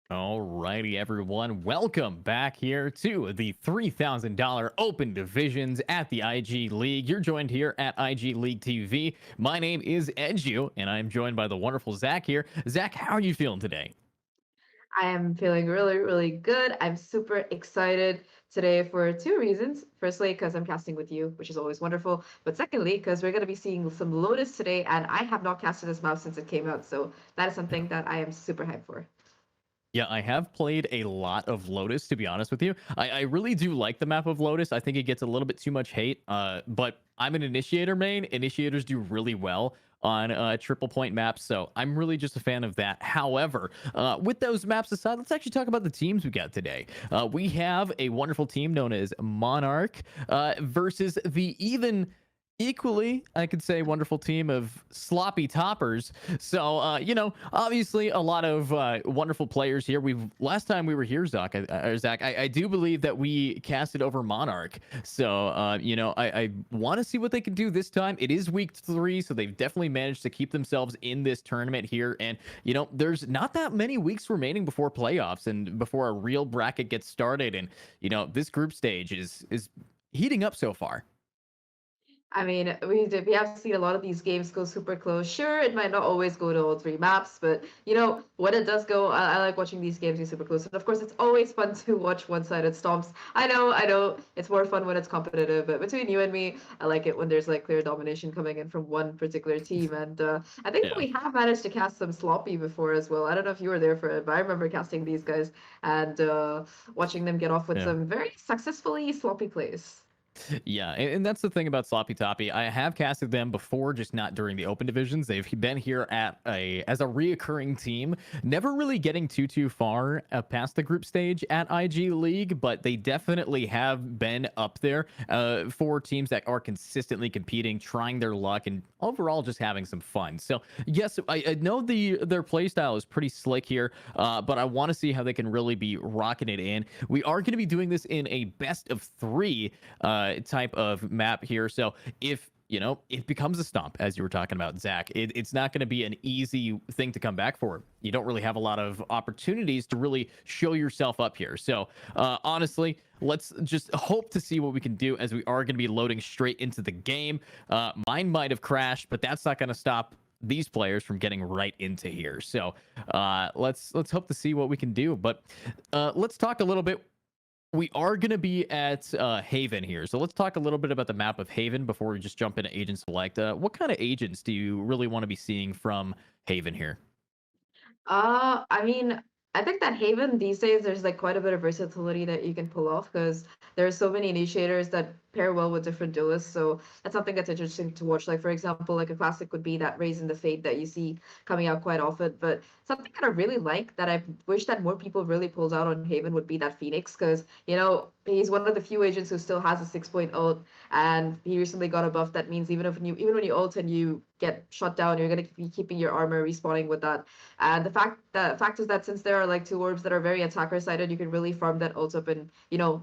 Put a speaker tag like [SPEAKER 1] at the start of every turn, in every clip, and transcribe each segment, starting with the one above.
[SPEAKER 1] Alrighty, everyone. Welcome back here to the $3,000 Open Divisions at the IG League. You're joined here at IG League TV. My name is Edu, and I'm joined by the wonderful Zach here. Zach, how are you feeling today?
[SPEAKER 2] I am feeling really, really good. I'm super excited today for two reasons. Firstly, because I'm casting with you, which is always wonderful. But secondly, because we're going to be seeing some Lotus today, and I have not casted this map since it came out. So that is something that I am super hyped for.
[SPEAKER 1] Yeah, I have played a lot of Lotus, to be honest with you. I really do like the map of Lotus. I think it gets a little bit too much hate, but I'm an Initiator main. Initiators do really well on triple point maps, so I'm really just a fan of that. However, with those maps aside, let's actually talk about the teams we got today. We have a wonderful team known as Monarch versus the even equally, I could say, wonderful team of sloppy toppers. So, obviously, a lot of wonderful players here. We've last time we were here, Zach, I do believe that we casted over Monarch. So, I want to see what they can do this time. It is week 3, so they've definitely managed to keep themselves in this tournament here. And there's not that many weeks remaining before playoffs and before a real bracket gets started. And this group stage is heating up so far.
[SPEAKER 2] I mean, we have seen a lot of these games go super close. Sure, it might not always go to all three maps, but when it does go, I like watching these games be super close. And of course, it's always fun to watch one-sided stomps. I know, it's more fun when it's competitive. But between you and me, I like it when there's like clear domination coming in from one particular team. And I think that
[SPEAKER 1] Yeah.
[SPEAKER 2] we have managed to cast some sloppy before as well. I don't know if you were there for it, but I remember casting these guys and watching them get off with
[SPEAKER 1] Yeah.
[SPEAKER 2] some very successfully sloppy plays.
[SPEAKER 1] Yeah, and that's the thing about Sloppy Toppy. I have casted them before, just not during the open divisions. They've been here at as a reoccurring team, never really getting too far past the group stage at IG League, but they definitely have been up there for teams that are consistently competing, trying their luck, and overall just having some fun. So yes, I know their play style is pretty slick here, but I want to see how they can really be rocking it in. We are going to be doing this in a best of 3 type of map here. So if it becomes a stomp, as you were talking about, Zach, it's not going to be an easy thing to come back for. You don't really have a lot of opportunities to really show yourself up here. So honestly, let's just hope to see what we can do, as we are going to be loading straight into the game. Mine might have crashed, but that's not going to stop these players from getting right into here. So let's hope to see what we can do. But let's talk a little bit. We are going to be at Haven here. So let's talk a little bit about the map of Haven before we just jump into Agent Select. What kind of agents do you really want to be seeing from Haven here?
[SPEAKER 2] I mean, I think that Haven these days there's like quite a bit of versatility that you can pull off because there are so many initiators that pair well with different duelists. So that's something that's interesting to watch. Like for example, like a classic would be that Raise in the Fate that you see coming out quite often. But something that I really like that I wish that more people really pulled out on Haven would be that Phoenix because he's one of the few agents who still has a 6 point ult, and he recently got a buff that means even when you ult and you get shut down, you're gonna be keeping your armor respawning with that. And the fact is that since there are like two orbs that are very attacker sided, you can really farm that ult up, and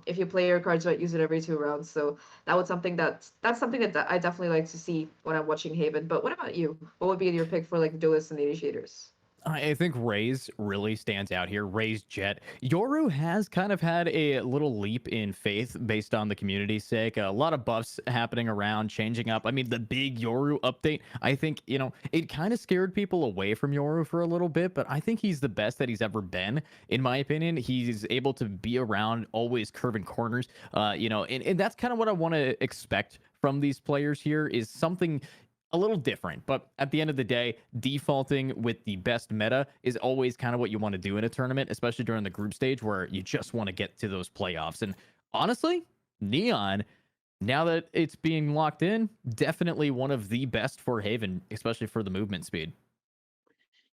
[SPEAKER 2] if you play your cards right, use it every 2 rounds. So that's something that I definitely like to see when I'm watching Haven. But what about you? What would be your pick for like the duelists and the initiators?
[SPEAKER 1] I think Ray's really stands out here. Ray's Jet. Yoru has kind of had a little leap in faith based on the community's sake. A lot of buffs happening around, changing up. I mean, the big Yoru update, I think, it kind of scared people away from Yoru for a little bit, but I think he's the best that he's ever been, in my opinion. He's able to be around, always curving corners, and that's kind of what I want to expect from these players here, is something a little different. But at the end of the day, defaulting with the best meta is always kind of what you want to do in a tournament, especially during the group stage where you just want to get to those playoffs. And honestly, Neon, now that it's being locked in, definitely one of the best for Haven, especially for the movement speed.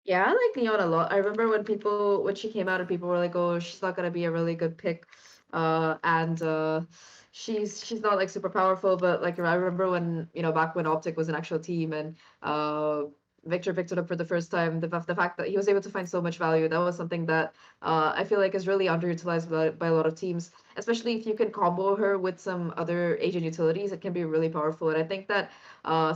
[SPEAKER 2] Yeah, I like Leon a lot. I remember when she came out and people were like, "Oh, she's not gonna be a really good pick," and she's not like super powerful. But like I remember when back when Optic was an actual team and Victor picked it up for the first time. The fact that he was able to find so much value, that was something that I feel like is really underutilized by a lot of teams, especially if you can combo her with some other agent utilities. It can be really powerful, and I think that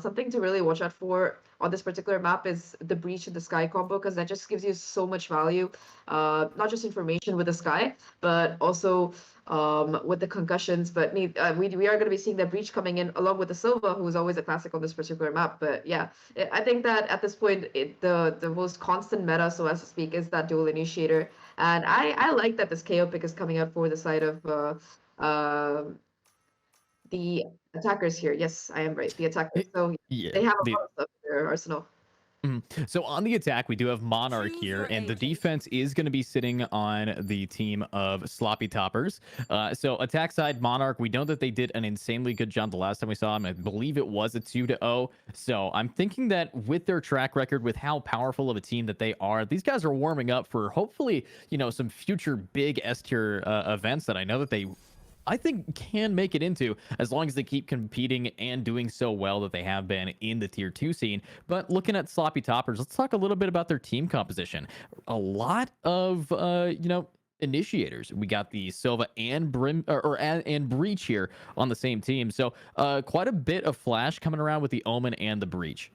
[SPEAKER 2] something to really watch out for on this particular map is the Breach and the Sky combo, because that just gives you so much value, not just information with the Sky, but also with the concussions. But we are going to be seeing the Breach coming in along with the Silva, who is always a classic on this particular map. But yeah, I think that at this point, the most constant meta, so as to speak, is that dual initiator. And I like that this KO pick is coming out for the side of the attackers here. Yes, I am right. The attackers. So
[SPEAKER 1] Yeah,
[SPEAKER 2] they have a lot of stuff in their arsenal.
[SPEAKER 1] So on the attack, we do have Monarch here, and the defense is going to be sitting on the team of Sloppy Toppers. So attack side, Monarch, we know that they did an insanely good job the last time we saw them. I believe it was a 2-0. So I'm thinking that with their track record, with how powerful of a team that they are, these guys are warming up for hopefully, some future big S tier events that I know that I think can make it into, as long as they keep competing and doing so well that they have been in the tier 2 scene. But looking at Sloppy Toppers, let's talk a little bit about their team composition. A lot of initiators. We got the Silva and and Breach here on the same team. So quite a bit of flash coming around with the Omen and the Breach.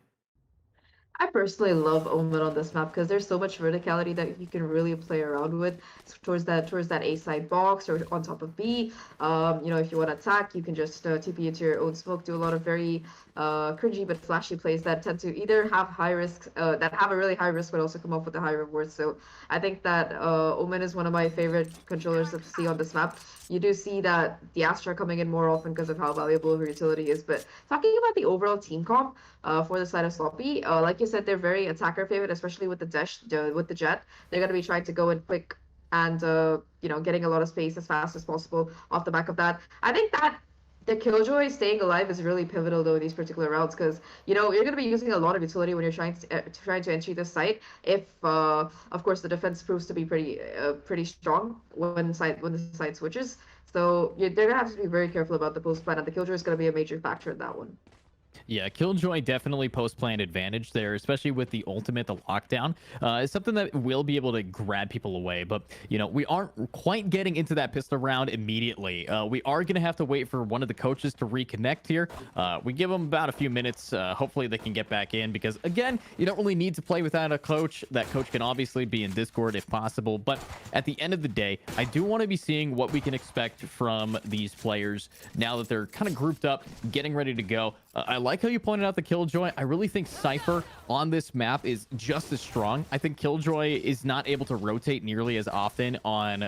[SPEAKER 2] I personally love Omen on this map because there's so much verticality that you can really play around with towards that A side box or on top of B. If you want to attack, you can just TP into your own smoke, do a lot of very cringy but flashy plays that tend to either have high risks, that have a really high risk, but also come up with a high reward. So I think that Omen is one of my favorite controllers to see on this map. You do see that the Astra coming in more often because of how valuable her utility is. But talking about the overall team comp for the side of Sloppy, like you said, they're very attacker favorite, especially with the Jet. They're going to be trying to go in quick and getting a lot of space as fast as possible off the back of that. I think that the Killjoy staying alive is really pivotal though in these particular rounds, because you're going to be using a lot of utility when you're trying to enter this site. If of course the defense proves to be pretty strong when the site switches, so they're gonna have to be very careful about the post plan, and the Killjoy is going to be a major factor in that one.
[SPEAKER 1] Yeah, Killjoy definitely post-plan advantage there, especially with the ultimate, the lockdown. It's something that will be able to grab people away, but, we aren't quite getting into that pistol round immediately. We are going to have to wait for one of the coaches to reconnect here. We give them about a few minutes. Hopefully they can get back in because, again, you don't really need to play without a coach. That coach can obviously be in Discord if possible, but at the end of the day, I do want to be seeing what we can expect from these players now that they're kind of grouped up, getting ready to go. I like how you pointed out the Killjoy. I really think Cypher on this map is just as strong. I think Killjoy is not able to rotate nearly as often on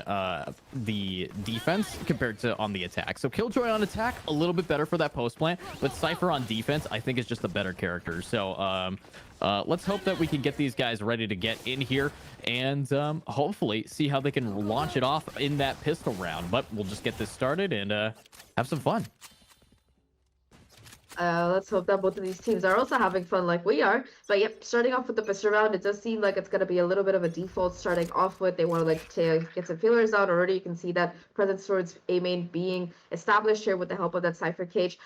[SPEAKER 1] the defense compared to on the attack. So Killjoy on attack, a little bit better for that post plant, but Cypher on defense, I think is just a better character. So let's hope that we can get these guys ready to get in here and hopefully see how they can launch it off in that pistol round. But we'll just get this started and have some fun.
[SPEAKER 2] Let's hope that both of these teams are also having fun like we are. But yep, starting off with the pistol round, it does seem like it's going to be a little bit of a default starting off with. They want to get some feelers out already. You can see that presence towards A main being established here with the help of that Cypher cage.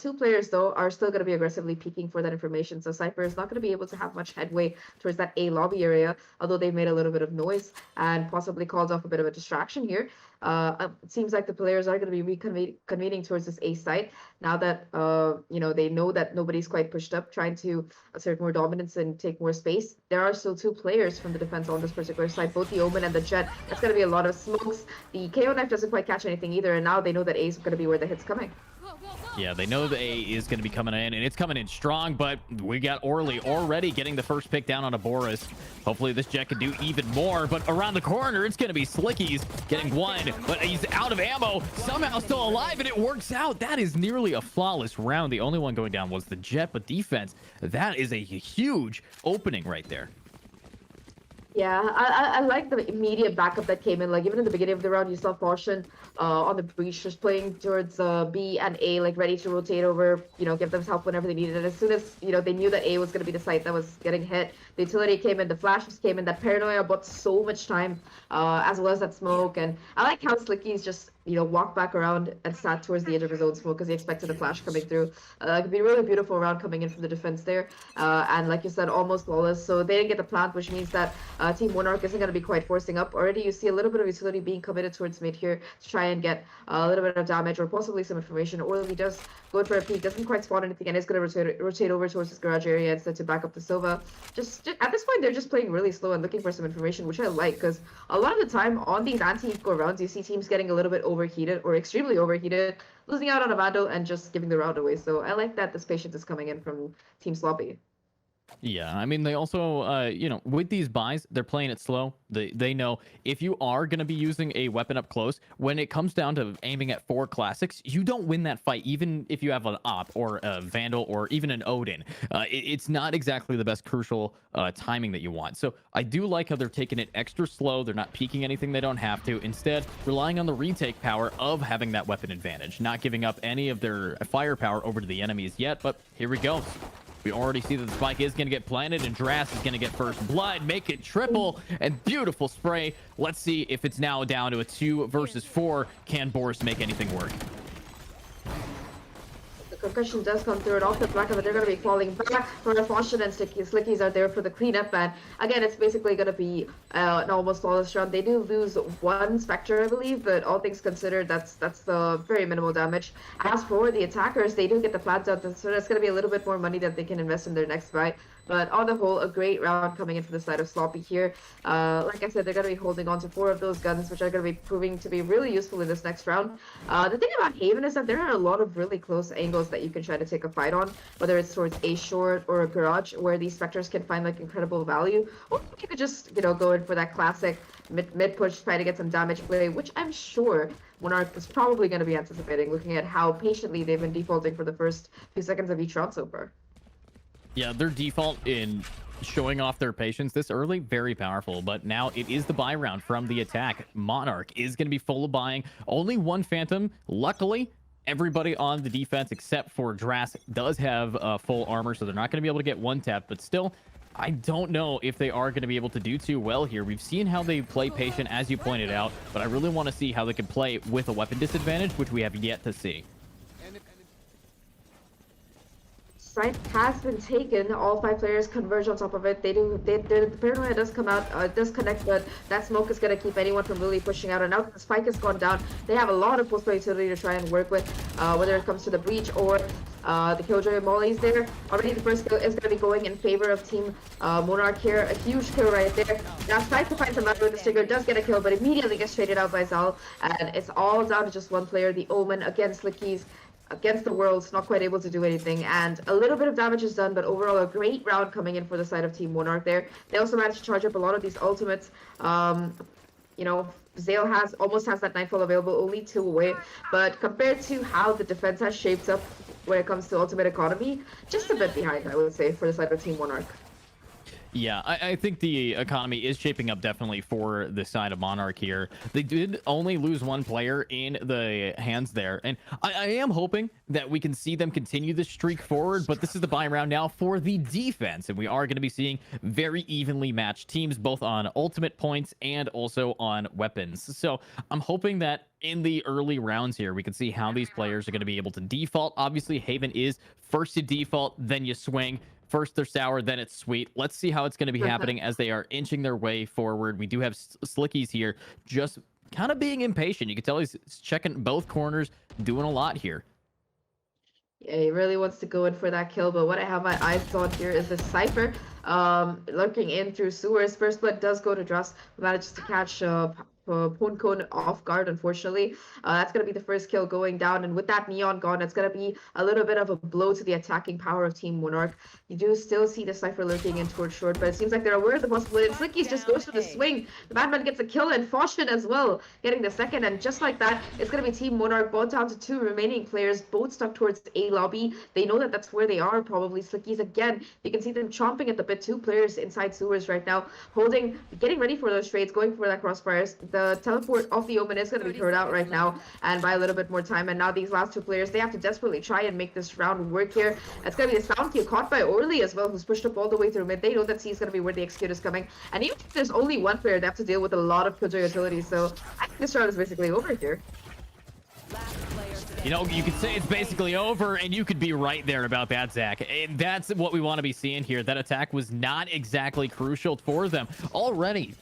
[SPEAKER 2] Two players, though, are still going to be aggressively peeking for that information. So Cypher is not going to be able to have much headway towards that A lobby area, although they've made a little bit of noise and possibly caused off a bit of a distraction here. It seems like the players are going to be reconvening towards this A site now that they know that nobody's quite pushed up, trying to assert more dominance and take more space. There are still two players from the defense on this particular side, both the Omen and the Jet. That's going to be a lot of smokes. The KO knife doesn't quite catch anything either, and now they know that A is going to be where the hit's coming.
[SPEAKER 1] Yeah, they know the A is going to be coming in, and it's coming in strong, but we got Orly already getting the first pick down on a Boris. Hopefully this Jet can do even more, but around the corner, it's going to be Slickies getting one, but he's out of ammo, somehow still alive, and it works out. That is nearly a flawless round. The only one going down was the Jet, but defense, that is a huge opening right there.
[SPEAKER 2] Yeah, I like the immediate backup that came in. Like, even in the beginning of the round, you saw Caution on the breach just playing towards B and A, like ready to rotate over, give them help whenever they needed it. As soon as, they knew that A was going to be the site that was getting hit, the utility came in, the flashes came in, that paranoia bought so much time, as well as that smoke. And I like how Slicky's just walked back around and sat towards the edge of his own smoke because he expected a flash coming through. It could be a really beautiful round coming in from the defense there. And like you said, almost flawless. So they didn't get the plant, which means that Team Monarch isn't going to be quite forcing up. Already you see a little bit of utility being committed towards mid here to try and get a little bit of damage or possibly some information. Or he does go for a peek, doesn't quite spawn anything, and is going to rotate over towards his garage area instead to back up the Sova. Just at this point, they're just playing really slow and looking for some information, which I like, because a lot of the time on these anti-eco rounds, you see teams getting a little bit overheated or extremely overheated, losing out on a Vandal and just giving the round away. So I like that this patience is coming in from Team Sloppy.
[SPEAKER 1] Yeah, I mean, they also, with these buys, they're playing it slow. They know if you are going to be using a weapon up close, when it comes down to aiming at 4 classics, you don't win that fight, even if you have an Op or a Vandal or even an Odin. It's not exactly the best crucial timing that you want. So I do like how they're taking it extra slow. They're not peeking anything they don't have to. Instead, relying on the retake power of having that weapon advantage, not giving up any of their firepower over to the enemies yet. But here we go. We already see that the spike is going to get planted, and Dras is going to get first blood, make it triple, and beautiful spray. Let's see if it's now down to a 2 versus 4. Can Boris make anything work?
[SPEAKER 2] The concussion does come through, and off the back of it, they're going to be falling back. For Foshin and Slickies are there for the cleanup, and again, it's basically going to be an almost flawless round. They do lose 1 Spectre, I believe, but all things considered, that's the very minimal damage. As for the attackers, they do get the plants out, so that's going to be a little bit more money that they can invest in their next fight. But on the whole, a great round coming in from the side of Sloppy here. Like I said, they're going to be holding on to 4 of those guns, which are going to be proving to be really useful in this next round. The thing about Haven is that there are a lot of really close angles that you can try to take a fight on, whether it's towards a short or a garage, where these Spectres can find like incredible value. Or you could just, go in for that classic mid push, try to get some damage play, which I'm sure Monarch is probably going to be anticipating, looking at how patiently they've been defaulting for the first few seconds of each round so far.
[SPEAKER 1] Yeah, their default in showing off their patience this early, very powerful. But now it is the buy round from the attack. Monarch is going to be full of buying. Only 1 Phantom. Luckily, everybody on the defense except for Dras does have full armor, so they're not going to be able to get 1 tap. But still, I don't know if they are going to be able to do too well here. We've seen how they play patient, as you pointed out, but I really want to see how they can play with a weapon disadvantage, which we have yet to see.
[SPEAKER 2] Site has been taken. All 5 players converge on top of it. The paranoia does come out, does connect, but that smoke is going to keep anyone from really pushing out. And now that the spike has gone down, they have a lot of post-play utility to try and work with, whether it comes to the breach or the Killjoy Molly's there. Already the first kill is going to be going in favor of Team Monarch here. A huge kill right there. Now tries to find some value with the sticker, does get a kill, but immediately gets traded out by Zal. And it's all down to just 1 player, the Omen against Slickies. Against the Worlds, not quite able to do anything, and a little bit of damage is done, but overall a great round coming in for the side of Team Monarch there. They also managed to charge up a lot of these ultimates. Zale almost has that Nightfall available, only 2 away, but compared to how the defense has shaped up when it comes to ultimate economy, just a bit behind, I would say, for the side of Team Monarch.
[SPEAKER 1] Yeah, I think the economy is shaping up definitely for the side of Monarch here. They did only lose 1 player in the hands there, and I am hoping that we can see them continue this streak forward, but this is the buy round now for the defense, and we are going to be seeing very evenly matched teams, both on ultimate points and also on weapons. So I'm hoping that in the early rounds here, we can see how these players are going to be able to default. Obviously, Haven is first to default, then you swing. First they're sour, then it's sweet. Let's see how it's going to be happening as they are inching their way forward. We do have Slickies here just kind of being impatient. You can tell he's checking both corners, doing a lot here.
[SPEAKER 2] Yeah, he really wants to go in for that kill, but what I have my eyes on here is the Cypher lurking in through sewers. First blood does go to Dras, who manages to catch Poncone off guard, unfortunately. That's going to be the first kill going down, and with that Neon gone, it's going to be a little bit of a blow to the attacking power of Team Monarch. You do still see the Cypher lurking in towards short, but it seems like they're aware of the possibility. Slickies just goes for the swing. The Madman gets a kill, and Foshin as well, getting the second, and just like that, it's going to be Team Monarch both down to 2 remaining players, both stuck towards A lobby. They know that that's where they are, probably. Slickies again, you can see them chomping at the bit. 2 players inside sewers right now, getting ready for those trades, going for that crossfires. The teleport of the Omen is going to be heard out right now, and by a little bit more time, and now these last 2 players, they have to desperately try and make this round work here. It's going to be the sound cue caught by Orly as well, who's pushed up all the way through mid. They know that C is going to be where the execute is coming, and even if there's only 1 player, they have to deal with a lot of Killjoy utility, so I think this round is basically over here.
[SPEAKER 1] You know, you could say it's basically over, and you could be right there about that, Zach. And that's what we want to be seeing here. That attack was not exactly crucial for them. Already,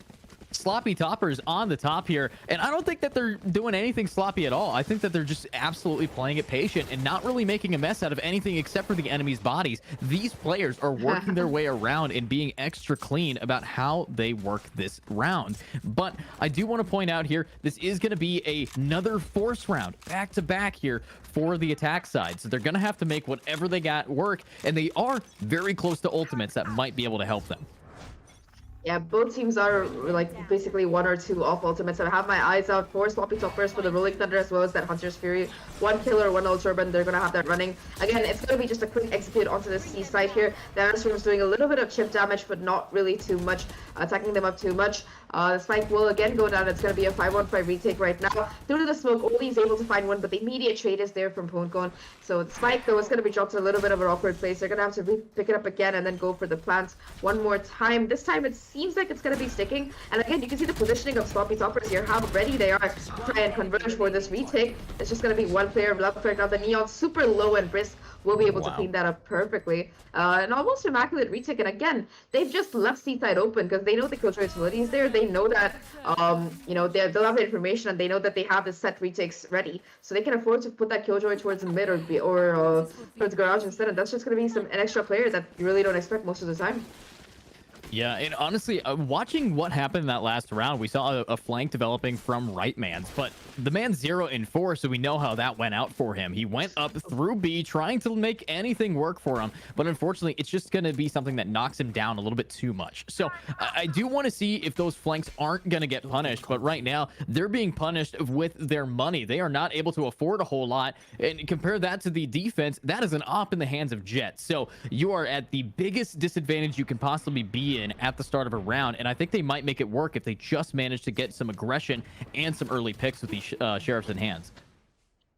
[SPEAKER 1] sloppy toppers on the top here, and I don't think that they're doing anything sloppy at all. I think that they're just absolutely playing it patient and not really making a mess out of anything except for the enemy's bodies. These players are working their way around and being extra clean about how they work this round. But I do want to point out here, this is going to be another force round back to back here for the attack side, so they're going to have to make whatever they got work, and they are very close to ultimates that might be able to help them.
[SPEAKER 2] Yeah, both teams are like basically one or two off ultimates. I have my eyes out for sloppy toppers for the Rolling Thunder as well as that Hunter's Fury. One killer, one Ultra Urban. They're gonna have that running. Again, it's gonna be just a quick execute onto the C side here. The Aerostorm's doing a little bit of chip damage, but not really too much, attacking them up too much. The spike will again go down. It's gonna be a 5-on-5 retake right now. Through the smoke, Oli's able to find one, but the immediate trade is there from Poncon. So the spike though is gonna be dropped to a little bit of an awkward place. They're gonna have to pick it up again and then go for the plant one more time. This time it seems like it's going to be sticking, and again you can see the positioning of sloppy toppers here, how ready they are to try and converge for this retake. It's just going to be one player left right now. The Neon super low and brisk will be able to clean that up perfectly. An almost immaculate retake, and again they've just left C-side open because they know the Killjoy utility is there. They know that you know, they'll have the information, and they know that they have the set retakes ready, so they can afford to put that Killjoy towards the mid or towards garage instead, and that's just going to be an extra player that you really don't expect most of the time.
[SPEAKER 1] Yeah, and honestly, watching what happened in that last round, we saw a flank developing from right man's, but the man's 0 in 4, so we know how that went out for him. He went up through B, trying to make anything work for him, but unfortunately, it's just going to be something that knocks him down a little bit too much. So I do want to see if those flanks aren't going to get punished, but right now, they're being punished with their money. They are not able to afford a whole lot, and compare that to the defense, that is an op in the hands of Jet. So you are at the biggest disadvantage you can possibly be in at the start of a round, and I think they might make it work if they just manage to get some aggression and some early picks with these sheriffs in hands.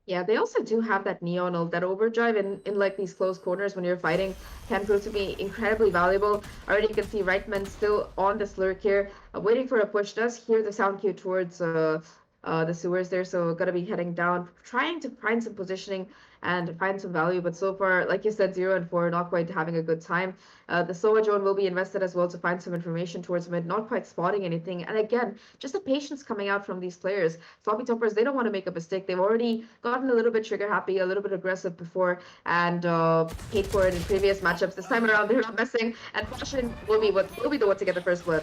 [SPEAKER 2] Yeah, they also do have that Neon ult. That overdrive in like these close corners when you're fighting can prove to be incredibly valuable. Already you can see Reitman still on this lurk here, waiting for a push. Does hear the sound cue towards the sewers there, so gonna be heading down, trying to find some positioning and find some value, but so far, like you said, 0 and 4, not quite having a good time. The Sova drone will be invested as well to find some information towards mid, not quite spotting anything, and again, just the patience coming out from these players. Sloppy toppers, they don't want to make a mistake. They've already gotten a little bit trigger happy, a little bit aggressive before, and paid for it in previous matchups. This time around, they're not messing, and Caution will be the one to get the first blood.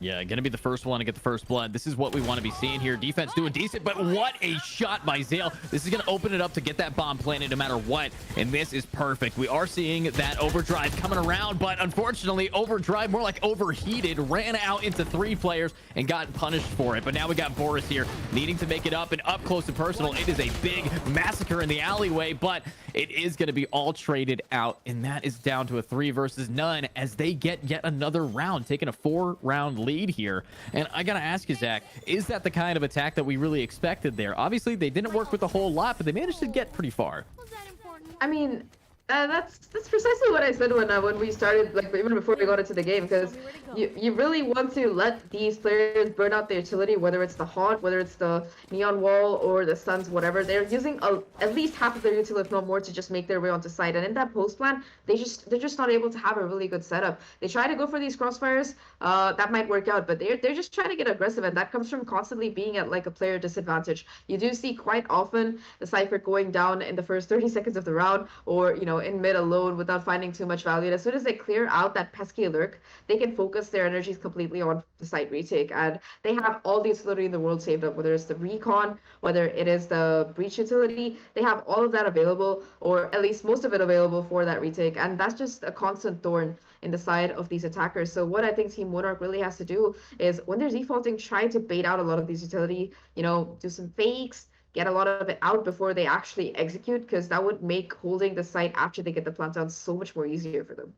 [SPEAKER 1] Yeah, gonna be the first one to get the first blood. This is what we want to be seeing here. Defense doing decent, but what a shot by Zale. This is gonna open it up to get that bomb planted no matter what, and this is perfect. We are seeing that overdrive coming around, but unfortunately, overdrive, more like overheated, ran out into 3 players and got punished for it. But now we got Boris here needing to make it up, and up close and personal. It is a big massacre in the alleyway, but it is gonna be all traded out, and that is down to a 3 versus none as they get yet another round, taking a 4-round lead here. And I gotta ask you, Zach, is that the kind of attack that we really expected there? Obviously, they didn't work with a whole lot, but they managed to get pretty far.
[SPEAKER 2] I mean, that's precisely what I said when we started, like even before we got into the game, because you really want to let these players burn out their utility, whether it's the Haunt, whether it's the Neon Wall or the Stuns, whatever. They're using at least half of their utility, if not more, to just make their way onto site. And in that post plan, they're just not able to have a really good setup. They try to go for these crossfires, that might work out, but they're just trying to get aggressive, and that comes from constantly being at like a player disadvantage. You do see quite often the Cypher going down in the first 30 seconds of the round, or you know, in mid alone without finding too much value. And as soon as they clear out that pesky lurk, they can focus their energies completely on the site retake, and they have all the utility in the world saved up, whether it's the recon, whether it is the breach utility. They have all of that available, or at least most of it available for that retake, and that's just a constant thorn in the side of these attackers. So what I think Team Monarch really has to do is, when they're defaulting, try to bait out a lot of these utility, you know, do some fakes, get a lot of it out before they actually execute, because that would make holding the site after they get the plant down so much more easier for them.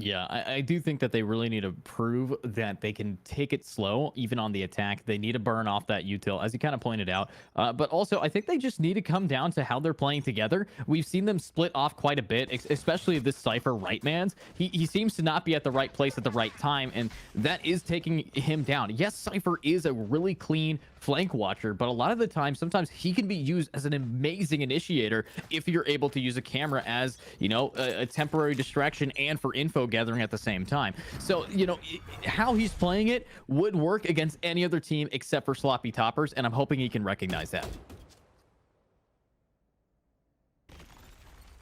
[SPEAKER 1] Yeah, I do think that they really need to prove that they can take it slow, even on the attack. They need to burn off that util, as you kind of pointed out. But also, I think they just need to come down to how they're playing together. We've seen them split off quite a bit, especially this Cypher right man's. He seems to not be at the right place at the right time, and that is taking him down. Yes, Cypher is a really clean flank watcher, but a lot of the time, sometimes he can be used as an amazing initiator if you're able to use a camera as, you know, a temporary distraction and for info gathering at the same time. So, you know, how he's playing it would work against any other team except for Sloppy Toppers, and I'm hoping he can recognize that.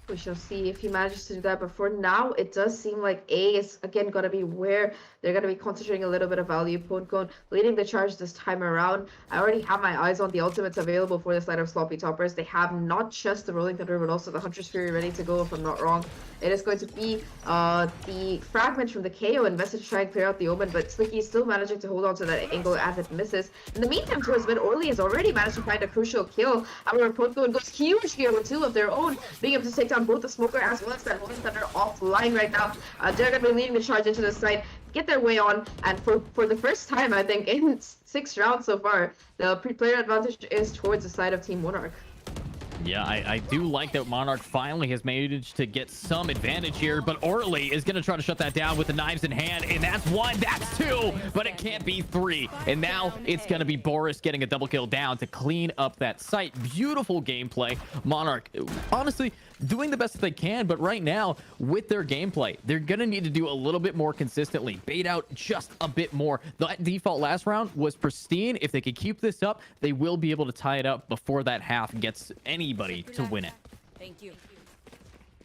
[SPEAKER 2] We shall see if he manages to do that. But for now, it does seem like A is again going to be where they're going to be concentrating a little bit of value. Pontcon leading the charge this time around. I already have my eyes on the ultimates available for the side of Sloppy Toppers. They have not just the Rolling Thunder, but also the Hunter's Fury ready to go, if I'm not wrong. It is going to be the fragment from the KO invested to try and clear out the Omen, but Slicky is still managing to hold on to that angle as it misses. In the meantime, towards mid, Orly has already managed to find a crucial kill. However, Pontcon goes huge here with two of their own, being able to take down both the Smoker as well as that Rolling Thunder offline right now. They're going to be leading the charge into the side, get their way on, and for the first time, I think, in 6 rounds so far, the player advantage is towards the side of Team Monarch.
[SPEAKER 1] Yeah, I do like that Monarch finally has managed to get some advantage here, but Orly is going to try to shut that down with the knives in hand, and that's 1, that's 2, but it can't be 3. And now it's going to be Boris getting a double kill down to clean up that site. Beautiful gameplay. Monarch, honestly, doing the best that they can, but right now, with their gameplay, they're going to need to do a little bit more consistently. Bait out just a bit more. That default last round was pristine. If they could keep this up, they will be able to tie it up before that half gets anybody to win it.
[SPEAKER 3] Thank you.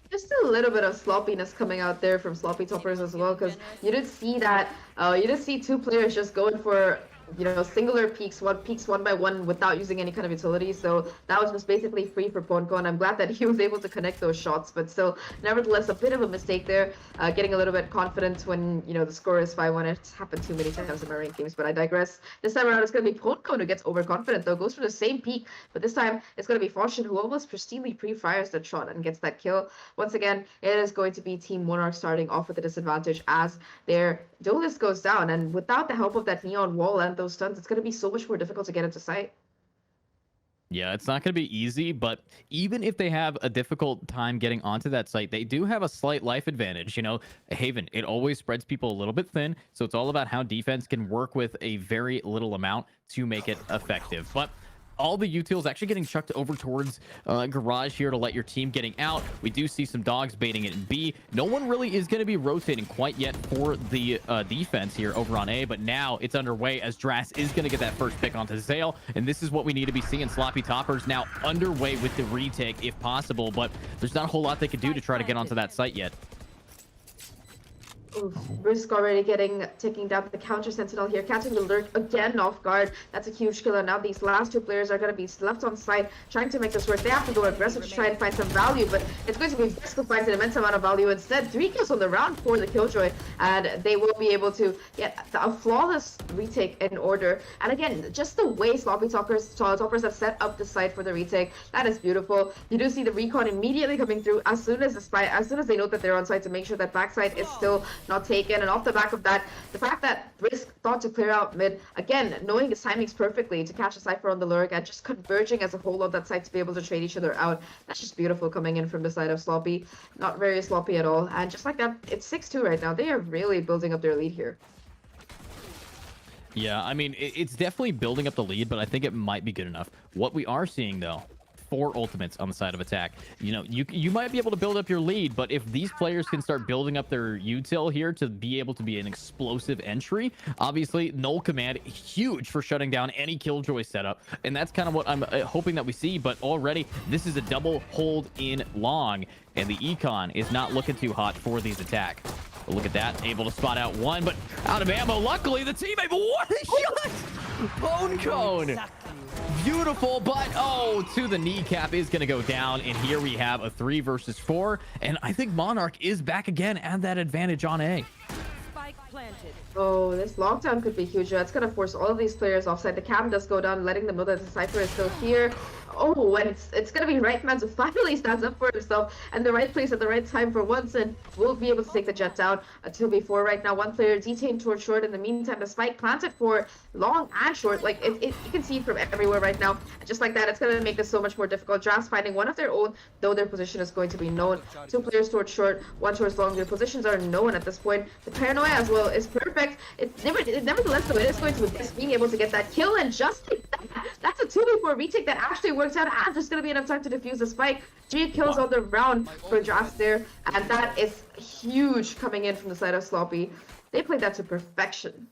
[SPEAKER 2] Just a little bit of sloppiness coming out there from Sloppy Toppers as well, because you did see that, you did see 2 players just going for, you know, singular peaks one by one without using any kind of utility. So that was just basically free for Ponko, and I'm glad that he was able to connect those shots. But still, nevertheless, a bit of a mistake there. Getting a little bit confident when, you know, the score is 5-1. It's happened too many times in my rankings, but I digress. This time around, it's going to be Ponko who gets overconfident, though. Goes for the same peak, but this time it's going to be Fortune who almost pristinely pre-fires that shot and gets that kill. Once again, it is going to be Team Monarch starting off with a disadvantage as their duelist goes down, and without the help of that neon wall and those stuns, it's going to be so much more difficult to get into sight.
[SPEAKER 1] Yeah, it's not going to be easy, but even if they have a difficult time getting onto that site, they do have a slight life advantage. You know, Haven, it always spreads people a little bit thin, so it's all about how defense can work with a very little amount to make it effective. But all the utils actually getting chucked over towards garage here to let your team getting out. We do see some dogs baiting it in B. No one really is going to be rotating quite yet for the defense here over on A, but now it's underway as Dras is going to get that first pick onto Zale, and this is what we need to be seeing. Sloppy Toppers now underway with the retake if possible, but there's not a whole lot they could do to try to get onto that site yet.
[SPEAKER 2] Oof, Risk already taking down the counter sentinel here, catching the lurk again off guard. That's a huge killer. Now these last 2 players are going to be left on site trying to make this work. They have to go aggressive to try and find some value, but it's going to be Risk who finds an immense amount of value. Instead, 3 kills on the round for the Killjoy, and they will be able to get a flawless retake in order. And again, just the way Sloppy Toppers have set up the site for the retake, that is beautiful. You do see the recon immediately coming through as soon as they know that they're on site to make sure that backside is still not taken. And off the back of that, the fact that Risk thought to clear out mid, again, knowing his timings perfectly to catch a Cypher on the lurk and just converging as a whole on that side to be able to trade each other out. That's just beautiful coming in from the side of Sloppy. Not very sloppy at all. And just like that, it's 6-2 right now. They are really building up their lead here.
[SPEAKER 1] Yeah, I mean, it's definitely building up the lead, but I think it might be good enough. What we are seeing, though, 4 ultimates on the side of attack. You know, you might be able to build up your lead, but if these players can start building up their util here to be able to be an explosive entry, obviously null command huge for shutting down any Killjoy setup, and that's kind of what I'm hoping that we see. But already this is a double hold in long, and the econ is not looking too hot for these attacks. But look at that, able to spot out one, but out of ammo. Luckily the teammate, what a shot! Bone cone. Beautiful, but oh, to the kneecap is going to go down, and here we have a 3 versus 4, and I think Monarch is back again at that advantage on A.
[SPEAKER 3] Spike planted.
[SPEAKER 2] Oh, this lockdown could be huge. That's gonna force all of these players offside. The cam does go down, letting them know that the Cypher is still here. Oh, and it's gonna be right man who finally stands up for himself and the right place at the right time for once, and will be able to take the jet down. A 2v4 right now. One player detained towards short. In the meantime, the spike planted for long and short. Like you can see from everywhere right now. And just like that, it's gonna make this so much more difficult. Drafts finding one of their own, though their position is going to be known. Two players towards short, one towards long. Their positions are known at this point. The paranoia as well is perfect. Nevertheless, though, it is going to be just being able to get that kill, and just like that, that's a 2v4 retake that actually works out, and there's going to be enough time to defuse the spike. 3 kills on the round for Drafts there, and that is huge coming in from the side of Sloppy. They played that to perfection.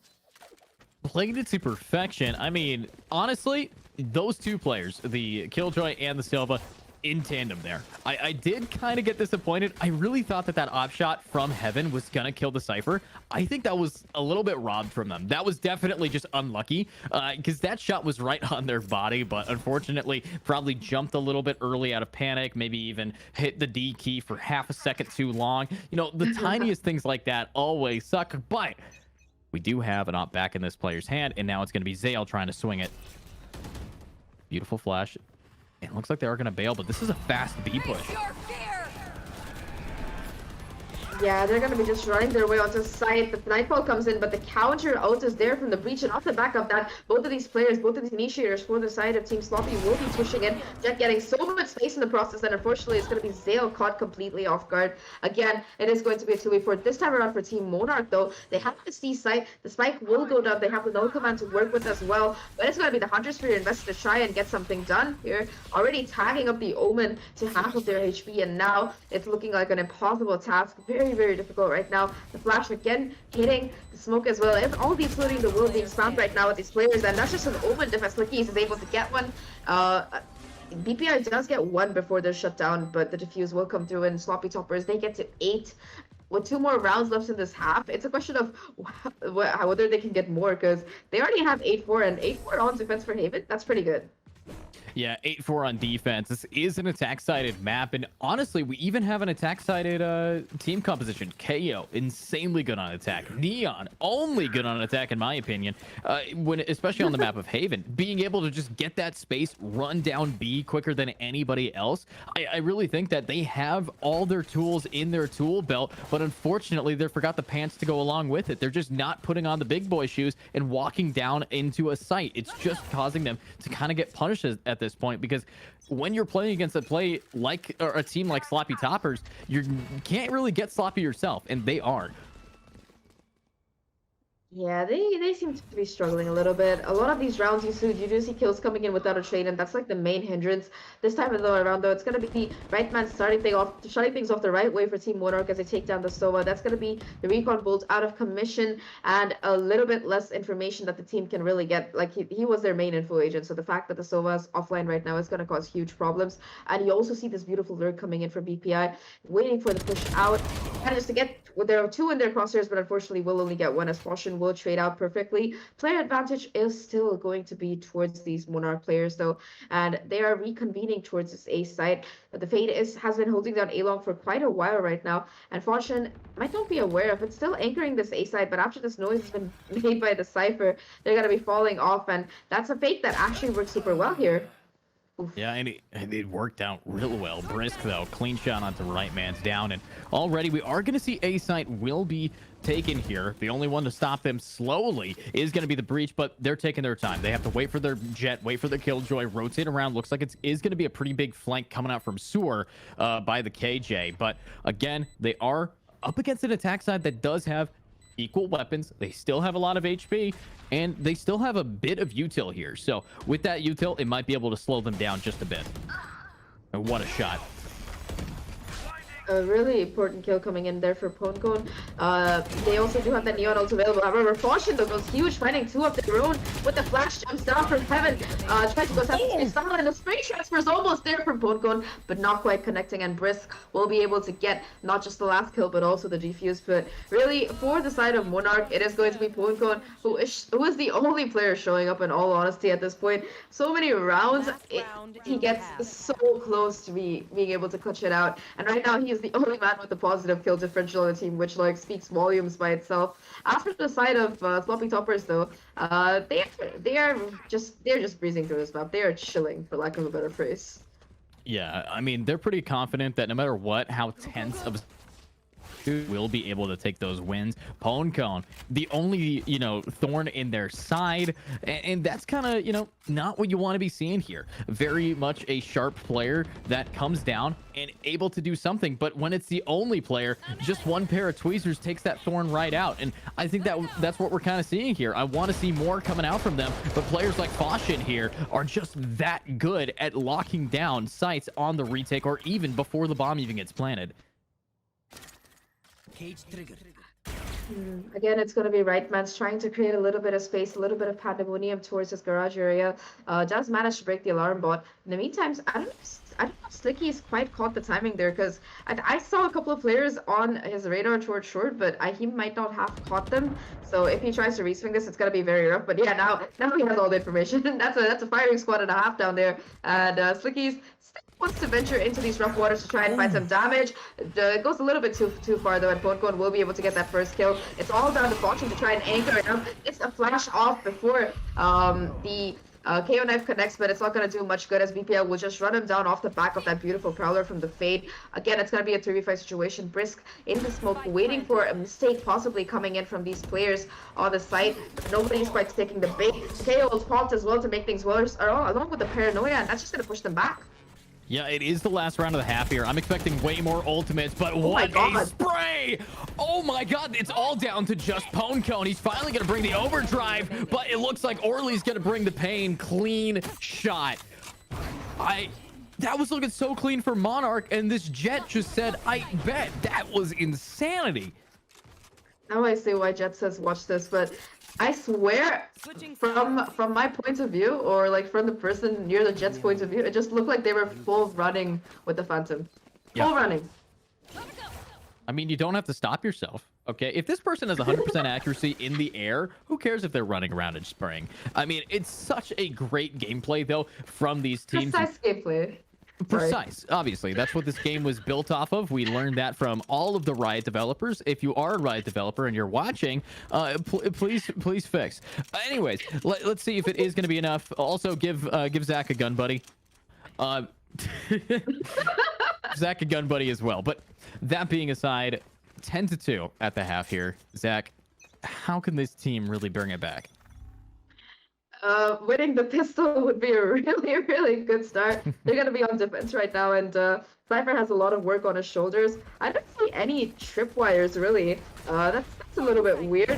[SPEAKER 1] Played it to perfection. I mean, honestly, those two players, the Killjoy and the Silva, in tandem there. I did kind of get disappointed. I really thought that op shot from Heaven was gonna kill the Cypher. I think that was a little bit robbed from them. That was definitely just unlucky, because that shot was right on their body, but unfortunately probably jumped a little bit early out of panic, maybe even hit the D key for half a second too long. You know, the tiniest things like that always suck, but we do have an op back in this player's hand, and now it's going to be Zale trying to swing it. Beautiful flash. It looks like they are going to bail, but this is a fast B push.
[SPEAKER 2] Yeah, they're going to be just running their way onto site. The Nightfall comes in, but the counter out is there from the breach. And off the back of that, both of these players, both of these initiators for the side of Team Sloppy will be pushing in. Jet getting so much space in the process, and unfortunately, it's going to be Zale caught completely off guard. Again, it is going to be a 2v4. This time around for Team Monarch, though, they have the C site. The spike will go down. They have the null command to work with as well. But it's going to be the Hunter Sphere invested to try and get something done here. Already tagging up the Omen to half of their HP, and now it's looking like an impossible task. Very, very difficult right now. The flash again hitting the smoke as well. If all these floating the world being spammed right now with these players, and that's just an Omen if Slickies is able to get one. BPI does get one before they're shut down, but the defuse will come through, and Sloppy Toppers, they get to 8 with 2 more rounds left in this half. It's a question of whether they can get more, because they already have 8-4, and 8-4 on defense for Haven. That's pretty good.
[SPEAKER 1] Yeah, 8-4 on defense. This is an attack-sided map, and honestly, we even have an attack-sided team composition. KO, insanely good on attack. Neon, only good on attack, in my opinion, especially on the map of Haven. Being able to just get that space, run down B quicker than anybody else. I really think that they have all their tools in their tool belt, but unfortunately, they forgot the pants to go along with it. They're just not putting on the big boy shoes and walking down into a site. It's just causing them to kind of get punished at this point, because when you're playing against a team like Sloppy Toppers, you can't really get sloppy yourself, and they are.
[SPEAKER 2] Yeah, they seem to be struggling a little bit. A lot of these rounds you do see kills coming in without a trade, and that's like the main hindrance. This time around though, it's gonna be right man shutting things off the right way for Team Monarch as they take down the Sova. That's gonna be the recon bolt out of commission, and a little bit less information that the team can really get. Like he was their main info agent, so the fact that the Sova is offline right now is gonna cause huge problems. And you also see this beautiful lurk coming in from BPI, waiting for the push out. And just to get, well, there are 2 in their crosshairs, but unfortunately will only get 1 as Foshin will trade out perfectly. Player advantage is still going to be towards these Monarch players though, and they are reconvening towards this A site. But the Fade has been holding down A long for quite a while right now, and Foshin might not be aware of it, still anchoring this A site, but after this noise has been made by the Cypher, they're going to be falling off, and that's a fake that actually works super well here.
[SPEAKER 1] Oof. Yeah, and it worked out real well. Brisk, though, clean shot onto right man's down, and already we are going to see A site will be taken here. The only one to stop them slowly is going to be the breach, but they're taking their time. They have to wait for their jet, wait for the Killjoy, rotate around. Looks like it is going to be a pretty big flank coming out from Sewer by the KJ, but again, they are up against an attack side that does have equal weapons. They still have a lot of HP, and they still have a bit of util here. So with that util, it might be able to slow them down just a bit. And what a shot.
[SPEAKER 2] A really important kill coming in there for Poncone. They also do have that Neon ult available. However, Foshin though goes huge, finding 2 of their own with the flash jumps down from Heaven. Tries to go south and the spring transfer is almost there from Poncone, but not quite connecting. And Brisk will be able to get not just the last kill, but also the defuse. But really, for the side of Monarch, it is going to be Poncone who is the only player showing up, in all honesty, at this point. So many rounds, he gets so close to being able to clutch it out. And right now, he is is the only man with a positive kill differential on the team, which like speaks volumes by itself. As for the side of Sloppy Toppers, though, they're just breezing through this map. They are chilling, for lack of a better phrase.
[SPEAKER 1] Yeah, I mean, they're pretty confident that no matter what, how tense of will be able to take those wins. Pwnekone, the only, thorn in their side, and that's kind of, not what you want to be seeing here. Very much a sharp player that comes down and able to do something, but when it's the only player, just one pair of tweezers takes that thorn right out, and I think that's what we're kind of seeing here. I want to see more coming out from them, but players like Fashion here are just that good at locking down sites on the retake or even before the bomb even gets planted.
[SPEAKER 3] Cage triggered.
[SPEAKER 2] Again, it's going to be Rightman's trying to create a little bit of space, a little bit of pandemonium towards his garage area. Does manage to break the alarm bot. In the meantime, I don't know if Slicky's quite caught the timing there, because I saw a couple of players on his radar towards short, but he might not have caught them. So if he tries to reswing this, it's going to be very rough. But yeah, now he has all the information. that's a firing squad and a half down there, and Slicky's wants to venture into these rough waters to try and find some damage. It goes a little bit too far though, and Pwnekone will be able to get that first kill. It's all down to Fortune to try and anchor it up. It's a flash off before the KO knife connects, but it's not going to do much good as BPL will just run him down off the back of that beautiful prowler from the Fade. Again, it's going to be a 3v5 situation. Brisk in the smoke, waiting for a mistake possibly coming in from these players on the site. But nobody's quite taking the bait. KO will fault as well to make things worse, along with the paranoia, and that's just going to push them back.
[SPEAKER 1] Yeah, it is the last round of the half here. I'm expecting way more ultimates, but what a spray! Oh my god, it's all down to just Pwnekone. He's finally going to bring the overdrive, but it looks like Orly's going to bring the pain. Clean shot. That was looking so clean for Monarch, and this Jet just said, I bet. That was insanity.
[SPEAKER 2] Now I see why Jet says watch this, but I swear from my point of view, or like from the person near the Jet's point of view, it just looked like they were full running with the Phantom. Full running.
[SPEAKER 1] I mean, you don't have to stop yourself, okay? If this person has 100% accuracy in the air, who cares if they're running around and spraying? I mean, it's such a great gameplay, though, from these teams.
[SPEAKER 2] Precise gameplay.
[SPEAKER 1] Precise. Obviously, that's what this game was built off of. We learned that from all of the Riot developers. If you are a Riot developer and you're watching, please fix. Anyways, let's see if it is going to be enough. Also, give Zach a gun buddy. Zach a gun buddy as well. But that being aside, 10-2 at the half here. Zach, how can this team really bring it back?
[SPEAKER 2] Winning the pistol would be a really good start. They're going to be on defense right now, and Cypher has a lot of work on his shoulders. I don't see any tripwires, really. That's a little bit weird.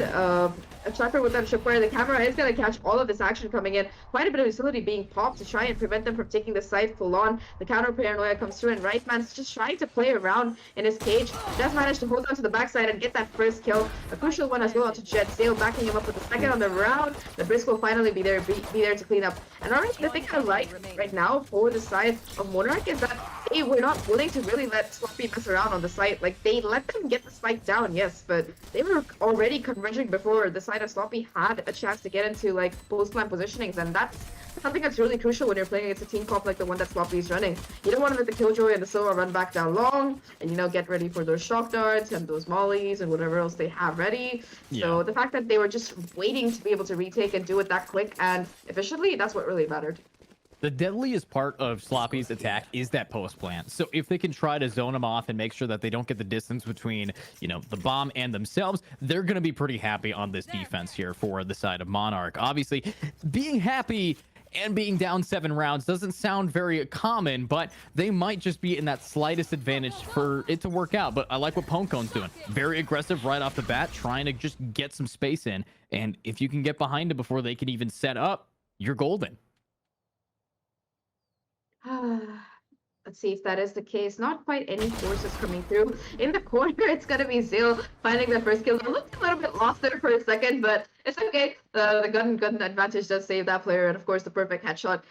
[SPEAKER 2] Cypher with that tripwire, the camera is going to catch all of this action coming in. Quite a bit of utility being popped to try and prevent them from taking the site full on. The counter paranoia comes through, and Rightman's just trying to play around in his cage. Does manage to hold on to the backside and get that first kill. A crucial one as well onto Jet. Sale backing him up with the second on the round. The Brisk will finally be there to clean up. And already the thing I like right now for the side of Monarch is that they were not willing to really let Sloppy mess around on the site. Like, they let them get the spike down, yes, but they were already converging before the side of Sloppy had a chance to get into like post-plan positionings, and that's something that's really crucial when you're playing against a team comp like the one that Sloppy is running. You don't want to let the Killjoy and the Sova run back down long, and get ready for those shock darts and those mollies and whatever else they have ready. Yeah. So the fact that they were just waiting to be able to retake and do it that quick and efficiently, that's what really mattered.
[SPEAKER 1] The deadliest part of Sloppy's attack is that post plant. So if they can try to zone them off and make sure that they don't get the distance between, the bomb and themselves, they're going to be pretty happy on this defense here for the side of Monarch. Obviously, being happy and being down 7 rounds doesn't sound very common, but they might just be in that slightest advantage for it to work out. But I like what Pwnkone's doing. Very aggressive right off the bat, trying to just get some space in. And if you can get behind it before they can even set up, you're golden.
[SPEAKER 2] Let's see if that is the case. Not quite any forces coming through. In the corner, it's going to be Zeal finding that first kill. It looked a little bit lost there for a second, but it's okay. The gun advantage does save that player, and of course the perfect headshot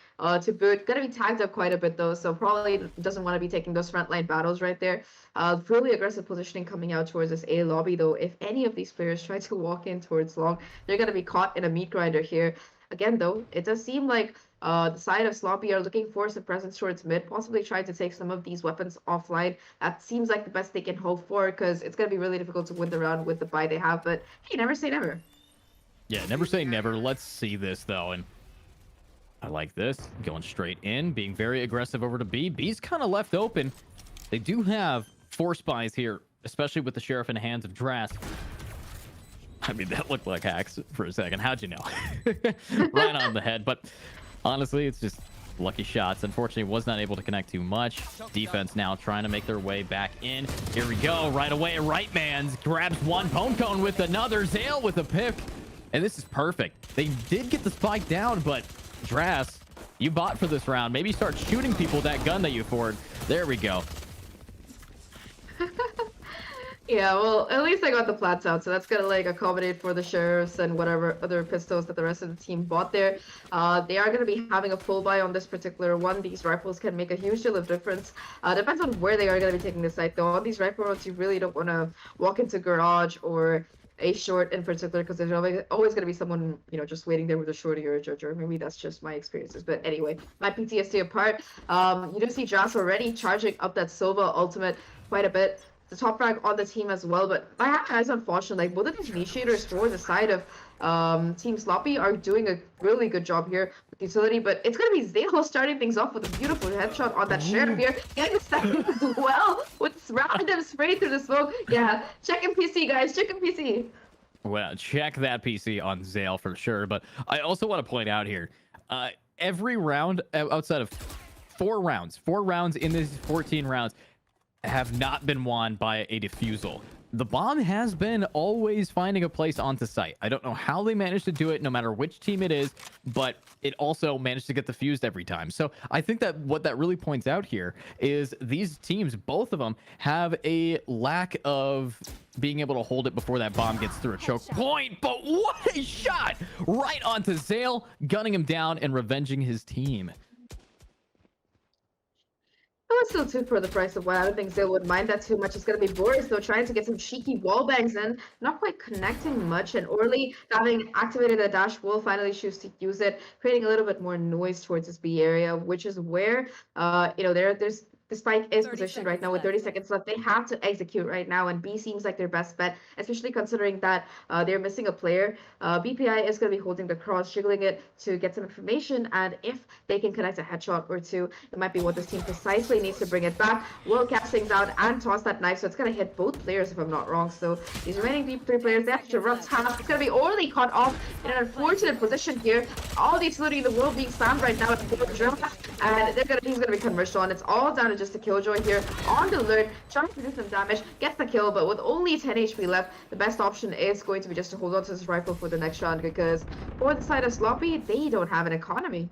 [SPEAKER 2] to boot. Going to be tagged up quite a bit though, so probably doesn't want to be taking those frontline battles right there. Really aggressive positioning coming out towards this A lobby though. If any of these players try to walk in towards long, they're going to be caught in a meat grinder here. Again, though, it does seem like The side of Sloppy are looking for some presence towards mid, possibly trying to take some of these weapons offline. That seems like the best they can hope for, because it's going to be really difficult to win the round with the buy they have. But hey, never say never.
[SPEAKER 1] Yeah, never say never. Let's see this, though. And I like this. Going straight in, being very aggressive over to B. B's kind of left open. They do have 4 spies here, especially with the Sheriff in the hands of Drask. I mean, that looked like hacks for a second. How'd you know? Right on the head. But honestly, it's just lucky shots. Unfortunately, was not able to connect too much. Defense now trying to make their way back in. Here we go. Right away, right man's grabs one. Pwnekone with another. Zale with a pick. And this is perfect. They did get the spike down, but Drask, you bought for this round. Maybe start shooting people with that gun that you afford. There we go.
[SPEAKER 2] Yeah, well, at least I got the plats out, so that's gonna like accommodate for the sheriffs and whatever other pistols that the rest of the team bought there. They are gonna be having a full buy on this particular one. These rifles can make a huge deal of difference. Depends on where they are gonna be taking the site though. On these rifle rounds, you really don't want to walk into garage or a short in particular, because there's always going to be someone, you know, just waiting there with a shorty or a judge, or maybe that's just my experiences. But anyway, my PTSD apart, you do see Jas already charging up that Sova ultimate quite a bit. The top rank on the team as well, but I have guys unfortunately, like both of these initiators for the side of Team Sloppy are doing a really good job here with utility, but it's gonna be Zale starting things off with a beautiful headshot on that sheriff here, getting the second as well with this random spray through the smoke. Yeah, checking PC guys, checking PC.
[SPEAKER 1] Well, check that PC on Zale for sure, but I also want to point out here, every round outside of 4 rounds in these 14 rounds have not been won by a defusal. The bomb has been always finding a place onto site. I don't know how they managed to do it, no matter which team it is, but it also managed to get defused every time. So I think that what that really points out here is these teams, both of them, have a lack of being able to hold it before that bomb gets through a choke point. But what a shot! Right onto Zale, gunning him down and revenging his team.
[SPEAKER 2] Oh, it's still 2 for the price of 1. I don't think Zale would mind that too much. It's going to be Boris, though, trying to get some cheeky wall bangs in. Not quite connecting much. And Orly, having activated the dash, will finally choose to use it, creating a little bit more noise towards this B area, which is where, you know, there's the spike is positioned right now with 30 seconds left. They have to execute right now, and B seems like their best bet, especially considering that they're missing a player. BPI is going to be holding the cross, jiggling it to get some information, and if they can connect a headshot or 2, it might be what this team precisely needs to bring it back. Will cast things out and toss that knife, so it's going to hit both players if I'm not wrong. So these remaining 3 players, they have to rough half. It's going to be Orly caught off in an unfortunate position here. All the utility in the world being spammed right now at the drill, and he's going to be converged on. It's all down to just a Killjoy here on the alert, trying to do some damage, gets the kill, but with only 10 HP left, the best option is going to be just to hold on to this rifle for the next round, because for the side of Sloppy, they don't have an economy.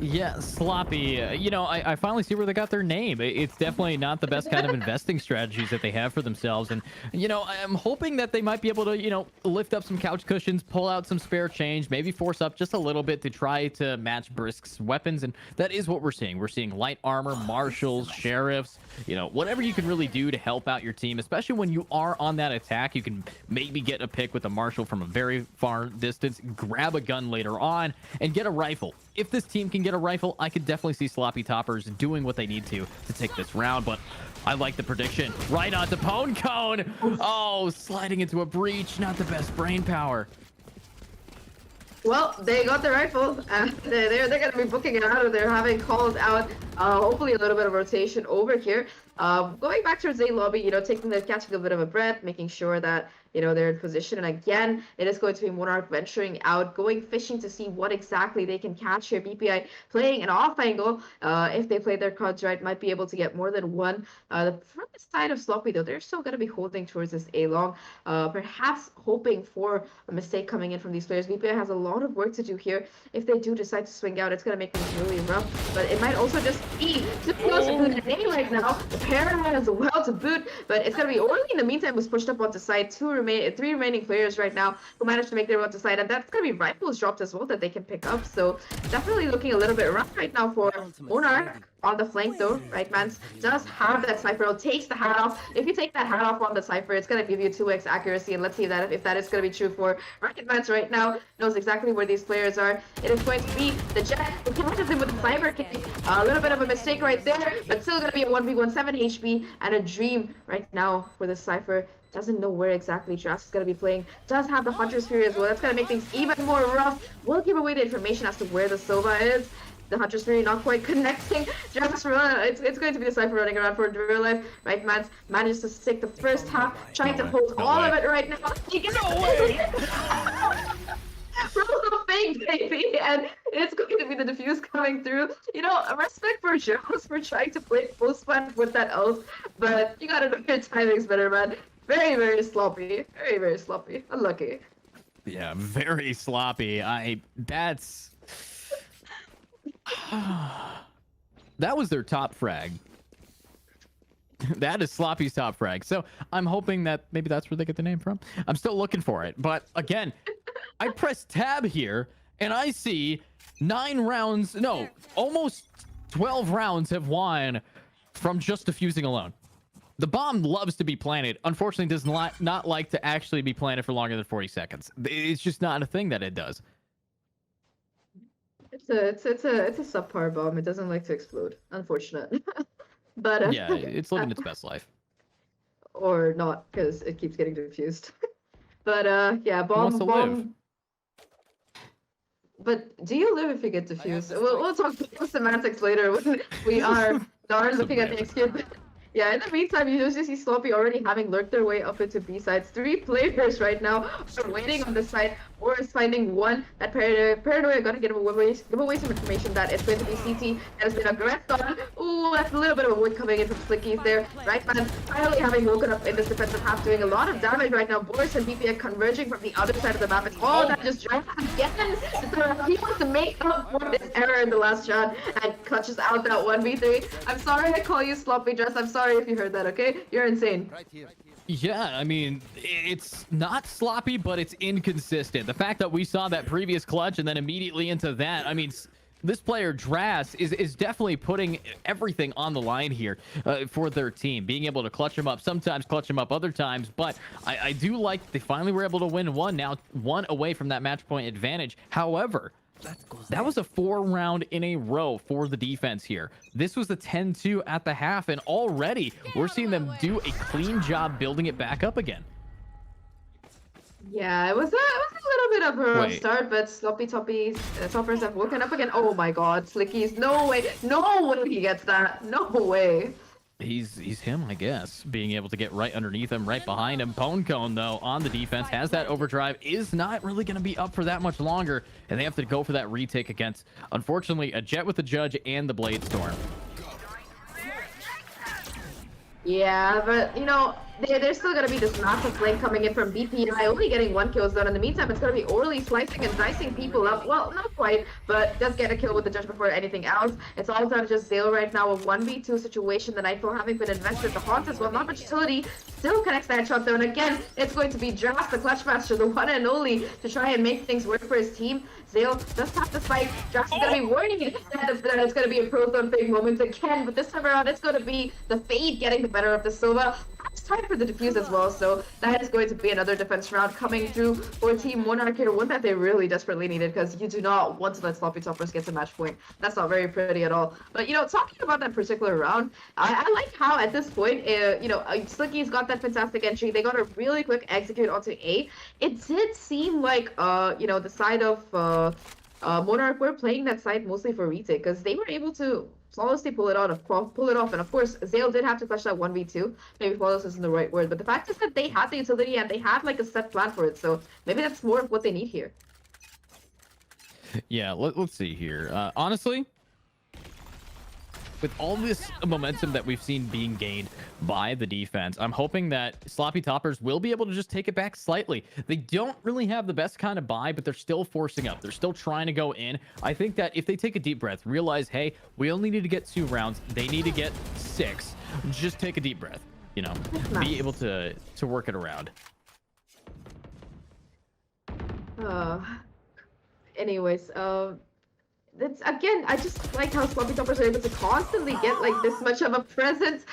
[SPEAKER 1] Yeah, Sloppy, you know, I finally see where they got their name. It's definitely not the best kind of investing strategies that they have for themselves. And, you know, I'm hoping that they might be able to, you know, lift up some couch cushions, pull out some spare change, maybe force up just a little bit to try to match Brisk's weapons. And that is what we're seeing. We're seeing light armor, marshals, sheriffs, you know, whatever you can really do to help out your team, especially when you are on that attack. You can maybe get a pick with a marshal from a very far distance, grab a gun later on, and get a rifle. If this team can get a rifle, I could definitely see Sloppy Toppers doing what they need to take this round, but I like the prediction. Right onto Pwnekone. Oh, sliding into a breach. Not the best brain power.
[SPEAKER 2] Well, they got the rifle. They're going to be booking it out, or they're having calls out. Hopefully a little bit of rotation over here. Going back towards A lobby, you know, catching a bit of a breath, making sure that, you know, they're in position. And again, it is going to be Monarch venturing out, going fishing to see what exactly they can catch here. BPI playing an off angle. If they play their cards right, might be able to get more than one. From the side of Sloppy, though, they're still going to be holding towards this A long, perhaps hoping for a mistake coming in from these players. BPI has a lot of work to do here. If they do decide to swing out, it's going to make things really rough. But it might also just be too close to the A right now. The Paranoid as well to boot, but it's going to be Orly in the meantime was pushed up onto side. 2 three remaining players right now who managed to make their way to side, and that's gonna be rifles dropped as well that they can pick up. So definitely looking a little bit rough right now for MONARCH on the flank though. Right, Mans does have that sniper, takes the hat off. If you take that hat off on the sniper, it's gonna give you 2x accuracy, and let's see if that is gonna be true for Rocket Mans right now. Knows exactly where these players are. It is going to be the Jet who catches him with the sniper kick. A little bit of a mistake right there, but still gonna be a 1v1, 7 HP, and a dream right now for the Cypher. Doesn't know where exactly Jazz is going to be playing. Does have the Hunter's Fury as well. That's going to make things even more rough. We'll give away the information as to where the Sova is. The Hunter's Fury not quite connecting. Jazz run. It's going to be the Cypher running around for real life. Right, Mans manages to stick the first half, trying to hold all of it right now. He gets Roll fake, baby, and it's going to be the defuse coming through. You know, respect for Jones for trying to play full span with that ult, but you gotta know your timing's better, man. Very, very sloppy. Very, very sloppy. Unlucky.
[SPEAKER 1] Yeah, very sloppy. That's that was their top frag. That is Sloppy's top frag. So I'm hoping that maybe that's where they get the name from. I'm still looking for it. But again, I press tab here and I see 9 rounds, no, almost 12 rounds have won from just defusing alone. The bomb loves to be planted. Unfortunately, does not like to actually be planted for longer than 40 seconds. It's just not a thing that it does.
[SPEAKER 2] It's a subpar bomb. It doesn't like to explode. Unfortunate. But
[SPEAKER 1] yeah, it's living its best life.
[SPEAKER 2] Or not, because it keeps getting defused. But yeah, bomb.
[SPEAKER 1] Live.
[SPEAKER 2] But do you live if you get defused? We'll talk about semantics later when we are looking at the execute. Yeah, in the meantime, you just see Sloppy already having lurked their way up into B sides. 3 players right now are waiting on this side, or is finding one. That Paranoia gonna give away some information that it's going to be CT that has been aggressed on. Ooh, that's a little bit of a wood coming in from Slickies there. Right, man, finally having woken up in this defensive half, doing a lot of damage right now. Boris and BPA converging from the other side of the map. It's all that just drives again. So he wants to make up for this error in the last shot and clutches out that 1v3. I'm sorry I call you Sloppy Dress. I'm sorry if you heard that, okay? You're insane.
[SPEAKER 3] Right here.
[SPEAKER 1] Yeah, I mean, it's not sloppy, but it's inconsistent. The fact that we saw that previous clutch and then immediately into that, I mean, this player, Drass, is definitely putting everything on the line here for their team. Being able to clutch them up, sometimes clutch them up other times, but I do like they finally were able to win one, now 1 away from that match point advantage. However, that was a 4 round in a row for the defense here. This was the 10-2 at the half, and already we're seeing them do a clean job building it back up again.
[SPEAKER 2] Yeah, it was a little bit of a rough start, but Sloppy Toppers have woken up again. Oh my god, Slickies, no way he gets that. No way.
[SPEAKER 1] He's him, I guess, being able to get right underneath him, right behind him. Bone Cone, though, on the defense, has that overdrive, is not really going to be up for that much longer, and they have to go for that retake against, unfortunately, a Jet with the Judge and the Blade Storm.
[SPEAKER 2] Yeah, but, you know, there's still going to be this massive flank coming in from BPI, only getting 1 kill done. In the meantime, it's going to be orally slicing and dicing people up. Well, not quite, but does get a kill with the Judge before anything else. It's all done just Zale right now, a 1v2 situation. The Nightfall having been invested, the Haunt as well. Not much utility, still connects that shot though. And again, it's going to be Drass, the Clutch Master, the one and only, to try and make things work for his team. Zale does have the spike. Drax is going to be warning that it's going to be a pro zone fake moment again, but this time around it's going to be the Fade getting the better of the Sova. It's time for the defuse as well, so that is going to be another defense round coming through for Team MONARCH here, one that they really desperately needed, because you do not want to let Sloppy Toppers get to match point. That's not very pretty at all. But, you know, talking about that particular round, I like how at this point, you know, Slicky's got that fantastic entry. They got a really quick execute onto A. It did seem like, you know, the side of MONARCH were playing that side mostly for retake, because they were able to flawlessly pull it off. And of course, Zale did have to clutch that 1v2. Maybe flawless isn't the right word, but the fact is that they had the utility and they had like a set plan for it. So maybe that's more of what they need here.
[SPEAKER 1] Yeah, let's see here. Honestly, with all this momentum that we've seen being gained by the defense, I'm hoping that Sloppy Toppers will be able to just take it back slightly. They don't really have the best kind of buy, but they're still forcing up. They're still trying to go in. I think that if they take a deep breath, realize, hey, we only need to get 2 rounds. They need to get 6. Just take a deep breath, you know,
[SPEAKER 2] Nice.
[SPEAKER 1] be able to work it around.
[SPEAKER 2] Uh, anyways, that's again, I just like how sloppy toppers are able to constantly get like this much of a presence.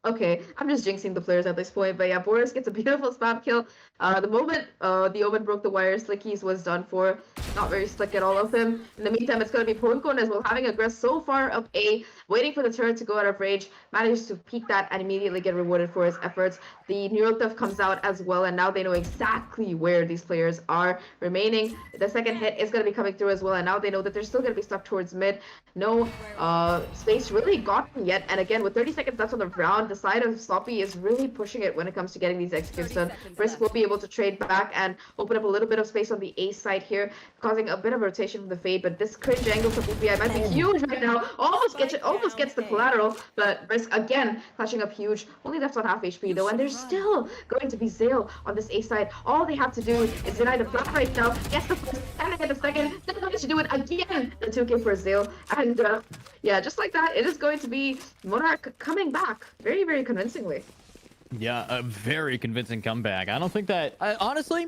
[SPEAKER 2] Okay, I'm just jinxing the players at this point, but yeah, Boris gets a beautiful spam kill. The moment the Omen broke the wire, Slickies was done for. Not very slick at all of him. In the meantime, it's going to be Poncon as well, having aggressed so far up A, waiting for the turret to go out of range, manages to peek that and immediately get rewarded for his efforts. The neural theft comes out as well, and now they know exactly where these players are remaining. The second hit is going to be coming through as well, and now they know that they're still going to be stuck towards mid. No space really gotten yet, and again, with 30 seconds left on the round, the side of Sloppy is really pushing it when it comes to getting these executes done. Brisk will be able to trade back and open up a little bit of space on the A side here, causing a bit of rotation from the Fade, but this cringe angle from BPI might be huge right now. Almost gets the collateral, but Brisk again clutching up huge. Only left on half HP though, and there's still going to be Zale on this A side. All they have to do is deny the flat right now. Gets the first, and they get the second. Then they to do it again. The 2K for Zale, and yeah, just like that, it is going to be Monarch coming back very, very convincingly.
[SPEAKER 1] Yeah, a very convincing comeback. I don't think that, honestly,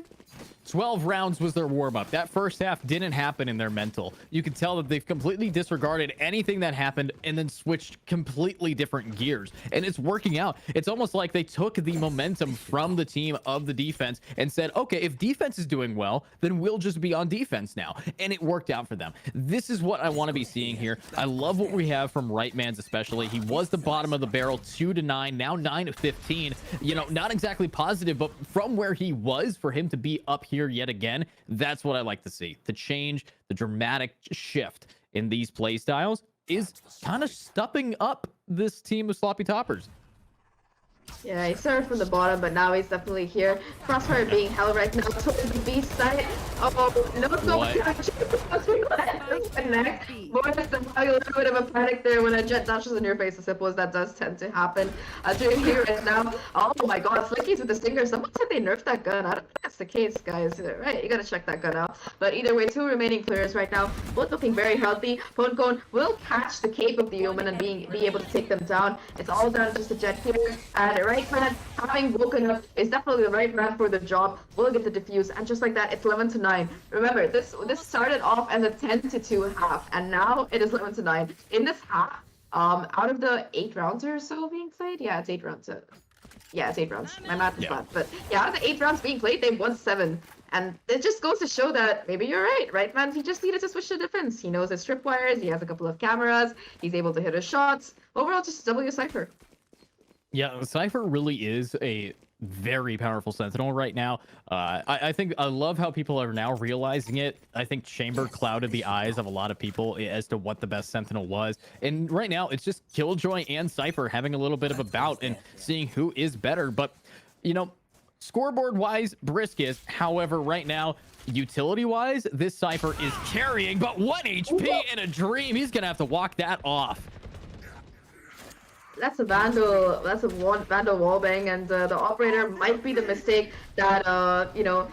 [SPEAKER 1] 12 rounds was their warm-up. That first half didn't happen in their mental. You could tell that they've completely disregarded anything that happened and then switched completely different gears. And it's working out. It's almost like they took the momentum from the team of the defense and said, okay, if defense is doing well, then we'll just be on defense now. And it worked out for them. This is what I want to be seeing here. I love what we have from Rightmans especially. He was the bottom of the barrel, 2-9, now 9-15. You know, not exactly positive, but from where he was, for him to be up here yet again, that's what I like to see. The change, the dramatic shift in these play styles is kind of stepping up this team of sloppy toppers.
[SPEAKER 2] Yeah, he started from the bottom, but now he's definitely here. Crossfire being held right now towards the B side. Oh, no, connect. Boris having a little bit of a panic there when a jet dashes in your face. As simple as that does tend to happen. Doing here right now. Oh my god, Flickies with the stinger. Someone said they nerfed that gun. I don't think that's the case, guys. Right, you gotta check that gun out. But either way, two remaining players right now, both looking very healthy. Poncon will catch the cape of the Omen and be able to take them down. It's all down to just a jet here. And right man, having woken up, is definitely the right man for the job. Will get the defuse, and just like that, it's 11-9. Remember, this started off as a 10-2 half, and now it is 11-9. In this half, out of the 8 rounds or so being played, yeah, it's 8 rounds. Yeah, it's 8 rounds. My math is bad, but yeah, out of the 8 rounds being played, they won 7. And it just goes to show that maybe you're right, man. He just needed to switch to defense. He knows his tripwires. He has a couple of cameras. He's able to hit his shots. Overall, just W Cypher.
[SPEAKER 1] Yeah, Cypher really is a very powerful Sentinel right now. I think I love how people are now realizing it. I think Chamber clouded the eyes of a lot of people as to what the best Sentinel was. And right now, it's just Killjoy and Cypher having a little bit of a bout and seeing who is better. But, you know, scoreboard-wise, Brisk is. However, right now, utility-wise, this Cypher is carrying, but 1 HP in a dream. He's going to have to walk that off.
[SPEAKER 2] That's a Vandal. That's a Vandal wallbang, and the operator might be the mistake that you know,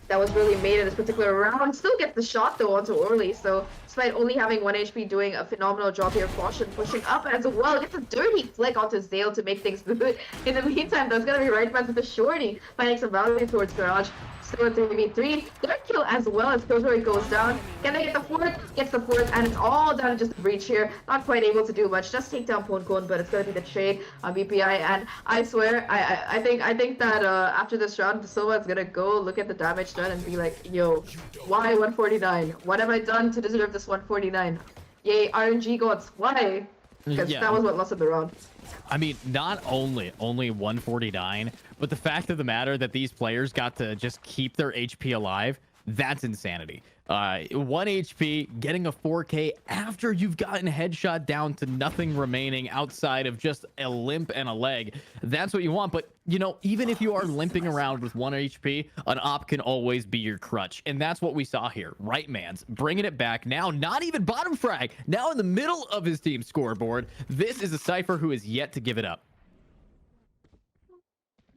[SPEAKER 2] that was really made in this particular round. Still gets the shot though onto Orly, so despite only having 1 HP, doing a phenomenal job here. Caution pushing up as well. Gets a dirty flick onto Zale to make things good. In the meantime, there's gonna be Rightmans with the shorty, finding some value towards Garage. Still a 3v3. Third kill as well as Killjoy goes down. Can they get the fourth? Gets the fourth, and it's all down to just a breach here. Not quite able to do much. Just take down Poncon, but it's gonna be the trade on BPI. And I swear, I think that after this round, Silva is gonna go look at the damage done and be like, yo, why 149? What have I done to deserve this 149? Yay, RNG gods, why? Because that was what lost of the round.
[SPEAKER 1] I mean, not only 149, but the fact of the matter that these players got to just keep their HP alive, that's insanity. 1 HP, getting a 4K after you've gotten headshot down to nothing remaining outside of just a limp and a leg. That's what you want. But, you know, even if you are limping around with 1 HP, an op can always be your crutch. And that's what we saw here. Rightmans bringing it back now. Not even bottom frag. Now in the middle of his team's scoreboard. This is a Cypher who is yet to give it up.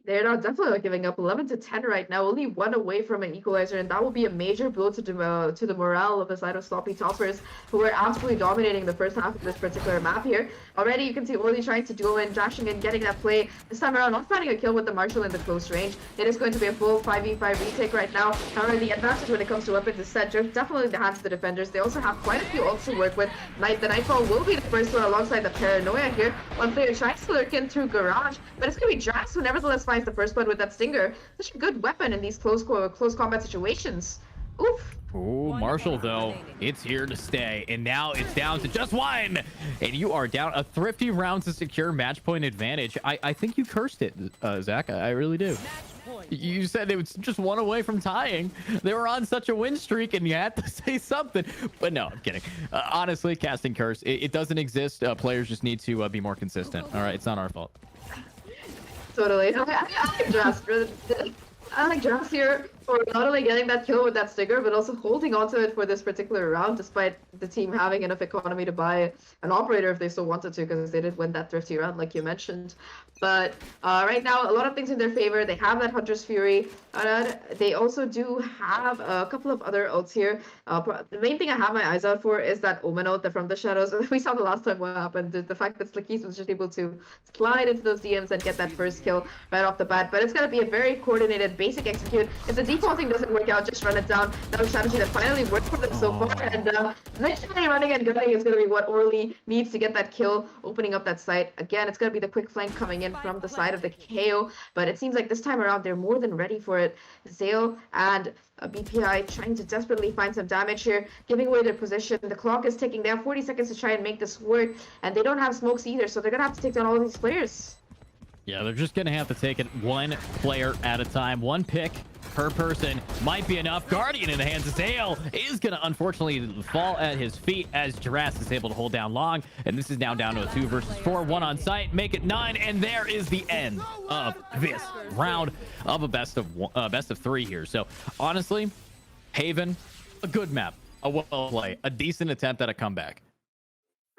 [SPEAKER 2] They're not definitely not giving up. 11-10 right now, only one away from an equalizer, and that will be a major blow to the morale of the side of Sloppy Toppers, who were absolutely dominating the first half of this particular map here. Already, you can see Orly trying to duel in, dashing in, getting that play. This time around, not finding a kill with the Marshall in the close range. It is going to be a full 5v5 retake right now. However, the advantage when it comes to weapons is set definitely in the hands of the defenders. They also have quite a few ults to work with. The Nightfall will be the first one alongside the Paranoia here. One player tries to lurk in through Garage, but it's going to be Drax who nevertheless finds the first blood with that Stinger. Such a good weapon in these close combat situations. Oof.
[SPEAKER 1] Oh, Marshall, though, it's here to stay. And now it's down to just one. And you are down a thrifty round to secure match point advantage. I think you cursed it, Zach. I really do. You said it was just one away from tying. They were on such a win streak, and you had to say something. But no, I'm kidding. Honestly, casting curse, it doesn't exist. Players just need to be more consistent. All right, it's not our fault.
[SPEAKER 2] Totally. I like Drax here for not only getting that kill with that Stinger, but also holding onto it for this particular round, despite the team having enough economy to buy an operator if they still wanted to, because they did win that thrifty round, like you mentioned. But right now, a lot of things in their favor. They have that Hunter's Fury. They also do have a couple of other ults here. The main thing I have my eyes out for is that Omen ult from the shadows. We saw the last time what happened. The fact that Slickies was just able to slide into those DMs and get that first kill right off the bat. But it's going to be a very coordinated, basic execute. If the defaulting doesn't work out, just run it down. That was a strategy that finally worked for them so far. And literally running and gunning is going to be what Orly needs to get that kill, opening up that site. Again, it's going to be the quick flank coming in from the side of the KO, but it seems like this time around they're more than ready for it. Zale and BPI trying to desperately find some damage here, giving away their position. The clock is ticking. They have 40 seconds to try and make this work, and they don't have smokes either, so they're gonna have to take down all of these players.
[SPEAKER 1] Yeah, they're just gonna have to take it one player at a time. One pick per person might be enough. Guardian in the hands of Zale is gonna unfortunately fall at his feet as Jurass is able to hold down long, and this is now down to a 2 versus 4, 1 on site, make it 9, and there is the end of this round of a best of 3 here. So honestly, Haven, a good map, a well play, a decent attempt at a comeback.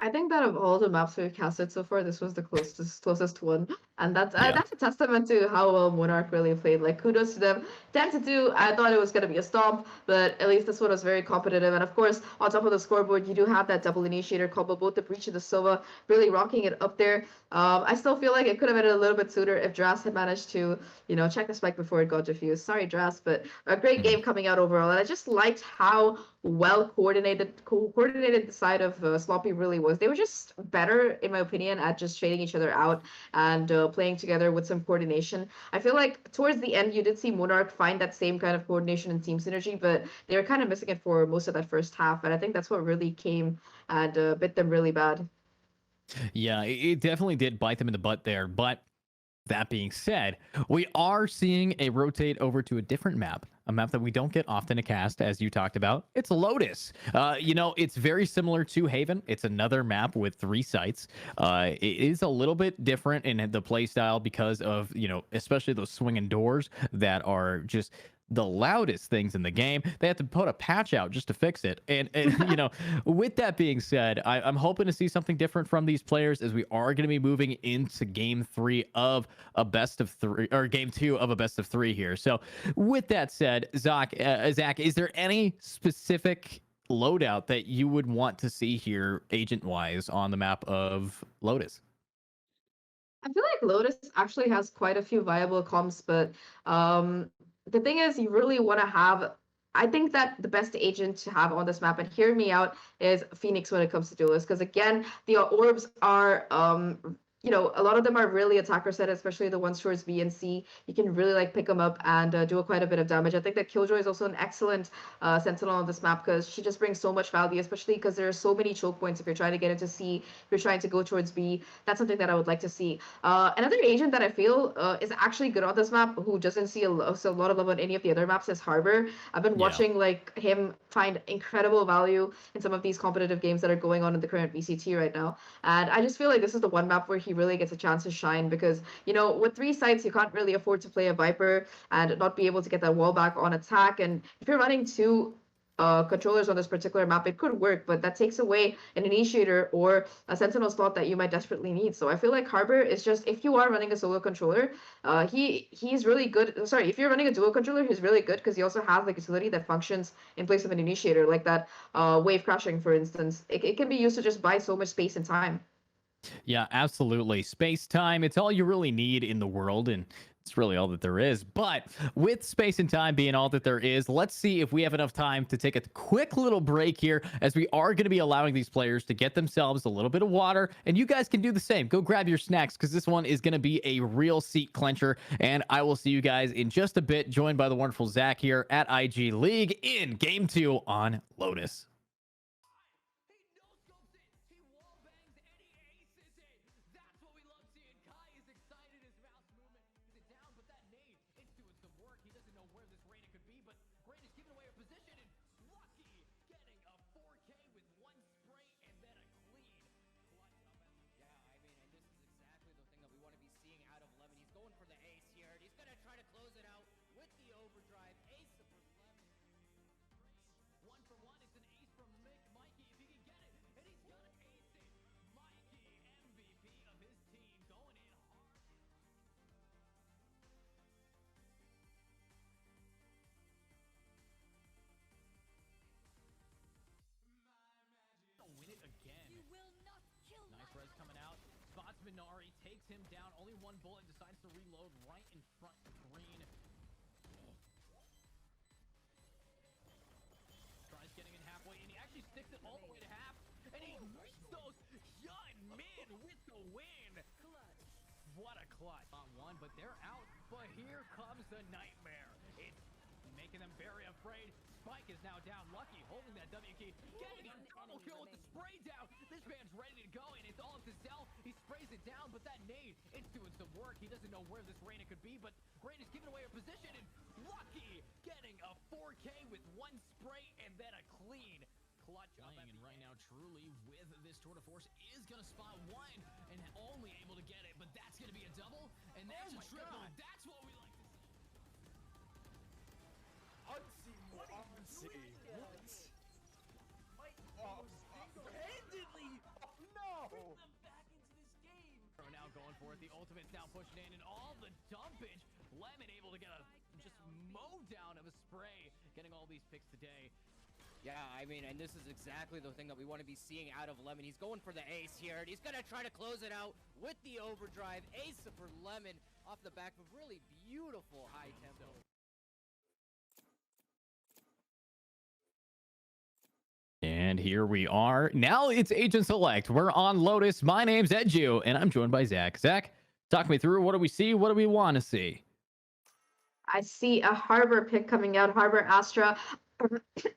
[SPEAKER 2] I think that of all the maps we've casted so far, this was the closest one, and that's a testament to how well Monarch really played. Like, kudos to them. 10-2. I thought it was gonna be a stomp, but at least this one was very competitive. And of course, on top of the scoreboard, you do have that double initiator combo, both the Breach and the Sova, really rocking it up there. I still feel like it could have been a little bit sooner if Dras had managed to, check the spike before it got diffused. Sorry, Dras, but a great game coming out overall, and I just liked how well coordinated the side of Sloppy really was. They were just better, in my opinion, at just trading each other out and playing together with some coordination. I feel like towards the end, you did see Monarch find that same kind of coordination and team synergy, but they were kind of missing it for most of that first half, and I think that's what really came and bit them really bad.
[SPEAKER 1] Yeah, it definitely did bite them in the butt there, but that being said, we are seeing a rotate over to a different map, a map that we don't get often to cast, as you talked about. It's Lotus. It's very similar to Haven. It's another map with 3 sites. It is a little bit different in the play style because of, especially those swinging doors that are just the loudest things in the game. They have to put a patch out just to fix it. And with that being said, I'm hoping to see something different from these players as we are going to be moving into game 3 of a best of 3, or game 2 of a best of 3 here. So with that said, Zach, is there any specific loadout that you would want to see here agent wise on the map of Lotus?
[SPEAKER 2] I feel like Lotus actually has quite a few viable comps, but the thing is, you really want to have. I think that the best agent to have on this map, and hear me out, is Phoenix when it comes to duelists, because again, the orbs are a lot of them are really attacker set, especially the ones towards B and C. You can really pick them up and do quite a bit of damage. I think that Killjoy is also an excellent sentinel on this map because she just brings so much value, especially because there are so many choke points if you're trying to get into C, if you're trying to go towards B. That's something that I would like to see. Another agent that I feel is actually good on this map, who doesn't see a lot of love on any of the other maps, is Harbor. I've been watching him find incredible value in some of these competitive games that are going on in the current VCT right now, and I just feel like this is the one map where he really gets a chance to shine because, with 3 sites, you can't really afford to play a Viper and not be able to get that wall back on attack. And if you're running 2 controllers on this particular map, it could work, but that takes away an initiator or a sentinel slot that you might desperately need. So I feel like Harbor is just, if you are running a solo controller, he's really good. Sorry, if you're running a duo controller, he's really good because he also has like utility that functions in place of an initiator, like that wave crashing, for instance. It can be used to just buy so much space and time.
[SPEAKER 1] Yeah, absolutely. Space time, it's all you really need in the world, and it's really all that there is. But with space and time being all that there is, let's see if we have enough time to take a quick little break here, as we are going to be allowing these players to get themselves a little bit of water, and you guys can do the same. Go grab your snacks, because this one is going to be a real seat clencher, and I will see you guys in just a bit, joined by the wonderful Zach here at IGLeague in Game 2 on Lotus. Minari takes him down. Only one bullet, decides to reload right in front of Green. Tries getting it halfway, and he actually sticks it all the way to half. And he makes those Yun Min with the win. What a clutch. Not one, but they're out. But here comes the nightmare. It's making them very afraid. Spike is now down. Lucky holding that W key. Getting a double kill with the spray down. This man's ready to go, and it's all up to Zell. He sprays it down, but that nade, it's doing some work. He doesn't know where this Reyna could be, but Reyna's giving away her position, and Lucky getting a 4K with one spray and then a clean clutch up. And right now, Truly, with this tour de force, is going to spot one and only able to get it, but that's going to be a double, and that's a triple. God. That's what we like to see.
[SPEAKER 3] Handedly! No!
[SPEAKER 4] Bring them back into this game!
[SPEAKER 1] Are now going for it. The ultimate's now pushing in, and all the dumpage. Lemon able to get a just mow down of a spray, getting all these picks today.
[SPEAKER 5] Yeah, I mean, and this is exactly the thing that we want to be seeing out of Lemon. He's going for the ace here, and he's going to try to close it out with the overdrive. Ace for Lemon off the back of really beautiful high tempo.
[SPEAKER 1] And here we are. Now it's Agent Select. We're on Lotus. My name's Edu, and I'm joined by Zach. Zach, talk me through. What do we see? What do we want to see?
[SPEAKER 2] I see a Harbor pick coming out. Harbor Astra.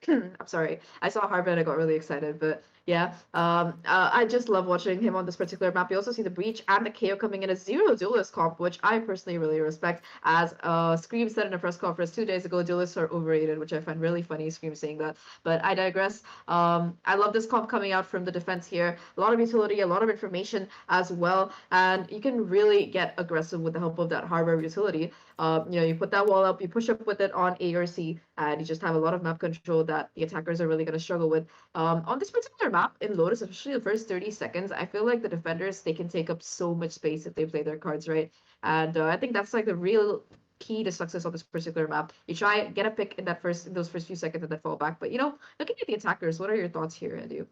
[SPEAKER 2] I'm sorry. I saw Harbor and I got really excited, but yeah. I just love watching him on this particular map. You also see the Breach and the KO coming in a 0 duelist comp, which I personally really respect. As Scream said in a press conference 2 days ago, duelists are overrated, which I find really funny, Scream saying that. But I digress. I love this comp coming out from the defense here. A lot of utility, a lot of information as well, and you can really get aggressive with the help of that Harbor utility. You put that wall up, you push up with it on A or C, and you just have a lot of map control that the attackers are really going to struggle with. On this particular map in Lotus, especially the first 30 seconds, I feel like the defenders, they can take up so much space if they play their cards right. And I think that's like the real key to success on this particular map. You try get a pick in those first few seconds and then fall back. But looking at the attackers, what are your thoughts here, Edu?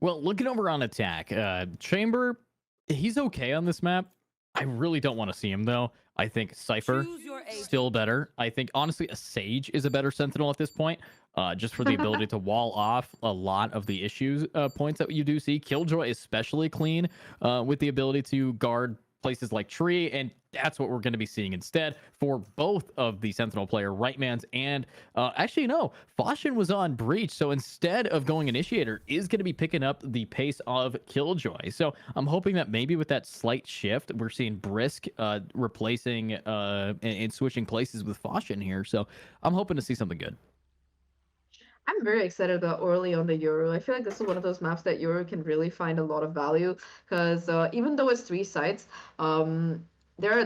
[SPEAKER 1] Well, looking over on attack, Chamber, he's okay on this map. I really don't want to see him though. I think Cypher still better. I think honestly a Sage is a better Sentinel at this point, just for the ability to wall off a lot of the issues points that you do see. Killjoy is especially clean with the ability to guard places like Tree, and that's what we're going to be seeing instead for both of the Sentinel player, Rightmans, and actually no, Fashion was on Breach, so instead of going Initiator, is going to be picking up the pace of Killjoy. So I'm hoping that maybe with that slight shift, we're seeing Brisk replacing and switching places with Fashion here. So I'm hoping to see something good.
[SPEAKER 2] I'm very excited about Orly on the Euro. I feel like this is one of those maps that Euro can really find a lot of value because even though it's 3 sites, the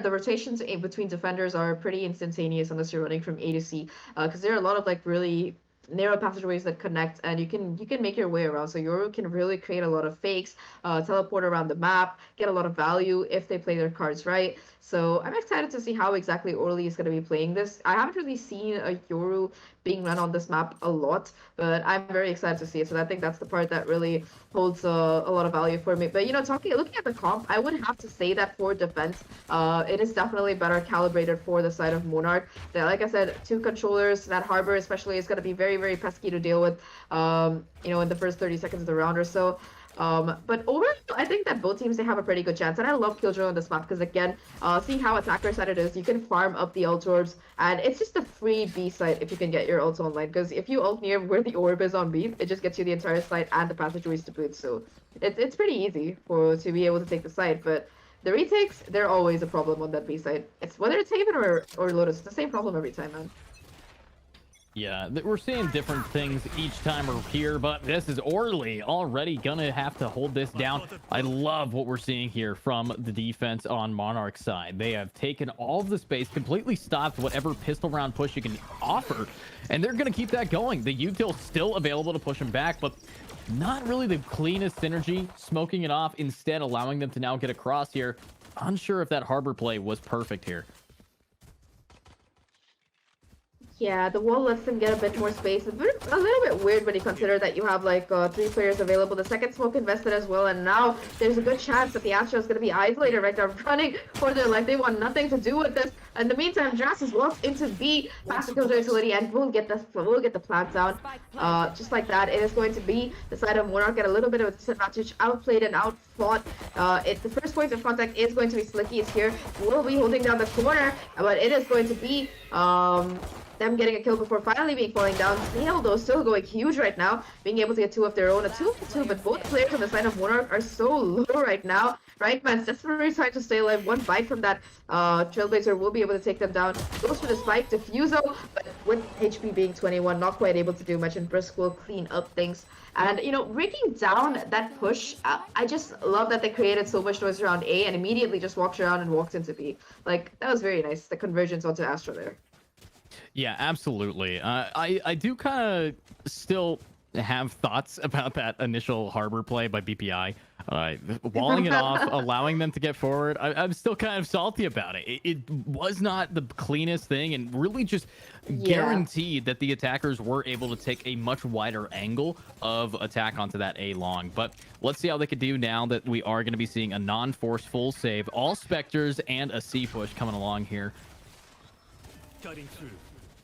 [SPEAKER 2] rotations between defenders are pretty instantaneous unless you're running from A to C because there are a lot of like really narrow passageways that connect, and you can make your way around. So Yoru can really create a lot of fakes, teleport around the map, get a lot of value if they play their cards right. So I'm excited to see how exactly Orly is going to be playing this. I haven't really seen a Yoru being run on this map a lot, but I'm very excited to see it. So I think that's the part that really holds a lot of value for me. But looking at the comp, I would have to say that for defense, it is definitely better calibrated for the side of Monarch. That, like I said, 2 controllers, that Harbor especially is going to be very, very pesky to deal with, in the first 30 seconds of the round or so. But overall, I think that both teams, they have a pretty good chance. And I love Killjoy on this map because, again, see how attacker side it is. You can farm up the ult orbs, and it's just a free B site if you can get your ult online. Because if you ult near where the orb is on B, it just gets you the entire site and the passageways to boot. So it's pretty easy to be able to take the site. But the retakes, they're always a problem on that B site. It's whether it's Haven or Lotus, it's the same problem every time, man.
[SPEAKER 1] Yeah, we're seeing different things each time we're here, but this is Orly already gonna have to hold this down. I love what we're seeing here from the defense on Monarch's side. They have taken all of the space, completely stopped whatever pistol round push you can offer, and they're gonna keep that going. The util still available to push them back, but not really the cleanest synergy, smoking it off, instead allowing them to now get across here. Unsure if that Harbor play was perfect here.
[SPEAKER 2] Yeah, the wall lets them get a bit more space. It's a little bit weird when you consider that you have like 3 players available. The second smoke invested as well, and now there's a good chance that the Astro is going to be isolated right now, running for their life. They want nothing to do with this. In the meantime, Drastus walks into B, past the Killjoy utility, and we'll get the plant down. Just like that, it is going to be the side of Monarch get a little bit of a disadvantage, outplayed and outfought. The first point of contact is going to be Slicky is here. Will be holding down the corner, but it is going to be them getting a kill before finally falling down. Snail, though, still going huge right now, being able to get 2 of their own, a 2-2, but both players on the side of Monarch are so low right now. Right, man, desperately trying to stay alive. One bite from that Trailblazer will be able to take them down. Goes for the spike, Diffuso, but with HP being 21, not quite able to do much, and Brisk will clean up things. And, breaking down that push, I just love that they created so much noise around A and immediately just walked around and walked into B. Like, that was very nice, the convergence onto Astra there.
[SPEAKER 1] Yeah, absolutely. I do kind of still have thoughts about that initial Harbor play by BPI. Walling it off, allowing them to get forward. I'm still kind of salty about it. It was not the cleanest thing, and really just guaranteed that the attackers were able to take a much wider angle of attack onto that A long. But let's see how they could do now that we are going to be seeing a non-force full save, all Spectres, and a C push coming along here.
[SPEAKER 3] Cutting through.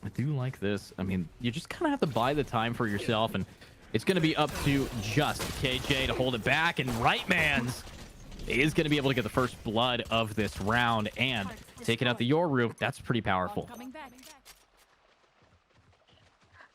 [SPEAKER 1] I do like this. I mean, you just kind of have to buy the time for yourself, and it's going to be up to just KJ to hold it back, and Rightmans is going to be able to get the first blood of this round and taking out the Yoru. That's pretty powerful.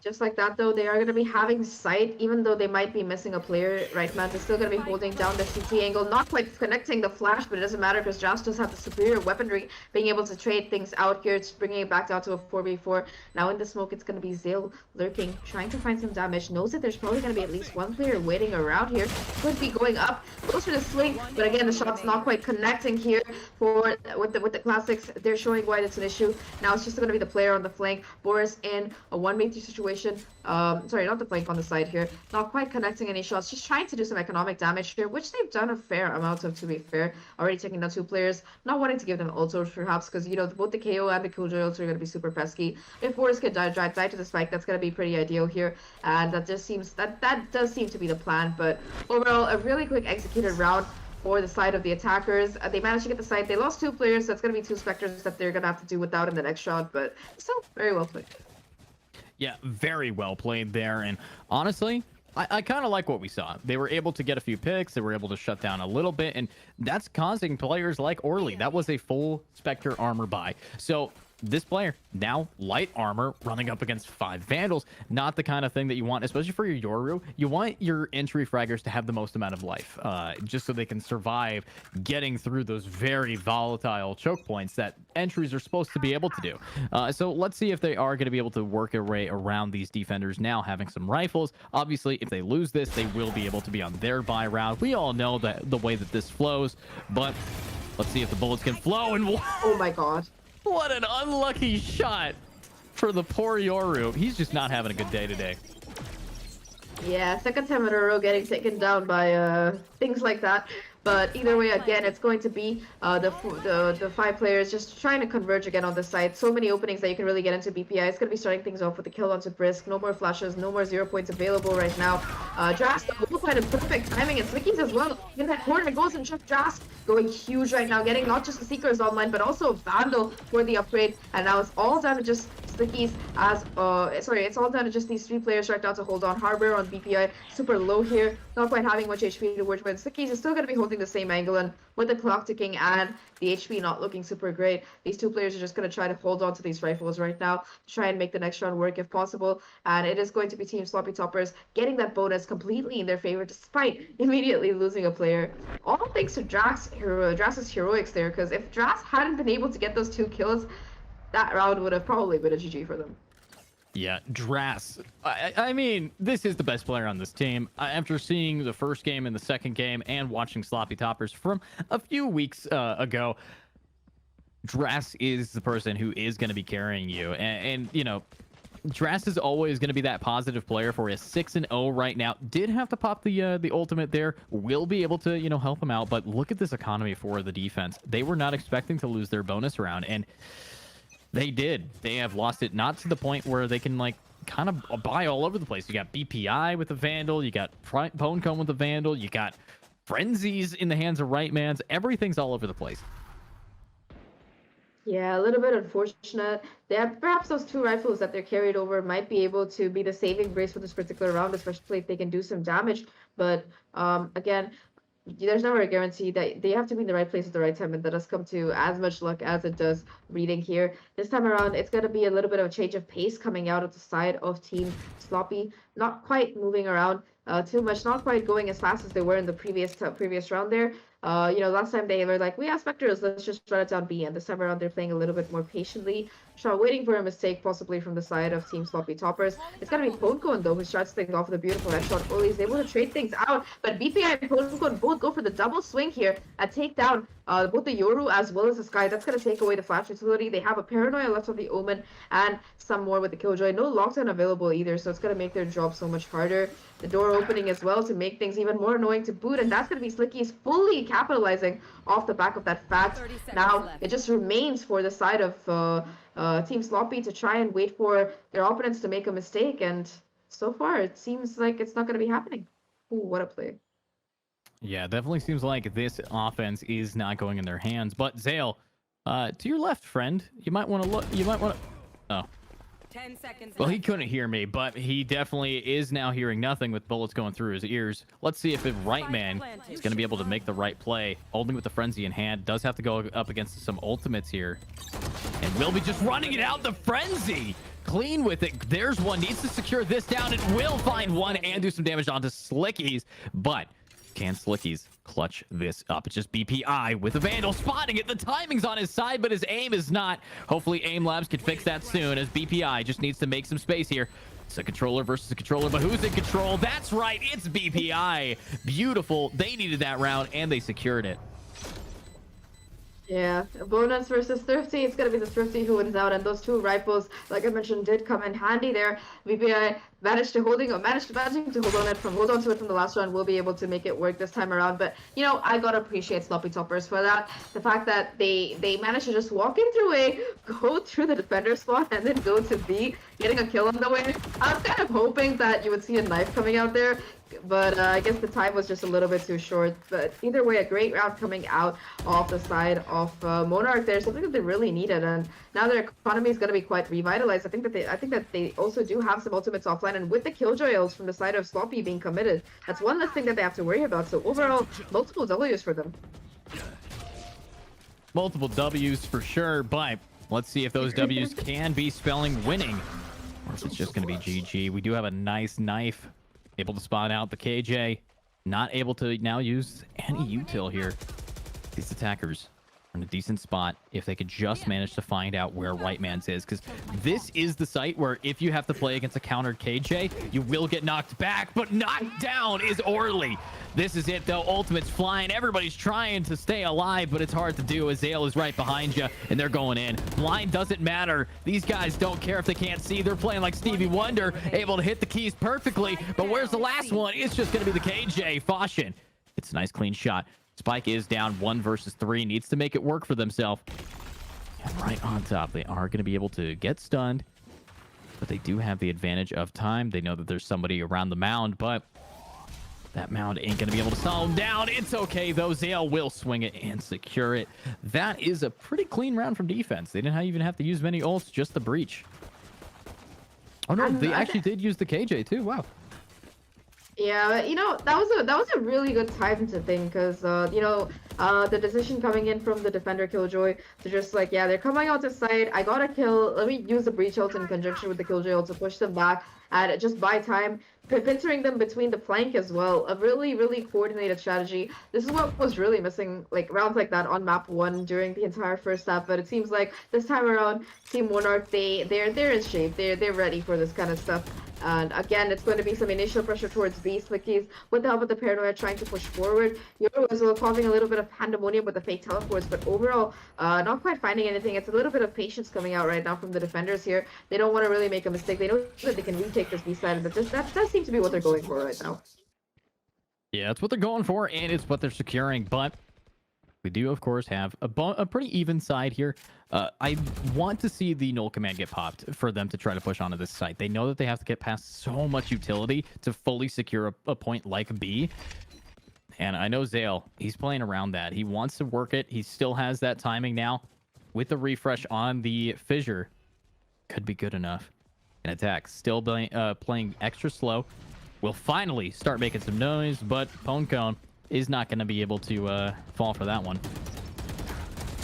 [SPEAKER 2] Just like that, though, they are going to be having sight, even though they might be missing a player. Right, man, they're still going to be holding down the CT angle, not quite connecting the flash, but it doesn't matter because Josh does have the superior weaponry, being able to trade things out here, it's bringing it back down to a 4v4. Now in the smoke, it's going to be Zale lurking, trying to find some damage, knows that there's probably going to be at least 1 player waiting around here, could be going up, goes for the swing, but again, the shot's not quite connecting here with the classics. They're showing why it's an issue. Now it's just going to be the player on the flank, Boris in a 1v3 situation. Sorry, not the flank, on the side here. Not quite connecting any shots. Just trying to do some economic damage here, which they've done a fair amount of, to be fair. Already taking down 2 players. Not wanting to give them ults, perhaps, because, both the KO and the Killjoy ults are going to be super pesky. If Boris could die to the spike, that's going to be pretty ideal here. And that just seems, that does seem to be the plan. But overall, a really quick executed round for the side of the attackers. They managed to get the site. They lost 2 players, so it's going to be 2 Spectres that they're going to have to do without in the next round. But still, very well played.
[SPEAKER 1] Yeah, very well played there. And honestly, I kind of like what we saw. They were able to get a few picks. They were able to shut down a little bit. And that's causing players like Orly. That was a full Spectre armor buy. So this player now light armor running up against 5 Vandals, not the kind of thing that you want, especially for your Yoru. You want your entry fraggers to have the most amount of life, just so they can survive getting through those very volatile choke points that entries are supposed to be able to do. So let's see if they are going to be able to work their way around these defenders now having some rifles. Obviously, if they lose this, they will be able to be on their buy round. We all know that the way that this flows, but let's see if the bullets can flow. And
[SPEAKER 2] oh my god,
[SPEAKER 1] what an unlucky shot for the poor Yoru. He's just not having a good day today.
[SPEAKER 2] Yeah, second time in a row getting taken down by things like that. But either way, again, it's going to be the 5 players just trying to converge again on the side. So many openings that you can really get into BPI. It's going to be starting things off with the kill onto Brisk. No more flashes, no more 0 points available right now. Drast, the quite a perfect timing, and Slickies as well. In that corner, goes and just Drast going huge right now, getting not just the Seekers online, but also a Vandal for the upgrade. And now it's all down to just Slickies as, it's all down to just these 3 players right now to hold on. Harbor on BPI, super low here, not quite having much HP to work with. Slickies is still going to be holding the same angle, and with the clock ticking and the HP not looking super great, these 2 players are just going to try to hold on to these rifles right now to try and make the next round work if possible. And it is going to be Team Sloppy Toppers getting that bonus completely in their favor despite immediately losing a player. All thanks to Drast's heroics there, because if Drast hadn't been able to get those 2 kills, that round would have probably been a GG for them.
[SPEAKER 1] Yeah, Drast. I mean, this is the best player on this team. After seeing the first game and the second game and watching Sloppy Toppers from a few weeks ago, Drast is the person who is going to be carrying you. And you know, Drast is always going to be that positive player for you. 6-0 right now. Did have to pop the ultimate there. Will be able to, you know, help him out. But look at this economy for the defense. They were not expecting to lose their bonus round, and they did. They have lost it, not to the point where they can, like, kind of buy all over the place. You got BPI with the Vandal. You got Ponecone with the Vandal. You got Frenzies in the hands of Rightmans. Everything's all over the place.
[SPEAKER 2] Yeah, a little bit unfortunate. Perhaps those 2 rifles that they're carried over might be able to be the saving grace for this particular round, especially if they can do some damage. But again, there's never a guarantee that they have to be in the right place at the right time, and that does come to as much luck as it does reading here. This time around, it's going to be a little bit of a change of pace coming out of the side of Team Sloppy. Not quite moving around too much, not quite going as fast as they were in the previous round there. You know, last time they were like, we have Spectres, let's just run it down B. And this time around, they're playing a little bit more patiently. Waiting for a mistake, possibly from the side of Team Sloppy Toppers. It's going to be Ponecone, though, who starts things off with a beautiful headshot early. He's able to trade things out, but BPI and Ponecone both go for the double swing here and take down both the Yoru as well as the Sky. That's going to take away the flash utility. They have a Paranoia left of the Omen and some more with the Killjoy. No lockdown available either, so it's going to make their job so much harder. The door opening as well to make things even more annoying to boot, and that's going to be Slickies fully capitalizing off the back of that fact. Now, left. It just remains for the side of Team Sloppy to try and wait for their opponents to make a mistake, and so far it seems like it's not going to be happening. Ooh, what a play.
[SPEAKER 1] Yeah, definitely seems like this offense is not going in their hands. But Zale, to your left, friend, you might want to look. You might want to. Oh.
[SPEAKER 6] 10 seconds.
[SPEAKER 1] Well, he couldn't hear me, but he definitely is now hearing nothing with bullets going through his ears. Let's see if the right man is going to be able to make the right play. Only with the frenzy in hand. Does have to go up against some ultimates here. And will be just running it out. The frenzy. Clean with it. There's one. Needs to secure this down. It will find one and do some damage onto Slickies. But can Slickies clutch this up? It's just BPI with the Vandal spotting it. The timing's on his side, but his aim is not. Hopefully Aim Labs can fix that soon, as BPI just needs to make some space here. It's a controller versus a controller, but who's in control? That's right, it's BPI. Beautiful. They needed that round, and they secured it.
[SPEAKER 2] Yeah, Bonus versus Thrifty. It's gonna be the Thrifty who wins out, and those 2 rifles, like I mentioned, did come in handy there. BPI managed to hold on to it from the last round. Will be able to make it work this time around. But you know, I gotta appreciate Sloppy Toppers for that. The fact that they managed to just walk in through A, go through the defender spot, and then go to B, getting a kill on the way. I was kind of hoping that you would see a knife coming out there, but I guess the time was just a little bit too short. But either way, a great round coming out off the side of Monarch. There's something that they really needed, and now their economy is going to be quite revitalized. I think that they also do have some ultimates offline, and with the Killjoy ults from the side of Sloppy being committed, that's one less thing that they have to worry about. So overall, multiple W's for them.
[SPEAKER 1] Multiple W's for sure, but let's see if those W's can be spelling winning, or if it's just going to be GG. We do have a nice knife. Able to spot out the KJ. Not able to now use any util here. These attackers in a decent spot if they could just manage to find out where White Man's is, because this is the site where if you have to play against a countered KJ, you will get knocked back, but knocked down is Orly. This is it though. Ultimate's flying. Everybody's trying to stay alive, but it's hard to do as Zale is right behind you and they're going in. Blind doesn't matter. These guys don't care if they can't see. They're playing like Stevie Wonder, able to hit the keys perfectly, but where's the last one? It's just going to be the KJ. Fashion. It's a nice clean shot. Spike is down 1 versus 3. Needs to make it work for themselves. And right on top, they are going to be able to get stunned, but they do have the advantage of time. They know that there's somebody around the mound, but that mound ain't going to be able to slow them down. It's okay, though. Zale will swing it and secure it. That is a pretty clean round from defense. They didn't even have to use many ults, just the breach. Oh, no, they actually did use the KJ, too. Wow.
[SPEAKER 2] Yeah, you know, that was a really good time to think, because you know, the decision coming in from the defender Killjoy to just like, yeah, they're coming out to side, I got a kill, let me use the breach ult in conjunction with the Killjoy ult to push them back and just buy time, pinching them between the flank as well. A really, really coordinated strategy. This is what was really missing, like rounds like that on map 1 during the entire first half, but it seems like this time around, Team Monarch, they're in shape, they're ready for this kind of stuff. And again, it's going to be some initial pressure towards B. Slickies with the help of the Paranoia trying to push forward. Euro as well causing a little bit of pandemonium with the fake teleports, but overall, not quite finding anything. It's a little bit of patience coming out right now from the defenders here. They don't want to really make a mistake. They know that they can retake this B side, but that seems to be what they're going for right now.
[SPEAKER 1] Yeah, it's what they're going for, and it's what they're securing, but we do, of course, have a pretty even side here. I want to see the null command get popped for them to try to push onto this site. They know that they have to get past so much utility to fully secure a point like B. And I know Zale, he's playing around that. He wants to work it. He still has that timing now. With the refresh on the fissure, could be good enough. An attack still playing extra slow. Will finally start making some noise, but Poncone is not going to be able to fall for that one.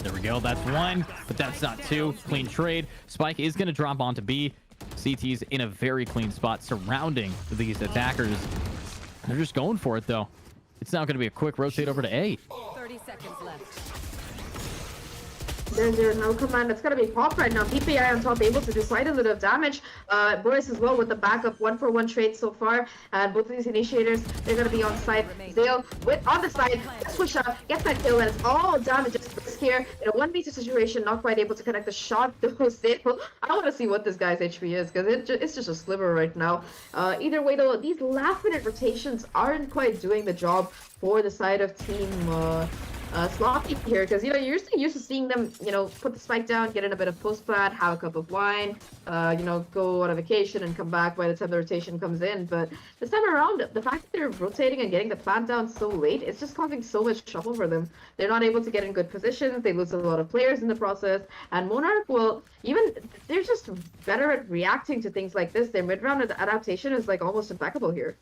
[SPEAKER 1] There we go. That's 1, but that's not 2. Clean trade. Spike is going to drop onto B. CT's in a very clean spot surrounding these attackers. They're just going for it, though. It's now going to be a quick rotate over to A.
[SPEAKER 6] 30 seconds left.
[SPEAKER 2] There's no command. It's gonna be popped right now. BPI on top able to do quite a little of damage. Boris as well with the backup 1-for-1 trade so far. And both of these initiators, they're gonna be on side. Zale on the side, push up, gets that kill, and it's all down to just risk here. In a 1v2 situation, not quite able to connect the shot though. Zale, I want to see what this guy's HP is, because it's just a sliver right now. Either way though, these last minute rotations aren't quite doing the job for the side of team Sloppy here, because you know you're used to seeing them, you know, put the spike down, get in a bit of post plant, have a cup of wine, you know, go on a vacation and come back by the time the rotation comes in. But this time around, the fact that they're rotating and getting the plant down so late, it's just causing so much trouble for them. They're not able to get in good positions. They lose a lot of players in the process. And Monarch, well, they're just better at reacting to things like this. Their mid round adaptation is like almost impeccable here.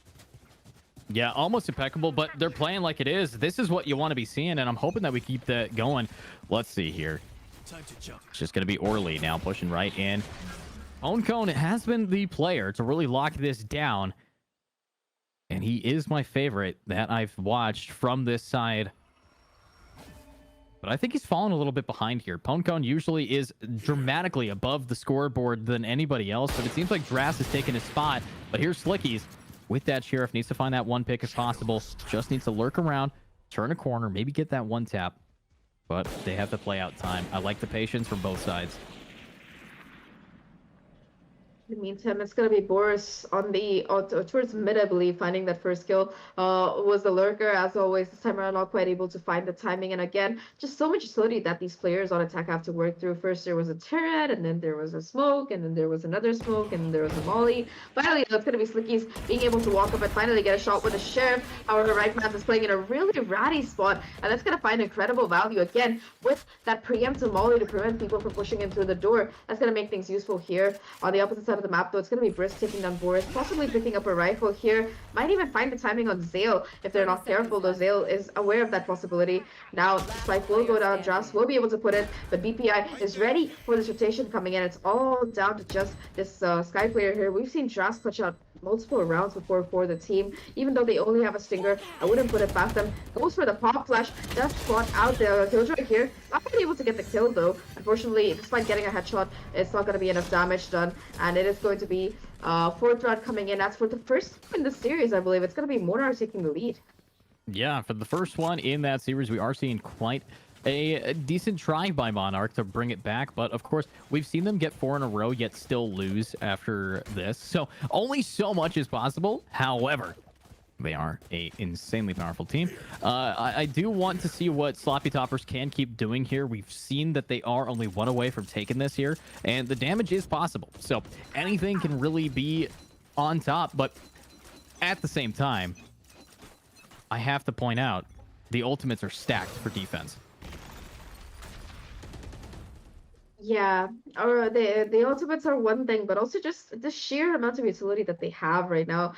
[SPEAKER 1] Yeah, almost impeccable, but they're playing like it is. This is what you want to be seeing, and I'm hoping that we keep that going. Let's see here.
[SPEAKER 3] Time to jump.
[SPEAKER 1] It's just going to be Orly now pushing right in. Poncone has been the player to really lock this down, and he is my favorite that I've watched from this side. But I think he's fallen a little bit behind here. Poncone usually is dramatically above the scoreboard than anybody else, but it seems like Dras has taken his spot. But here's Slickies. With that, Sheriff needs to find that 1 pick if possible. Just needs to lurk around, turn a corner, maybe get that 1 tap. But they have to play out time. I like the patience from both sides.
[SPEAKER 2] In the meantime, it's going to be Boris on the towards mid, I believe, finding that first kill. Was the lurker, as always, this time around not quite able to find the timing. And again, just so much utility that these players on attack have to work through. First, there was a turret, and then there was a smoke, and then there was another smoke, and then there was a molly. Finally, it's going to be Slickies being able to walk up and finally get a shot with the Sheriff. However, Right Path is playing in a really ratty spot, and that's going to find incredible value again with that preemptive molly to prevent people from pushing in through the door. That's going to make things useful here. On the opposite side of the map, though, it's going to be Brisk taking down Boris, possibly picking up a rifle here. Might even find the timing on Zale if they're not careful, though Zale is aware of that possibility. Now, Spike will go down, Dras will be able to put it, but BPI is ready for this rotation coming in. It's all down to just this Sky player here. We've seen Dras clutch out multiple rounds before for the team. Even though they only have a stinger, I wouldn't put it past them. Goes for the pop flash. Does spot out the killjoy here. Not really able to get the kill though. Unfortunately, despite getting a headshot, it's not going to be enough damage done. And it is going to be fourth round coming in. As for the first time in the series, I believe it's going to be MONARCH taking the lead.
[SPEAKER 1] Yeah, for the first one in that series, we are seeing quite a decent try by MONARCH to bring it back. But of course, we've seen them get 4 in a row, yet still lose after this. So only so much is possible. However, they are a insanely powerful team. I do want to see what Sloppy Toppers can keep doing here. We've seen that they are only 1 away from taking this here, and the damage is possible. So anything can really be on top. But at the same time, I have to point out, the ultimates are stacked for defense.
[SPEAKER 2] Yeah, or the ultimates are one thing, but also just the sheer amount of utility that they have right now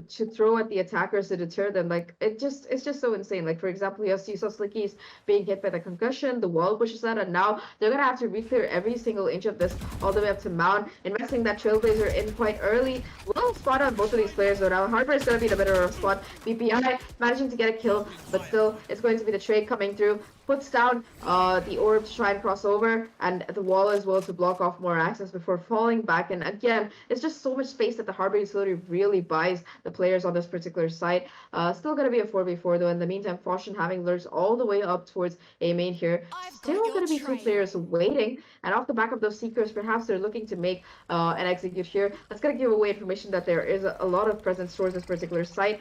[SPEAKER 2] to throw at the attackers to deter them. Like it's just so insane. Like for example, you saw Slicky's being hit by the concussion, the wall pushes out, and now they're gonna have to re-clear every single inch of this all the way up to Mount, investing that Trailblazer in quite early. Little spot on both of these players though. Now Hardware is gonna be the better of spot. BPI managing to get a kill, but still it's going to be the trade coming through. Puts down the orb to try and cross over, and the wall as well to block off more access before falling back. And again, it's just so much space that the Harbor utility really buys the players on this particular site. Still going to be a 4v4 though. In the meantime, Foshin having lurks all the way up towards A main here. Still going to be 2 players waiting, and off the back of those Seekers, perhaps they're looking to make an execute here. That's going to give away information that there is a lot of presence towards this particular site.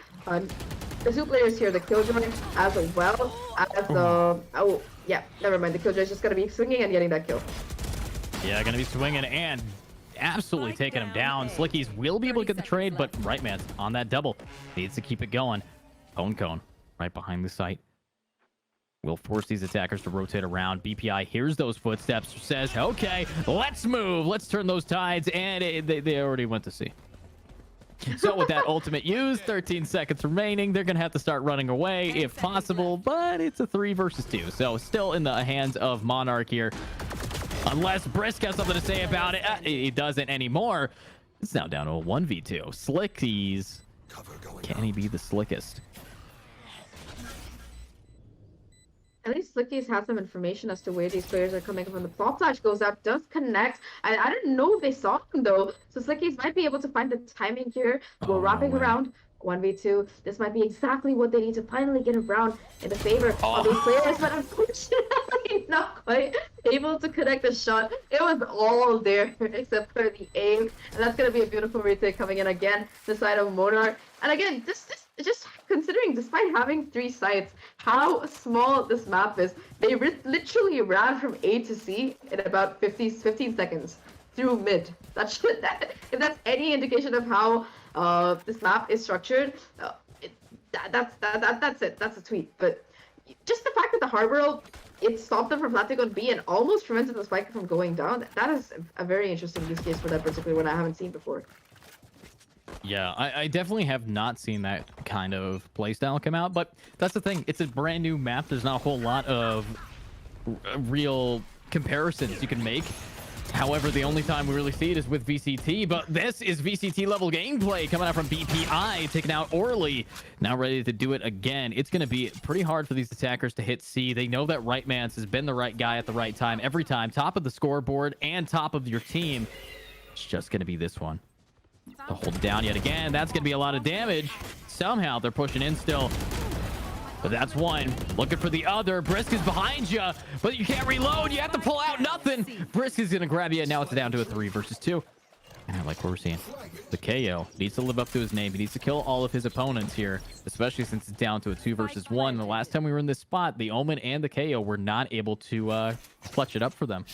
[SPEAKER 2] The 2 players here, the Killjoy as well as the... Oh, yeah, never mind. The Killjoy is just going to be swinging and getting that kill.
[SPEAKER 1] Yeah, going to be swinging and absolutely taking him down. Slickies will be able to get the trade, but Right Man's on that double. Needs to keep it going. Cone right behind the site. Will force these attackers to rotate around. BPI hears those footsteps, says, okay, let's move. Let's turn those tides, and they already went to sea. So with that ultimate used, 13 seconds remaining, they're going to have to start running away if possible, but it's a 3 versus 2. So still in the hands of MONARCH here. Unless Brisk has something to say about it. He doesn't anymore. It's now down to a 1v2. Slickies. Can he be the slickest?
[SPEAKER 2] At least Slickies has some information as to where these players are coming from. The plot flash goes up, does connect. I don't know if they saw him though. So Slickies might be able to find the timing here. Go wrapping around. 1v2. This might be exactly what they need to finally get around in the favor of these players, but unfortunately not quite able to connect the shot. It was all there except for the aim, and that's going to be a beautiful retake coming in again, the side of MONARCH. And again, just considering, despite having 3 sites, how small this map is, they literally ran from A to C in about 15 seconds through mid. If that's any indication of how this map is structured, that's it. That's a tweet. But just the fact that the Harbor, it stopped them from planting on B and almost prevented the spike from going down. That is a very interesting use case for that particular one I haven't seen before.
[SPEAKER 1] Yeah, I definitely have not seen that kind of playstyle come out, but that's the thing. It's a brand new map. There's not a whole lot of real comparisons you can make. However, the only time we really see it is with VCT, but this is VCT level gameplay coming out from BPI, taking out Orly, now ready to do it again. It's going to be pretty hard for these attackers to hit C. They know that Right Mans has been the right guy at the right time every time, top of the scoreboard and top of your team. It's just going to be this one. To hold it down yet again. That's going to be a lot of damage. Somehow they're pushing in still. But that's one. Looking for the other. Brisk is behind you, but you can't reload. You have to pull out nothing. Brisk is going to grab you. Now it's down to a 3 versus 2. And I like what we're seeing. The KO needs to live up to his name. He needs to kill all of his opponents here, especially since it's down to a 2 versus 1. The last time we were in this spot, the Omen and the KO were not able to clutch it up for them.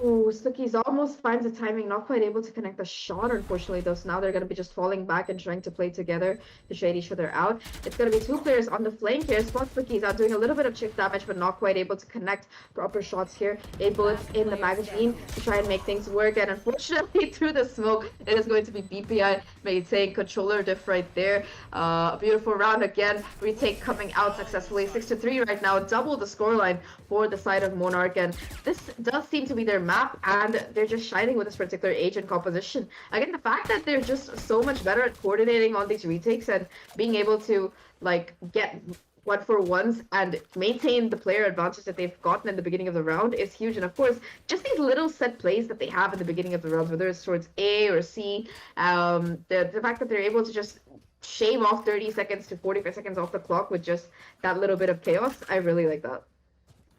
[SPEAKER 2] Oh, Slickies almost finds the timing, not quite able to connect the shot, unfortunately, though. So now they're going to be just falling back and trying to play together to shade each other out. It's going to be 2 players on the flank here. Spot Slickies out doing a little bit of chip damage, but not quite able to connect proper shots here. 8 bullets in the magazine to try and make things work. And unfortunately, through the smoke, it is going to be BPI maintaining controller diff right there. A beautiful round again. Retake coming out successfully. 6-3 right now. Double the scoreline for the side of MONARCH. And this does seem to be their match map, and they're just shining with this particular age and composition. Again, the fact that they're just so much better at coordinating on these retakes and being able to like get 1-for-1s and maintain the player advantage that they've gotten in the beginning of the round is huge. And of course, just these little set plays that they have in the beginning of the rounds, whether it's towards A or C, the fact that they're able to just shave off 30 seconds to 45 seconds off the clock with just that little bit of chaos, I really like that.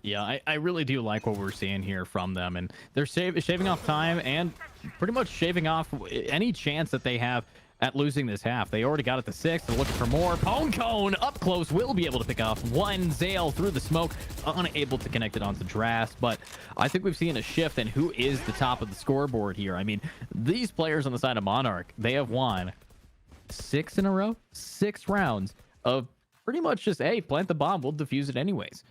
[SPEAKER 1] Yeah, I really do like what we're seeing here from them, and they're shaving off time and pretty much shaving off any chance that they have at losing this half. They already got it to 6. They're looking for more. Pongcone up close will be able to pick off one. Zale through the smoke, unable to connect it onto Drast. But I think we've seen a shift in who is the top of the scoreboard here. I mean, these players on the side of Monarch, they have won 6 in a row, 6 rounds of pretty much just, hey, plant the bomb, we'll defuse it anyways.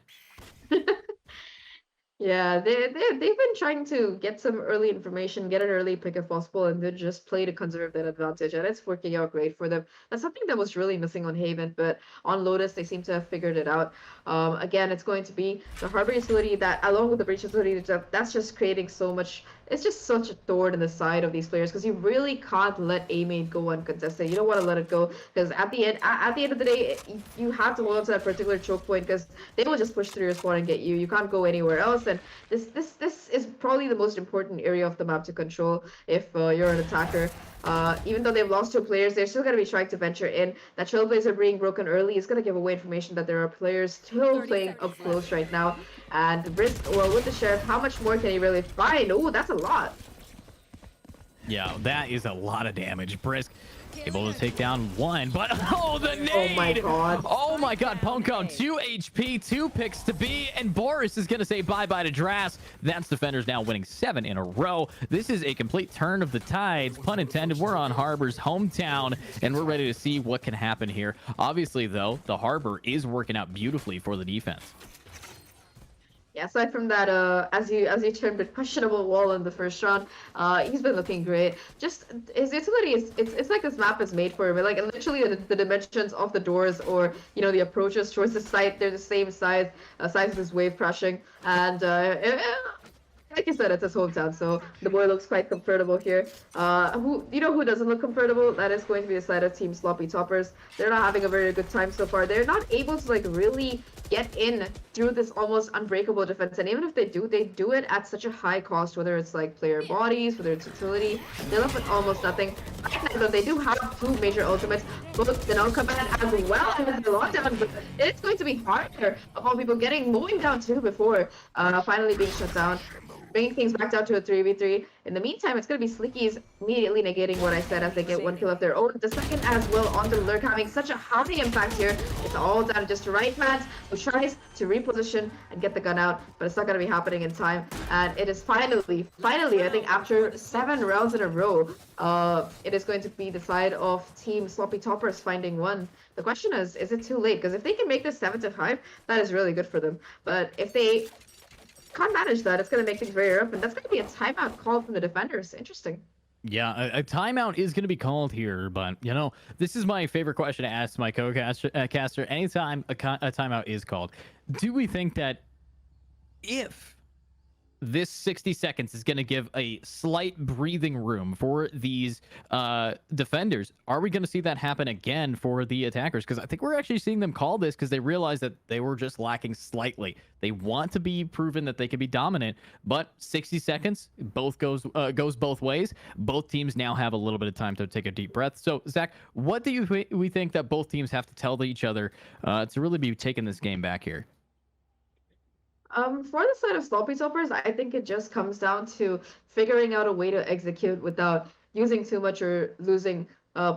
[SPEAKER 2] Yeah, they've been trying to get some early information, get an early pick if possible, and then just play to conserve that advantage, and it's working out great for them. That's something that was really missing on Haven, but on Lotus they seem to have figured it out. Again, it's going to be the Harbor utility that, along with the Breach utility, that's just creating so much. It's just such a thorn in the side of these players because you really can't let A-main go uncontested. You don't want to let it go because at the end of the day, you have to hold on to that particular choke point because they will just push through your spawn and get you. You can't go anywhere else, and this is probably the most important area of the map to control if you're an attacker. Even though they've lost 2 players, they're still going to be trying to venture in. That Trailblazer being broken early is going to give away information that there are players still playing up close right now. And Brisk, well, with the Sheriff, how much more can he really find? Oh, that's a lot.
[SPEAKER 1] Yeah, that is a lot of damage. Brisk able to take down 1, but oh, the nade!
[SPEAKER 2] Oh my god.
[SPEAKER 1] Oh my god, Pongcone, 2 HP, 2 picks to B, and Boris is going to say bye-bye to Drast. That's Defenders now winning 7 in a row. This is a complete turn of the tides, pun intended. We're on Harbor's hometown, and we're ready to see what can happen here. Obviously, though, the Harbor is working out beautifully for the defense.
[SPEAKER 2] Yeah, aside from that, as you termed it, questionable wall in the first round, he's been looking great. Just his utility is it's like this map is made for him. Like literally the dimensions of the doors or the approaches towards the site, they're the same size as his wave crashing, and like you said, it's his hometown, so the boy looks quite comfortable here. Who doesn't look comfortable? That is going to be the side of Team Sloppy Toppers. They're not having a very good time so far. They're not able to like really get in through this almost unbreakable defense, and even if they do it at such a high cost, whether it's like player bodies, whether it's utility, they're left with almost nothing. Though they do have 2 major ultimates, both the non-combat as well as the lockdown, but it's going to be harder upon people mowing down 2 before finally being shut down, bringing things back down to a 3v3. In the meantime, it's going to be Slickies immediately negating what I said as they get 1 kill of their own. The second as well onto Lurk, having such a high impact here. It's all down to just right man who tries to reposition and get the gun out, but it's not going to be happening in time. And it is finally, I think after 7 rounds in a row, it is going to be the side of Team Sloppy Toppers finding 1. The question is it too late? Because if they can make this 7-5, that is really good for them. But if they can't manage that, it's going to make things very rough, and that's going to be a timeout call from the Defenders. Interesting.
[SPEAKER 1] Yeah, a timeout is going to be called here, but this is my favorite question to ask my co-caster anytime a timeout is called. Do we think that if this 60 seconds is going to give a slight breathing room for these defenders, are we going to see that happen again for the attackers? Because I think we're actually seeing them call this because they realize that they were just lacking slightly. They want to be proven that they can be dominant, but 60 seconds goes both ways. Both teams now have a little bit of time to take a deep breath. So Zach, what do we think that both teams have to tell each other to really be taking this game back here?
[SPEAKER 2] For the side of Sloppy Toppers, I think it just comes down to figuring out a way to execute without using too much or losing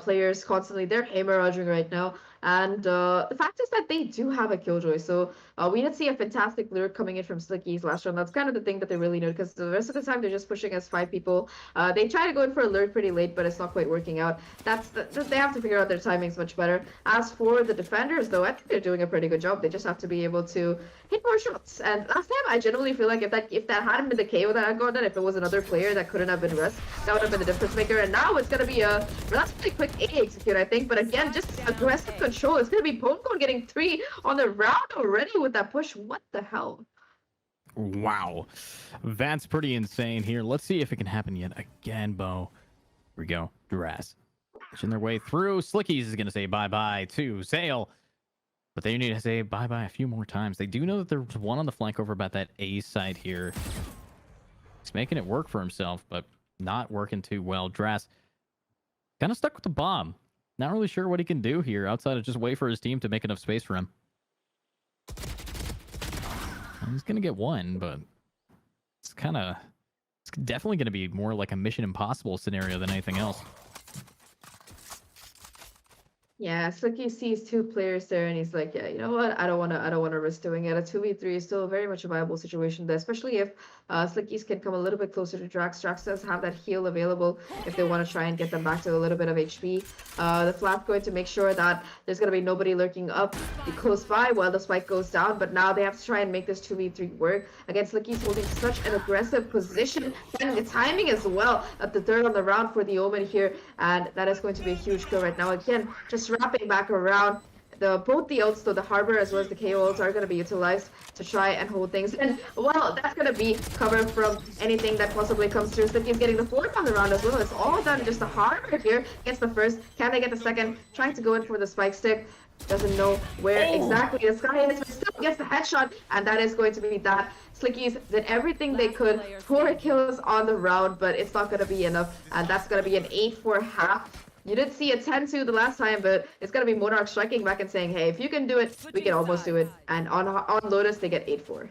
[SPEAKER 2] players constantly. They're hemorrhaging right now. And the fact is that they do have a Killjoy. So we did see a fantastic lure coming in from Slickies last round. That's kind of the thing that they really need, because the rest of the time they're just pushing as 5 people. They try to go in for a lure pretty late, but it's not quite working out. They have to figure out their timings much better. As for the Defenders, though, I think they're doing a pretty good job. They just have to be able to hit more shots. And last time, I generally feel like if that hadn't been the KO that had gone done, if it was another player that couldn't have been rest, that would have been the difference maker. And now it's going to be a relatively quick A execute, I think. But again, just aggressive control. It's going to be Pongcone getting 3 on the round already with that push. What the hell?
[SPEAKER 1] Wow. That's pretty insane here. Let's see if it can happen yet again, Bo. Here we go. Duras. Pushing their way through. Slickies is going to say bye-bye to Sail. But they need to say bye-bye a few more times. They do know that there's one on the flank over about that A side here. He's making it work for himself, but not working too well. Dras kind of stuck with the bomb. Not really sure what he can do here outside of just wait for his team to make enough space for him. He's going to get one, but it's definitely going to be more like a Mission Impossible scenario than anything else.
[SPEAKER 2] Yeah, Slicky sees two players there, and he's like, "Yeah, you know what? I don't wanna risk doing it. A 2v3 is still very much a viable situation there, especially if Slickies can come a little bit closer to Drax. Drax does have that heal available if they want to try and get them back to a little bit of HP. The Flap going to make sure that there's gonna be nobody lurking up close by while the spike goes down, but now they have to try and make this 2v3 work. Again, Slicky's holding such an aggressive position, and the timing as well at the third on the round for the Omen here, and that is going to be a huge kill right now. Again, just wrapping back around. Both the ults, though, the Harbor as well as the KO ults are going to be utilized to try and hold things. And, well, that's going to be covered from anything that possibly comes through. Slicky's getting the fourth on the round as well. It's all done. Just the Harbor here gets the first. Can they get the second? Trying to go in for the spike stick. Doesn't know where exactly the sky is, but still gets the headshot. And that is going to be that. Slickies did everything they could. 4 kills on the round, but it's not going to be enough. And that's going to be an 8-4 half. You did see a 10-2 the last time, but it's going to be MONARCH striking back and saying, hey, if you can do it, we can almost do it. And on Lotus, they get 8-4.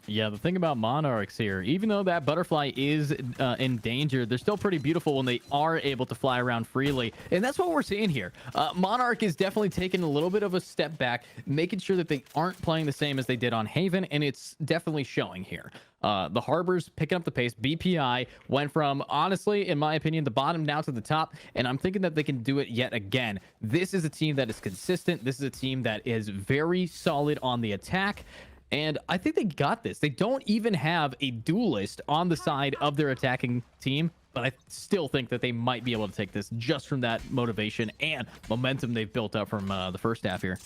[SPEAKER 1] Yeah, the thing about Monarchs here, even though that butterfly is in danger, they're still pretty beautiful when they are able to fly around freely. And that's what we're seeing here. Monarch is definitely taking a little bit of a step back, making sure that they aren't playing the same as they did on Haven, and it's definitely showing here. The Harbor's picking up the pace. BPI went from, honestly, in my opinion, the bottom now to the top, and I'm thinking that they can do it yet again. This is a team that is consistent. This is a team that is very solid on the attack, and I think they got this. They don't even have a duelist on the side of their attacking team, but I still think that they might be able to take this just from that motivation and momentum they've built up from the first half here.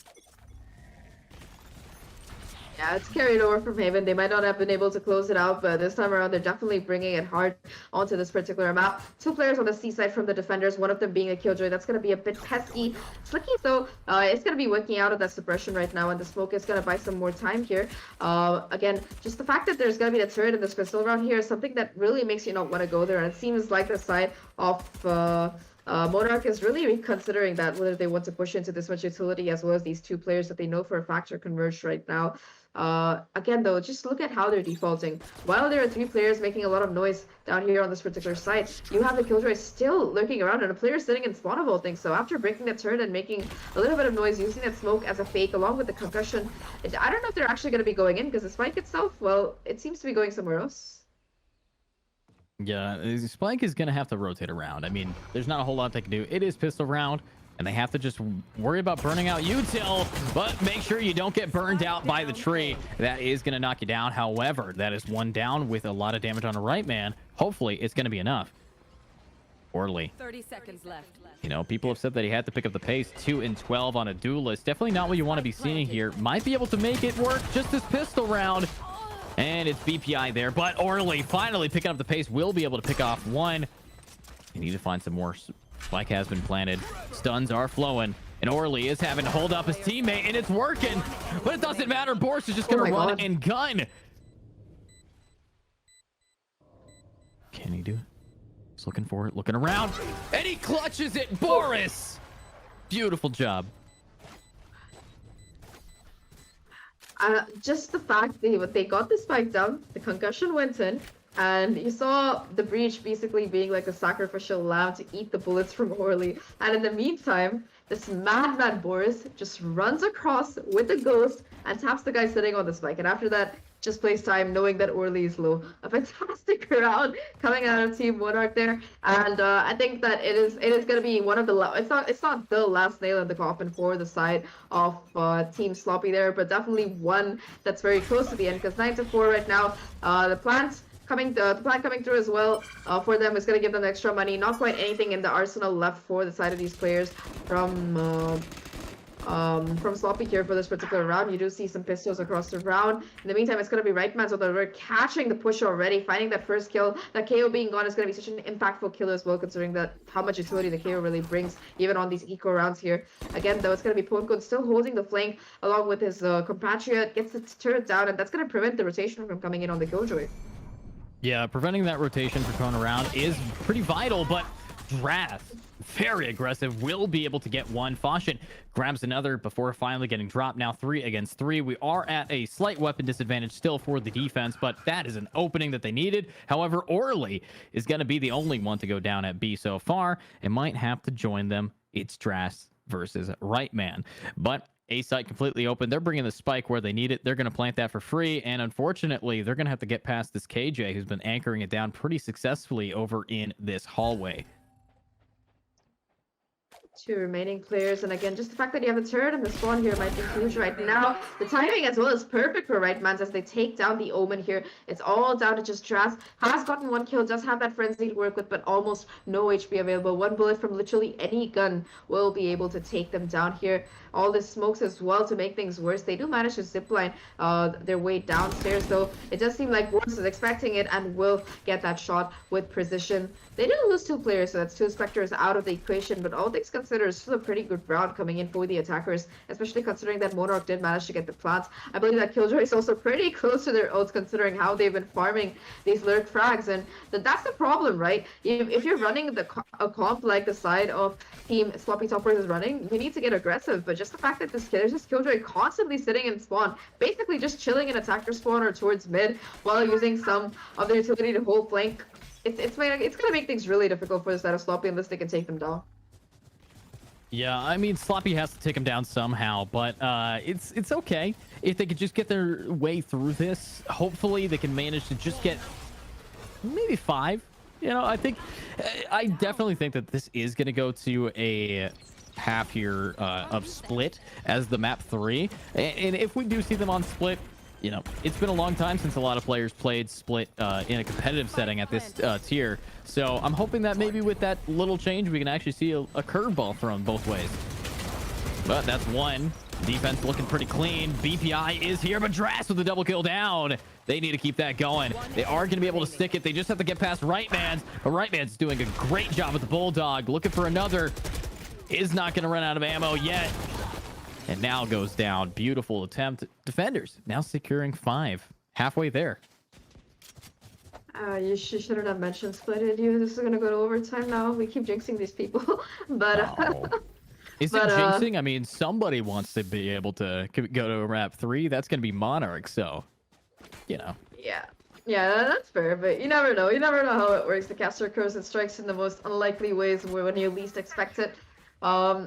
[SPEAKER 2] Yeah, it's carried over from Haven. They might not have been able to close it out, but this time around, they're definitely bringing it hard onto this particular map. 2 players on the C side from the defenders, one of them being a Killjoy. That's going to be a bit pesky. Slicky, though, it's going to be working out of that suppression right now, and the smoke is going to buy some more time here. Again, just the fact that there's going to be the turret in this crystal round here is something that really makes you not want to go there, and it seems like the side of Monarch is really reconsidering that, whether they want to push into this much utility as well as these 2 players that they know for a fact are converged right now. Again, though, just look at how they're defaulting. While there are 3 players making a lot of noise down here on this particular site, you have the Killjoy still lurking around and a player sitting in spawn of all things. So after breaking that turret and making a little bit of noise, using that smoke as a fake along with the concussion, I don't know if they're actually going to be going in, because the spike itself, well, it seems to be going somewhere else.
[SPEAKER 1] Yeah, Spike is going to have to rotate around. I mean, there's not a whole lot they can do. It is pistol round, and they have to just worry about burning out util, but make sure you don't get burned out by the tree. That is going to knock you down. However, that is 1 down with a lot of damage on the right man. Hopefully, it's going to be enough. Orly.
[SPEAKER 6] 30 seconds left.
[SPEAKER 1] You know, people have said that he had to pick up the pace. 2 and 12 on a duelist. Definitely not what you want to be seeing here. Might be able to make it work just this pistol round. And it's BPI there, but Orly finally picking up the pace, will be able to pick off 1. You need to find some more. Spike has been planted. Stuns are flowing. And Orly is having to hold up his teammate, and it's working. But it doesn't matter. Boris is just going to run and gun. Can he do it? He's looking for it, looking around. And he clutches it. Boris! Beautiful job.
[SPEAKER 2] Just the fact they got the spike down, the concussion went in, and you saw the breach basically being like a sacrificial lamb to eat the bullets from Orly. And in the meantime, this madman Boris just runs across with the ghost and taps the guy sitting on the spike. And after that, just plays time knowing that Orly is low. A fantastic round coming out of Team Monarch there, and I think that it is going to be one of the it's not the last nail in the coffin for the side of Team Sloppy there, but definitely one that's very close to the end, because 9-4 right now. The plan coming through as well for them is going to give them extra money. Not quite anything in the arsenal left for the side of these players from from Sloppy here for this particular round. You do see some pistols across the round. In the meantime, it's going to be Right Man, so we're catching the push already, finding that first kill. That KO being gone is going to be such an impactful kill as well, considering that how much utility the KO really brings, even on these eco rounds here. Again, though, it's going to be Ponkun still holding the flank along with his compatriot, gets the turret down, and that's going to prevent the rotation from coming in on the Killjoy.
[SPEAKER 1] Yeah, preventing that rotation from going around is pretty vital, but Drath, very aggressive, will be able to get one. Fashion grabs another before finally getting dropped. Now 3 against 3. We are at a slight weapon disadvantage still for the defense, but that is an opening that they needed. However, Orly is going to be the only one to go down at B so far and might have to join them. It's Drath versus Right Man. But A site completely open. They're bringing the spike where they need it. They're going to plant that for free. And unfortunately, they're going to have to get past this KJ, who's been anchoring it down pretty successfully over in this hallway.
[SPEAKER 2] 2 remaining players, and again, just the fact that you have a turret and the spawn here might be huge right now. The timing as well is perfect for Right Mans as they take down the Omen here. It's all down to just Drath. Has gotten 1 kill, does have that frenzy to work with, but almost no HP available. 1 bullet from literally any gun will be able to take them down here. All the smokes as well to make things worse. They do manage to zipline their way downstairs, though. It does seem like Wars is expecting it and will get that shot with precision. They did lose 2 players, so that's 2 Spectres out of the equation, but all things considered, it's still a pretty good round coming in for the attackers, especially considering that Monarch did manage to get the plants. I believe that Killjoy is also pretty close to their ults, considering how they've been farming these lurk frags, and that's the problem, right? If you're running a comp like the side of Team Sloppy Toppers is running, you need to get aggressive, but just the fact that there's this Killjoy constantly sitting in spawn, basically just chilling in attacker spawn or towards mid, while using some of their utility to hold flank, it's gonna make things really difficult for the side of Sloppy unless they can take them down.
[SPEAKER 1] Yeah, I mean, Sloppy has to take him down somehow, but it's okay if they could just get their way through this. Hopefully, they can manage to just get maybe 5. You know, I definitely think that this is going to go to a half here of split as the map 3, and if we do see them on split, you know, it's been a long time since a lot of players played split in a competitive setting at this tier. So I'm hoping that maybe with that little change, we can actually see a curveball thrown both ways. But that's 1. Defense looking pretty clean. BPI is here, but Drath with the double kill down. They need to keep that going. They are going to be able to stick it. They just have to get past Right Man's. But Right Man's doing a great job with the Bulldog. Looking for another. Is not going to run out of ammo yet. And now goes down. Beautiful attempt. Defenders now securing 5. Halfway there.
[SPEAKER 2] You shouldn't have mentioned split, did you? This is gonna go to overtime now. We keep jinxing these people. But
[SPEAKER 1] Is it jinxing? I mean, somebody wants to be able to go to map 3. That's gonna be Monarch, so you know.
[SPEAKER 2] Yeah, that's fair, but you never know. You never know how it works. The caster occurs and strikes in the most unlikely ways when you least expect it.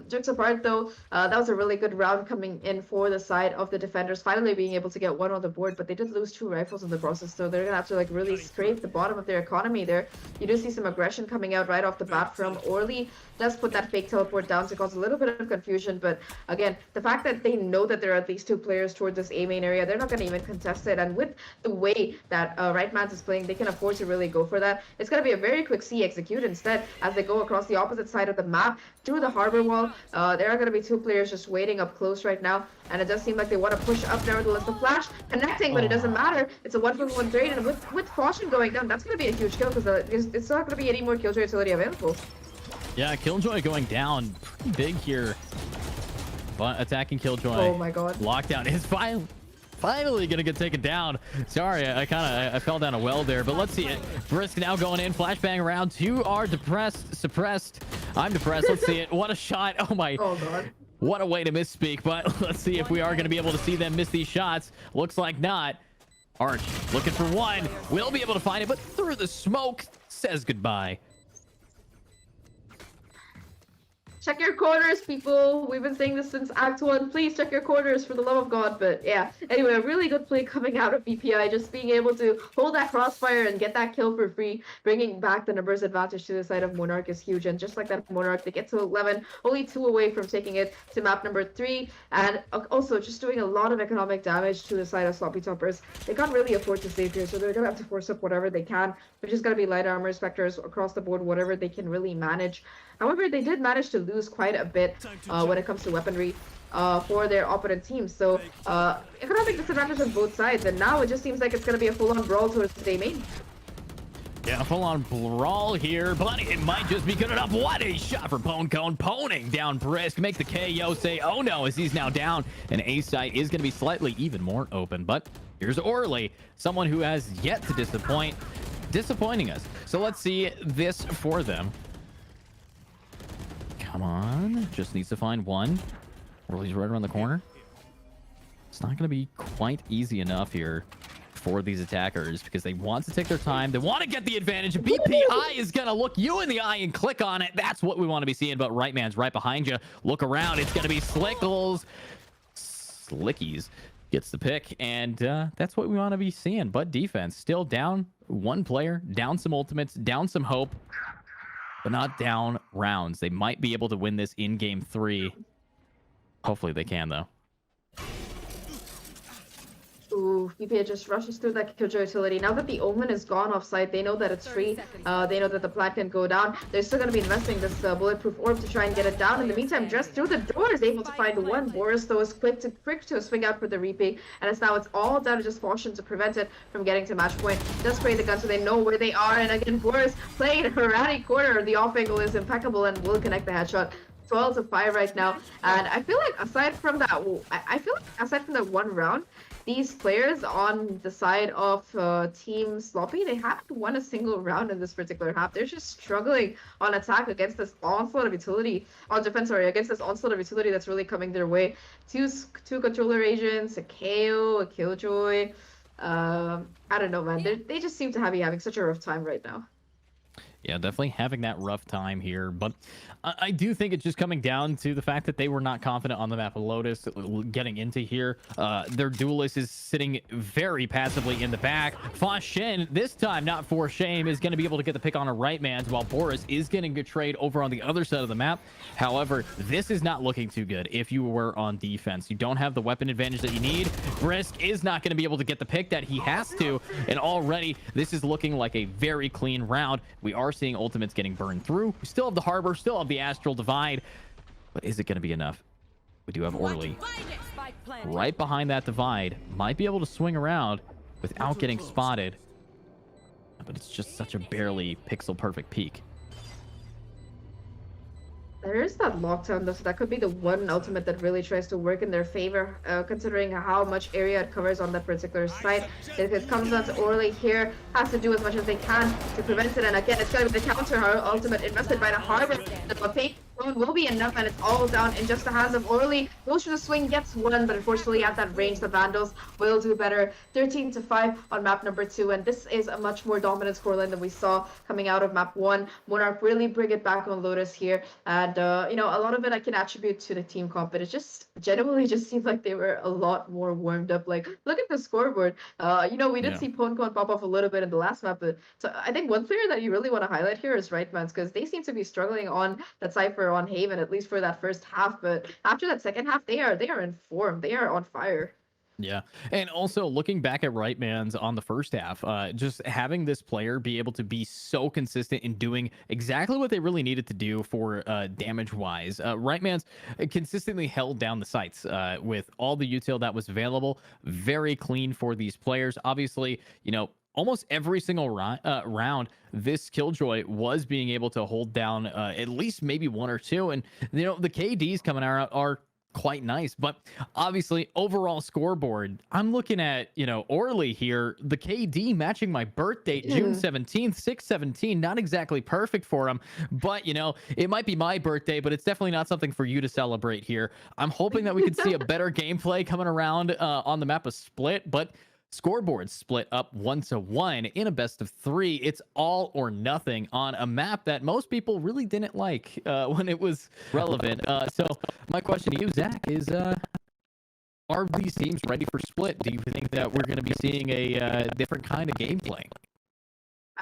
[SPEAKER 2] Jokes apart though, that was a really good round coming in for the side of the defenders, finally being able to get 1 on the board, but they did lose 2 rifles in the process, so they're gonna have to like really scrape the bottom of their economy there. You do see some aggression coming out right off the bat from Orly. Does put that fake teleport down to cause a little bit of confusion, but again, the fact that they know that there are at least 2 players towards this A main area, they're not gonna even contest it, and with the way that Right Mans is playing, they can afford to really go for that. It's gonna be a very quick C execute instead as they go across the opposite side of the map through the harbor wall. There are going to be 2 players just waiting up close right now, and it does seem like they want to push up. Nevertheless, the flash connecting, but it doesn't matter. It's a 1-for-1 trade, and with caution going down, that's going to be a huge kill because it's not going to be any more Killjoy utility available.
[SPEAKER 1] Yeah, Killjoy going down pretty big here, but attacking Killjoy.
[SPEAKER 2] Oh my god!
[SPEAKER 1] Lockdown is finally gonna get taken down. Sorry, I fell down a well there, but let's see it. Brisk now going in, flashbang around. 2 are suppressed. I'm depressed. Let's see it. What a shot. Oh my.
[SPEAKER 2] Oh god.
[SPEAKER 1] What a way to misspeak, but let's see if we are going to be able to see them miss these shots. Looks like not. Arch looking for 1. We'll be able to find it, but through the smoke says goodbye.
[SPEAKER 2] Check your corners, people. We've been saying this since Act 1. Please check your corners for the love of God. But yeah, anyway, a really good play coming out of BPI. Just being able to hold that crossfire and get that kill for free, bringing back the numbers advantage to the side of Monarch is huge. And just like that Monarch, they get to 11, only 2 away from taking it to map number 3. And also just doing a lot of economic damage to the side of Sloppy Toppers. They can't really afford to save here, so they're going to have to force up whatever they can, which is going to be light armor, specters across the board, whatever they can really manage. However, they did manage to lose quite a bit when it comes to weaponry. for their opponent team. So economic disadvantage on both sides, and now it just seems like it's going to be a full-on brawl towards the day main.
[SPEAKER 1] Yeah, full-on brawl here, but it might just be good enough. What a shot for Ponecone, poning down Brisk, make the KO say, oh no, as he's now down, and A site is going to be slightly even more open, but here's Orly, someone who has yet to disappointing us. So let's see this for them. Come on, just needs to find one. Orly's right around the corner. It's not going to be quite easy enough here for these attackers because they want to take their time. They want to get the advantage. BPI is going to look you in the eye and click on it. That's what we want to be seeing, but right man's right behind you. Look around. It's going to be Slickles. Slickies gets the pick, and that's what we want to be seeing. But defense still down one player, down some ultimates, down some hope, but not down rounds. They might be able to win this in game 3. Hopefully they can, though.
[SPEAKER 2] Ooh, PPA just rushes through that Killjoy utility. Now that the Omen is gone off site, they know that it's free. They know that the plant can go down. They're still going to be investing this bulletproof orb to try and get it down. In the meantime, just through the door is able to find one. Boris, though, is quick to swing out for the repeat. And it's all down to just caution to prevent it from getting to match point. Just spray the gun so they know where they are. And again, Boris playing a erratic corner. The off angle is impeccable and will connect the headshot. 12-5 right now. And I feel like aside from that one round, these players on the side of Team Sloppy, they haven't won a single round in this particular half. They're just struggling on attack against this onslaught of utility, on defense, sorry, against this onslaught of utility that's really coming their way. Two controller agents, a KO, a Killjoy. I don't know, man. They just seem to be having such a rough time right now.
[SPEAKER 1] Yeah, definitely having that rough time here, but I do think it's just coming down to the fact that they were not confident on the map of Lotus getting into here. Their duelist is sitting very passively in the back. Fa Shin, this time, not for shame, is going to be able to get the pick on a right man's, while Boris is getting a trade over on the other side of the map. However, this is not looking too good if you were on defense. You don't have the weapon advantage that you need. Brisk is not going to be able to get the pick that he has to, and already this is looking like a very clean round. We are seeing ultimates getting burned through. We still have the Harbor, still have the Astral Divide, but is it going to be enough? We do have Orly right behind that divide. Might be able to swing around without getting spotted, but it's just such a barely pixel perfect peek.
[SPEAKER 2] There is that lockdown though, so that could be the one ultimate that really tries to work in their favor, considering how much area it covers on that particular site. If it comes down to Orly here, has to do as much as they can to prevent it, and again, it's going to be the counter ultimate invested by the Harbor. The fake clone will be enough, and it's all down in just the hands of Orly. Goes for the swing, gets one, but unfortunately at that range, the Vandals will do better. 13-5 on map number 2, and this is a much more dominant scoreline than we saw coming out of map 1. Monarch really bring it back on Lotus here, and you know, a lot of it I can attribute to the team comp, but it just genuinely just seemed like they were a lot more warmed up. Like, look at the scoreboard. You know, we did see Ponecone pop off a little bit in the last map, but so I think one player that you really want to highlight here is Rightmans, because they seem to be struggling on that Cypher on Haven, at least for that first half, but after that second half, they are in form. They are on fire.
[SPEAKER 1] Yeah, and also looking back at Rightmans on the first half, just having this player be able to be so consistent in doing exactly what they really needed to do for damage-wise. Rightmans consistently held down the sites with all the util that was available. Very clean for these players. Obviously, you know, almost every single round, this Killjoy was being able to hold down at least maybe one or two. And, you know, the KDs coming out are quite nice, but obviously overall scoreboard, I'm looking at, you know, Orly here, the KD matching my birth date, June 17th, 617, not exactly perfect for him, but you know, it might be my birthday, but it's definitely not something for you to celebrate here. I'm hoping that we could see a better gameplay coming around on the map of Split, but scoreboard split up 1-1 in a best of 3. It's all or nothing on a map that most people really didn't like when it was relevant. So my question to you, Zach, is are these teams ready for Split? Do you think that we're going to be seeing a different kind of gameplay?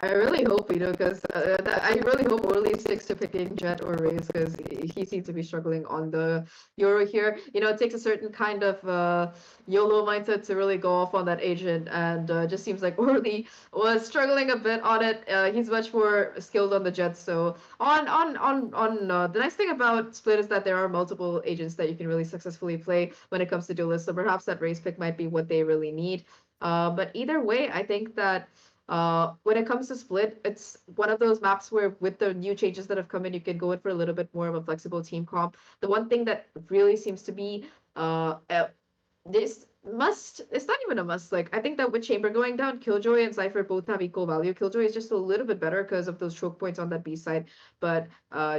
[SPEAKER 2] I really hope we do, because I really hope Orly sticks to picking Jet or Raze, because he seems to be struggling on the Euro here. It takes a certain kind of YOLO mindset to really go off on that agent, and just seems like Orly was struggling a bit on it. He's much more skilled on the Jet. So the nice thing about Split is that there are multiple agents that you can really successfully play when it comes to duelists. So perhaps that Raze pick might be what they really need. But either way, I think that when it comes to Split, it's one of those maps where with the new changes that have come in, you can go in for a little bit more of a flexible team comp. The one thing that really seems to be this must, it's not even a must. Like, I think that with Chamber going down, Killjoy and Cypher both have equal value. Killjoy is just a little bit better because of those choke points on that B side, but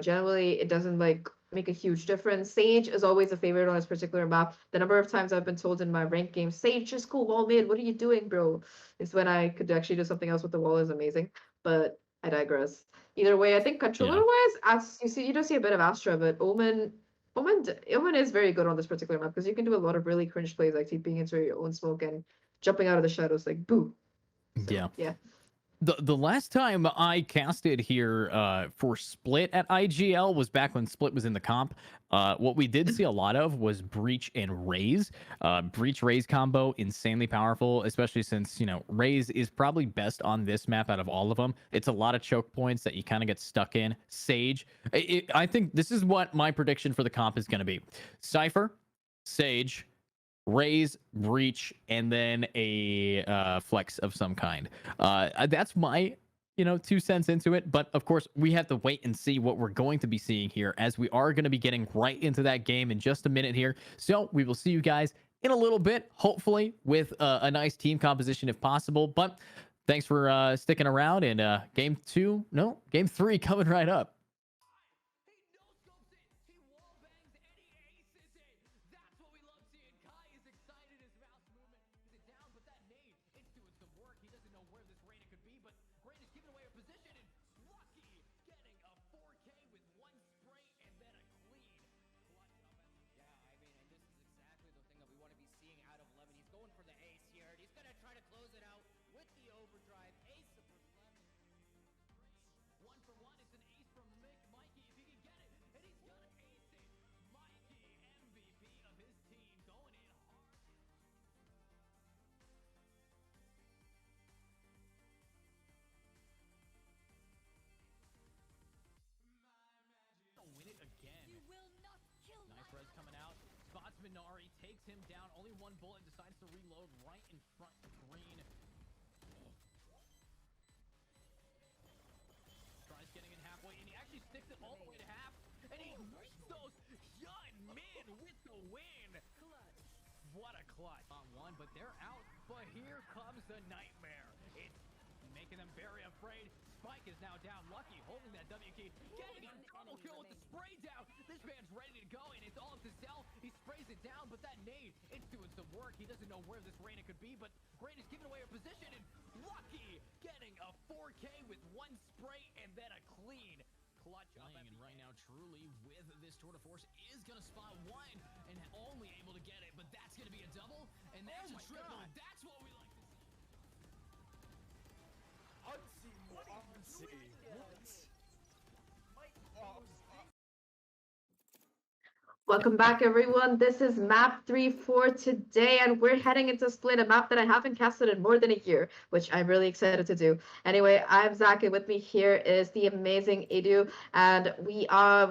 [SPEAKER 2] generally it doesn't like make a huge difference. Sage is always a favorite on this particular map. The number of times I've been told in my ranked games, Sage, just go wall mid, what are you doing, bro? Is when I could actually do something else with the wall is amazing. But I digress. Either way, I think controller wise, as you see, you don't see a bit of Astra, but Omen is very good on this particular map because you can do a lot of really cringe plays like TPing into your own smoke and jumping out of the shadows like boo. So, yeah.
[SPEAKER 1] The last time I casted here for Split at IGL was back when Split was in the comp. What we did see a lot of was Breach and Raze. Breach Raze combo, insanely powerful, especially since, Raze is probably best on this map out of all of them. It's a lot of choke points that you kind of get stuck in. Sage. I think this is what my prediction for the comp is going to be. Cypher, Sage, Raze, Breach, and then a flex of some kind. That's my 2 cents into it. But of course, we have to wait and see what we're going to be seeing here, as we are going to be getting right into that game in just a minute here. So we will see you guys in a little bit, hopefully with a nice team composition if possible. But thanks for sticking around, and game 3 coming right up.
[SPEAKER 4] He no-scopes it. He wallbangs and he aces it. That's what we love seeing. Kai is excited. His mouse movement is it down, but that nade, it's doing some work. He doesn't know where this Reyna could be, but Rain is giving away a position, and Lucky getting a 4K with one spray and then a clean. Clutch up.
[SPEAKER 5] Yeah, I mean, and this is exactly the thing that we want to be seeing out of Lemon. He's going for the ace here, and he's going to try to close it out with the overdrive. Ace for Lemon.
[SPEAKER 4] 1-for-1, it's an ace from Mikey if he can get it, and he's gonna ace it. Mikey, MVP of his team, going in hard.
[SPEAKER 1] Win it again.
[SPEAKER 4] You will not kill
[SPEAKER 1] Nice res coming out. Spots Minari, takes him down. Only one bullet, decides to reload right in front of green. Tries getting in halfway, and he actually sticks it all the way to half. And he reaps those Yun Min with the win.
[SPEAKER 4] clutch.
[SPEAKER 1] What a clutch. On one, but they're out. But here comes the nightmare. It's making them very afraid. Spike is now down. Lucky holding that W key. Getting a double kill with the spray down. This man's ready to go, and it's all up to Zell. He sprays it down, but that nade, it's doing some work. He doesn't know where this Reyna could be, but Great is giving away a position, and Lucky getting a 4K with one spray and then a clean. Clutch up. And right now, Truly, with this tour de force, is going to spot one and only able to get it, but that's going to be a double, and that's a triple.
[SPEAKER 3] God.
[SPEAKER 1] That's what we like to see.
[SPEAKER 3] Unseen, unseen.
[SPEAKER 2] Welcome back, everyone. This is map 3 for today, and we're heading into Split, a map that I haven't casted in more than a year, which I'm really excited to do. Anyway, I'm Zach, and with me here is the amazing Edu, and we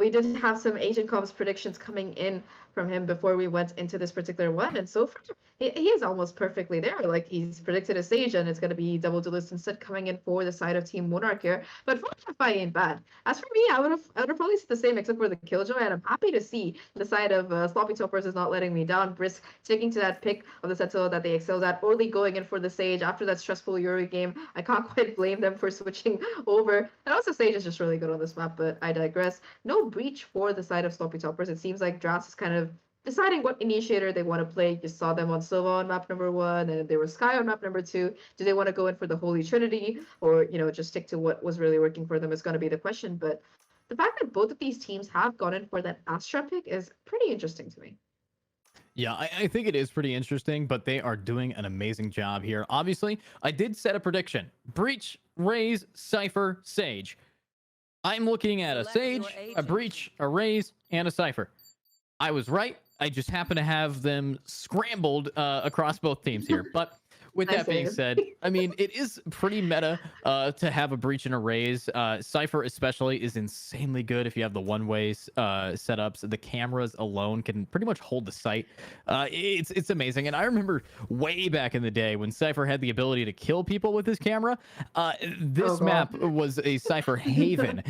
[SPEAKER 2] did have some Asian comps predictions coming in from him before we went into this particular one, and so far he is almost perfectly there. Like, he's predicted a Sage, and it's going to be double duelist instead coming in for the side of Team Monarch here. But 4-5 ain't bad. As for me, I would have probably said the same except for the Killjoy, and I'm happy to see the side of Sloppy Toppers is not letting me down. Brisk sticking to that pick of the Sentinel that they excelled at, only going in for the Sage after that stressful Yuri game. I can't quite blame them for switching over. And also Sage is just really good on this map, but I digress. No breach for the side of Sloppy Toppers. It seems like Dras is kind of deciding what initiator they want to play. You saw them on Silva on map number 1, and they were Sky on map number 2. Do they want to go in for the Holy Trinity, or just stick to what was really working for them is going to be the question. But the fact that both of these teams have gone in for that Astra pick is pretty interesting to me.
[SPEAKER 1] Yeah, I think it is pretty interesting, but they are doing an amazing job here. Obviously, I did set a prediction. Breach, Raze, Cypher, Sage. I'm looking at a
[SPEAKER 6] Select your
[SPEAKER 1] Sage, a
[SPEAKER 6] agent.
[SPEAKER 1] Breach, a Raze, and a Cypher. I was right. I just happen to have them scrambled across both teams here. But with
[SPEAKER 2] Nice
[SPEAKER 1] that being
[SPEAKER 2] save.
[SPEAKER 1] said, I mean, it is pretty meta to have a Breach and a Raze. Cypher especially is insanely good if you have the one-way setups. The cameras alone can pretty much hold the site. It's amazing. And I remember way back in the day when Cypher had the ability to kill people with his camera. This
[SPEAKER 2] Oh, God.
[SPEAKER 1] map was a Cypher haven.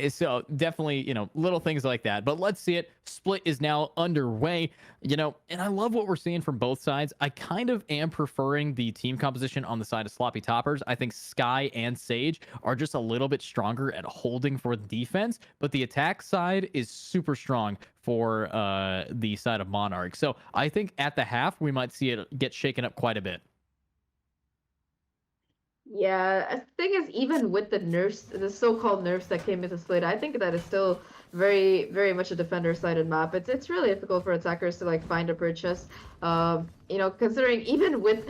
[SPEAKER 1] So definitely, you know, little things like that. But let's see it. Split is now underway, you know, and I love what we're seeing from both sides. I kind of am preferring the team composition on the side of Sloppy Toppers. I think Sky and Sage are just a little bit stronger at holding for the defense, but the attack side is super strong for the side of Monarch. So I think at the half, we might see it get shaken up quite a bit.
[SPEAKER 2] Yeah, the thing is, even with the nerfs, the so-called nerfs that came into Split, I think that is still very, very much a defender-sided map. It's really difficult for attackers to like find a purchase. You know, considering even with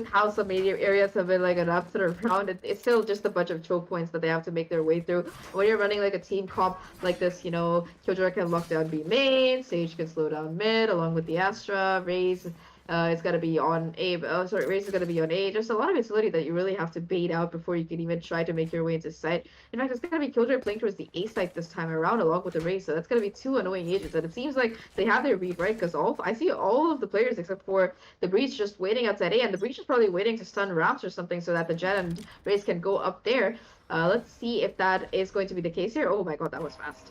[SPEAKER 2] how some areas have been like adapted around, it's still just a bunch of choke points that they have to make their way through. When you're running like a team comp like this, you know, Killjoy can lock down B main, Sage can slow down mid, along with the Astra, Raze. It's got to be on A. Race is going to be on A. There's a lot of utility that you really have to bait out before you can even try to make your way into site. In fact, it's going to be Killjoy playing towards the A site this time around, along with the Race. So that's going to be two annoying agents. And it seems like they have their read right, because I see all of the players except for the Breach just waiting outside A, and the Breach is probably waiting to stun Raps or something so that the Jet and Race can go up there. Let's see if that is going to be the case here. Oh my god, that was fast.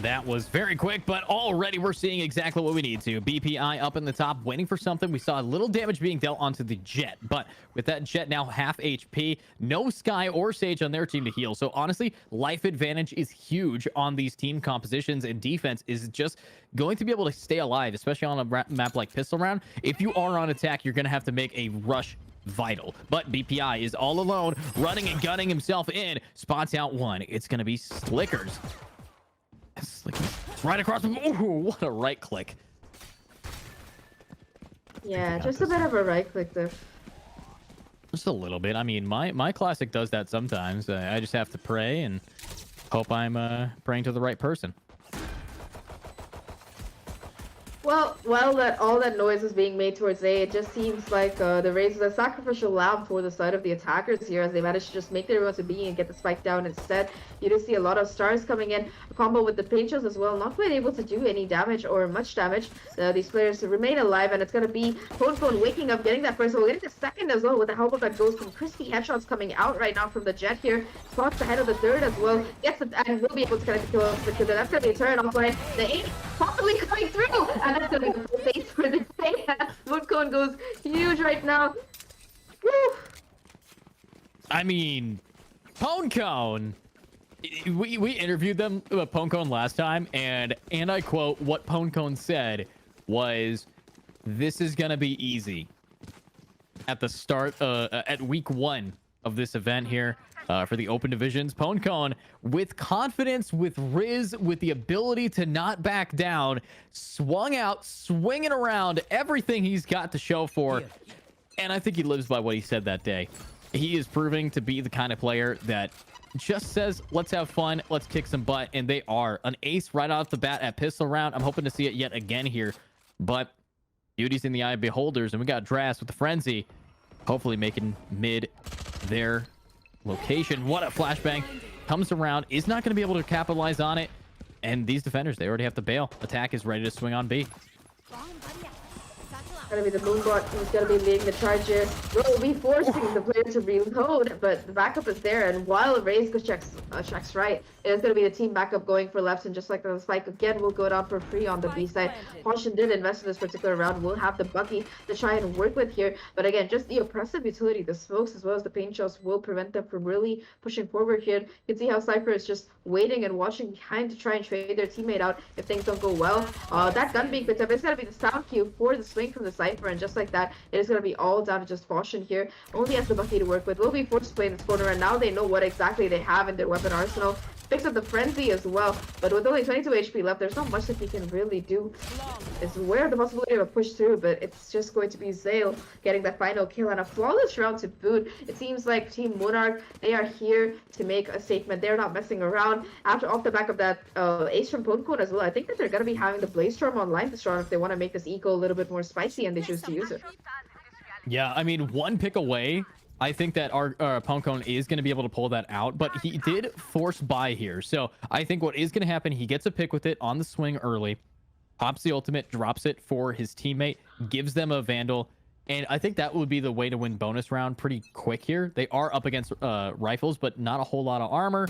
[SPEAKER 1] That was very quick, but already we're seeing exactly what we need to. BPI up in the top, waiting for something. We saw a little damage being dealt onto the Jet, but with that Jet now half HP, no Sky or Sage on their team to heal. So honestly, life advantage is huge on these team compositions, and defense is just going to be able to stay alive, especially on a map like Pistol Round. If you are on attack, you're going to have to make a rush vital. But BPI is all alone, running and gunning himself in. Spots out one. It's going to be Slickers. It's right across the... Ooh, what a right click.
[SPEAKER 2] Yeah, just a bit of a right click there.
[SPEAKER 1] Just a little bit. I mean, my classic does that sometimes. I just have to pray and hope I'm praying to the right person.
[SPEAKER 2] Well, while all that noise is being made towards A, it just seems like the Raze is a sacrificial lamb for the side of the attackers here, as they managed to just make their way to B and get the spike down instead. You do see a lot of stars coming in, a combo with the Pinchos as well, not quite able to do any damage or much damage. These players remain alive, and it's going to be Phone waking up, getting that first, getting the second as well with the help of that ghost. Some crispy headshots coming out right now from the Jet here. Spots ahead of the third as well, gets it, and will be able to connect the kill off, because that's going to be a turn offline. The 8 possibly coming through, and that's going to be the face for the day. Woodcone goes huge right now. Woo!
[SPEAKER 1] I mean, Ponecone. We interviewed them about Ponecone last time, and I quote, what Ponecone said was, "This is gonna be easy." At the start, at week 1 of this event here, for the open divisions, Ponecone, with confidence, with Riz, with the ability to not back down, swung out, swinging around everything he's got to show for, and I think he lives by what he said that day. He is proving to be the kind of player that just says, let's have fun, let's kick some butt, and they are. An ace right off the bat at Pistol Round. I'm hoping to see it yet again here, but beauty's in the eye of beholders, and we got Dras with the Frenzy, hopefully making mid their location. What a flashbang. Comes around, is not going to be able to capitalize on it, and these defenders, they already have to bail. Attack is ready to swing on B.
[SPEAKER 2] Gonna be the Moonbot who's gonna be leading the charge here. Will be forcing the player to reload, but the backup is there, and while Raze checks right, it is gonna be the team backup going for left, and just like the spike again will go down for free on the B side. Caution did invest in this particular round, will have the Bucky to try and work with here, but again, just the oppressive utility, the smokes as well as the paint shots will prevent them from really pushing forward here. You can see how Cypher is just waiting and watching behind to try and trade their teammate out if things don't go well. That gun being picked up, it's gonna be the sound cue for the swing from the Cypher, and just like that, it is going to be all down to just Caution here. Only has the Bucky to work with. Will be forced to play in this corner, and now they know what exactly they have in their weapon arsenal. picks up the frenzy as well. But with only 22 HP left, there's not much that he can really do. It's where the possibility of a push through, but it's just going to be Zale getting that final kill and a flawless round to boot. It seems like Team Monarch, they are here to make a statement. They're not messing around. After off the back of that ace from Pwned as well, I think that they're going to be having the Blaze Storm online this round if they want to make this eco a little bit more spicy and they choose to use it.
[SPEAKER 1] Yeah, I mean, one pick away. I think that our Pwned is going to be able to pull that out, but he did force buy here. So I think what is going to happen, he gets a pick with it on the swing early, pops the ultimate, drops it for his teammate, gives them a Vandal, and I think that would be the way to win bonus round pretty quick here. They are up against rifles, but not a whole lot of armor.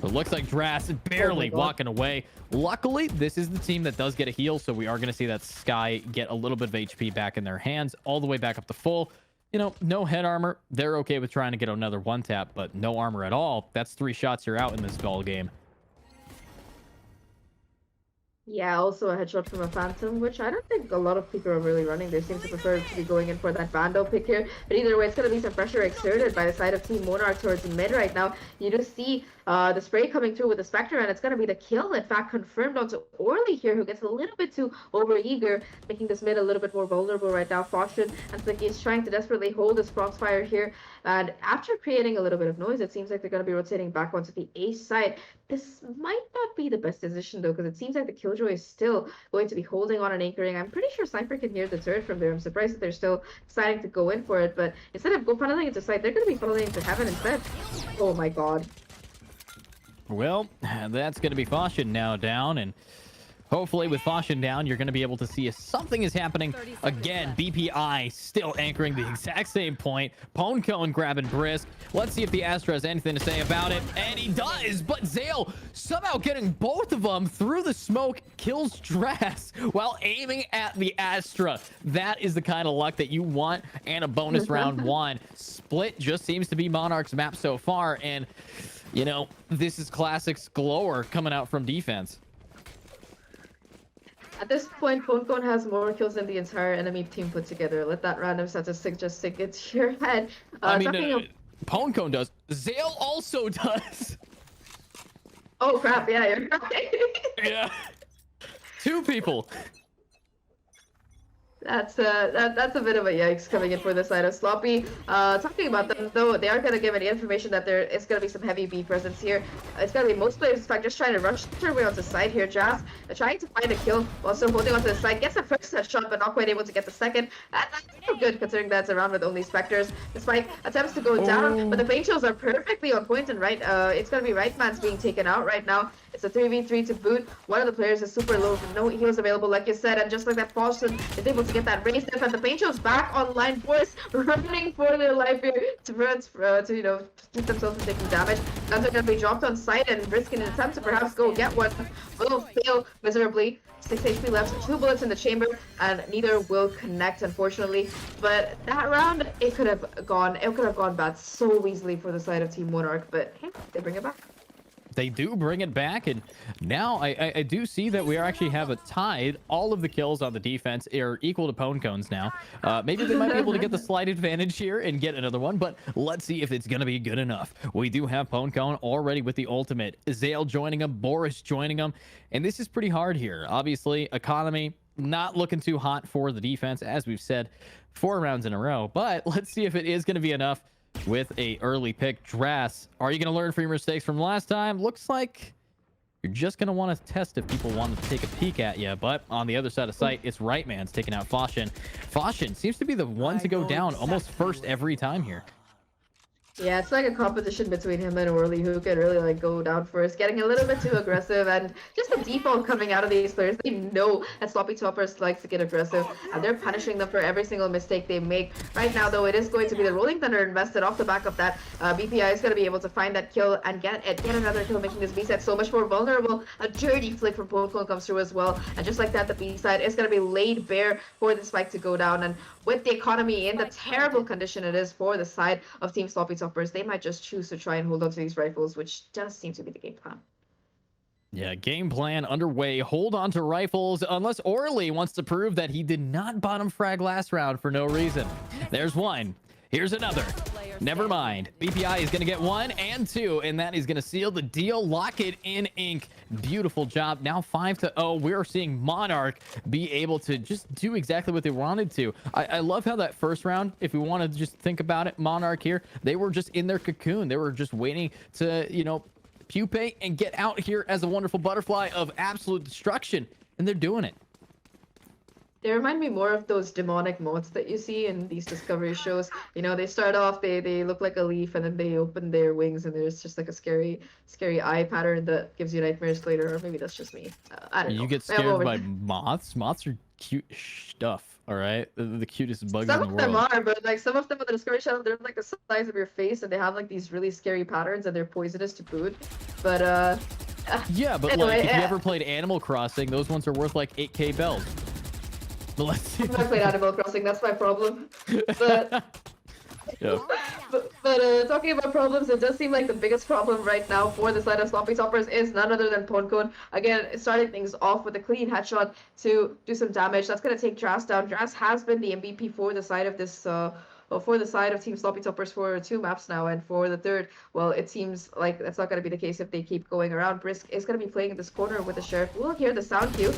[SPEAKER 1] It looks like Dras barely walking away. Luckily, this is the team that does get a heal, so we are going to see that Sky get a little bit of HP back in their hands, all the way back up to full. You know, no head armor. They're okay with trying to get another one tap, but no armor at all. That's 3 shots you're out in this ball game.
[SPEAKER 2] Yeah, also a headshot from a Phantom, which I don't think a lot of people are really running. They seem to prefer to be going in for that Vandal pick here. But either way, it's going to be some pressure exerted by the side of Team Monarch towards mid right now. You do see the spray coming through with the Spectre, and it's going to be the kill, in fact, confirmed onto Orly here, who gets a little bit too overeager, making this mid a little bit more vulnerable right now. Faution and Slicky is trying to desperately hold his crossfire here. And after creating a little bit of noise, it seems like they're going to be rotating back onto the ace side. This might not be the best decision, though, because it seems like the Killjoy is still going to be holding on and anchoring. I'm pretty sure Cypher can hear the turret from there. I'm surprised that they're still deciding to go in for it, but instead of funneling into side, they're going to be funneling into heaven instead. Oh my god.
[SPEAKER 1] Well, that's going to be Faution now down, and hopefully with Faution down, you're going to be able to see if something is happening again. BPI still anchoring the exact same point. Pwned grabbing Brisk. Let's see if the Astra has anything to say about it, and he does, but Zale somehow getting both of them through the smoke kills Dras while aiming at the Astra. That is the kind of luck that you want, and a bonus round 1. Split just seems to be Monarch's map so far, and you know, this is classics galore coming out from defense.
[SPEAKER 2] At this point, Pwned has more kills than the entire enemy team put together. Let that random statistic just sink into your head.
[SPEAKER 1] I mean, Pwned does. Zale also does.
[SPEAKER 2] Oh crap! Yeah, you're right.
[SPEAKER 1] Yeah, 2 people.
[SPEAKER 2] That's a bit of a yikes coming in for the side of Sloppy. Talking about them though, they are gonna give any information that there is gonna be some heavy B presence here. It's gonna be most players in fact just trying to rush their way onto the side here. Jazz trying to find a kill while still holding onto the side, gets the first shot but not quite able to get the second. That's still good considering that's around with only Spectres. The Spike attempts to go down, but the paint shows are perfectly on point and right. It's gonna be right man's being taken out right now. It's a 3v3 to boot. One of the players is super low, no heals available like you said, and just like that, Fawson is able to get that raise def, and the paint show's back online. Boys running for their life here to you know, keep themselves from taking damage. Guns are gonna be dropped on site, and risking an attempt to perhaps go get one will fail miserably. 6 HP left, 2 bullets in the chamber, and neither will connect, unfortunately. But that round, it could have gone bad so easily for the side of Team Monarch. But hey, they bring it back.
[SPEAKER 1] They do bring it back, and now I do see that we actually have a tied. All of the kills on the defense are equal to Pwned now. Maybe they might be able to get the slight advantage here and get another one, but let's see if it's going to be good enough. We do have Pwned already with the ultimate. Zale joining him, Boris joining him, and this is pretty hard here. Obviously, economy not looking too hot for the defense, as we've said 4 rounds in a row, but let's see if it is going to be enough. With a early pick. Dras, are you going to learn from your mistakes from last time? Looks like you're just going to want to test if people want to take a peek at you. But on the other side of sight, it's right man's taking out Faution. Faution seems to be the one to go down almost first every time here.
[SPEAKER 2] Yeah, it's like a competition between him and Orly, who can really like go down first, getting a little bit too aggressive, and just the default coming out of these players. They know that Sloppy Toppers likes to get aggressive, and they're punishing them for every single mistake they make. Right now, though, it is going to be the Rolling Thunder invested off the back of that. BPI is going to be able to find that kill and get another kill, making this B side so much more vulnerable. A dirty flick from Pwned comes through as well, and just like that, the B side is going to be laid bare for the Spike to go down. And with the economy in the terrible condition it is for the side of Team Sloppy Toppers, they might just choose to try and hold on to these rifles, which does seem to be the game plan.
[SPEAKER 1] Yeah, game plan underway. Hold on to rifles unless Orly wants to prove that he did not bottom frag last round for no reason. There's one. Here's another. Never mind. BPI is going to get 1 and 2, and that is going to seal the deal. Lock it in ink. Beautiful job. Now 5-0. We're seeing Monarch be able to just do exactly what they wanted to. I love how that first round, if we want to just think about it, Monarch here, they were just in their cocoon. They were just waiting to, you know, pupate and get out here as a wonderful butterfly of absolute destruction, and they're doing it.
[SPEAKER 2] They remind me more of those demonic moths that you see in these discovery shows. You know, they start off, they look like a leaf, and then they open their wings, and there's just like a scary eye pattern that gives you nightmares later. Or maybe that's just me. I don't know.
[SPEAKER 1] You get scared by moths? Moths are cute stuff, all right? The cutest bugs
[SPEAKER 2] Some
[SPEAKER 1] in the
[SPEAKER 2] of them
[SPEAKER 1] world.
[SPEAKER 2] are, but like some of them on the Discovery Channel, they're like the size of your face, and they have like these really scary patterns, and they're poisonous to food. But
[SPEAKER 1] Yeah, but
[SPEAKER 2] anyway,
[SPEAKER 1] like if you ever played Animal Crossing, those ones are worth like 8K bells. But let's see.
[SPEAKER 2] I've never played Animal Crossing. That's my problem. But
[SPEAKER 1] Yeah.
[SPEAKER 2] but talking about problems, it does seem like the biggest problem right now for the side of Sloppy Toppers is none other than Poncone. Again, starting things off with a clean headshot to do some damage. That's going to take Dras down. Dras has been the MVP for the side of this for the side of Team Sloppy Toppers for 2 maps now, and for the third, well, it seems like that's not going to be the case if they keep going around. Brisk is going to be playing in this corner with the Sheriff. We'll hear the sound cue.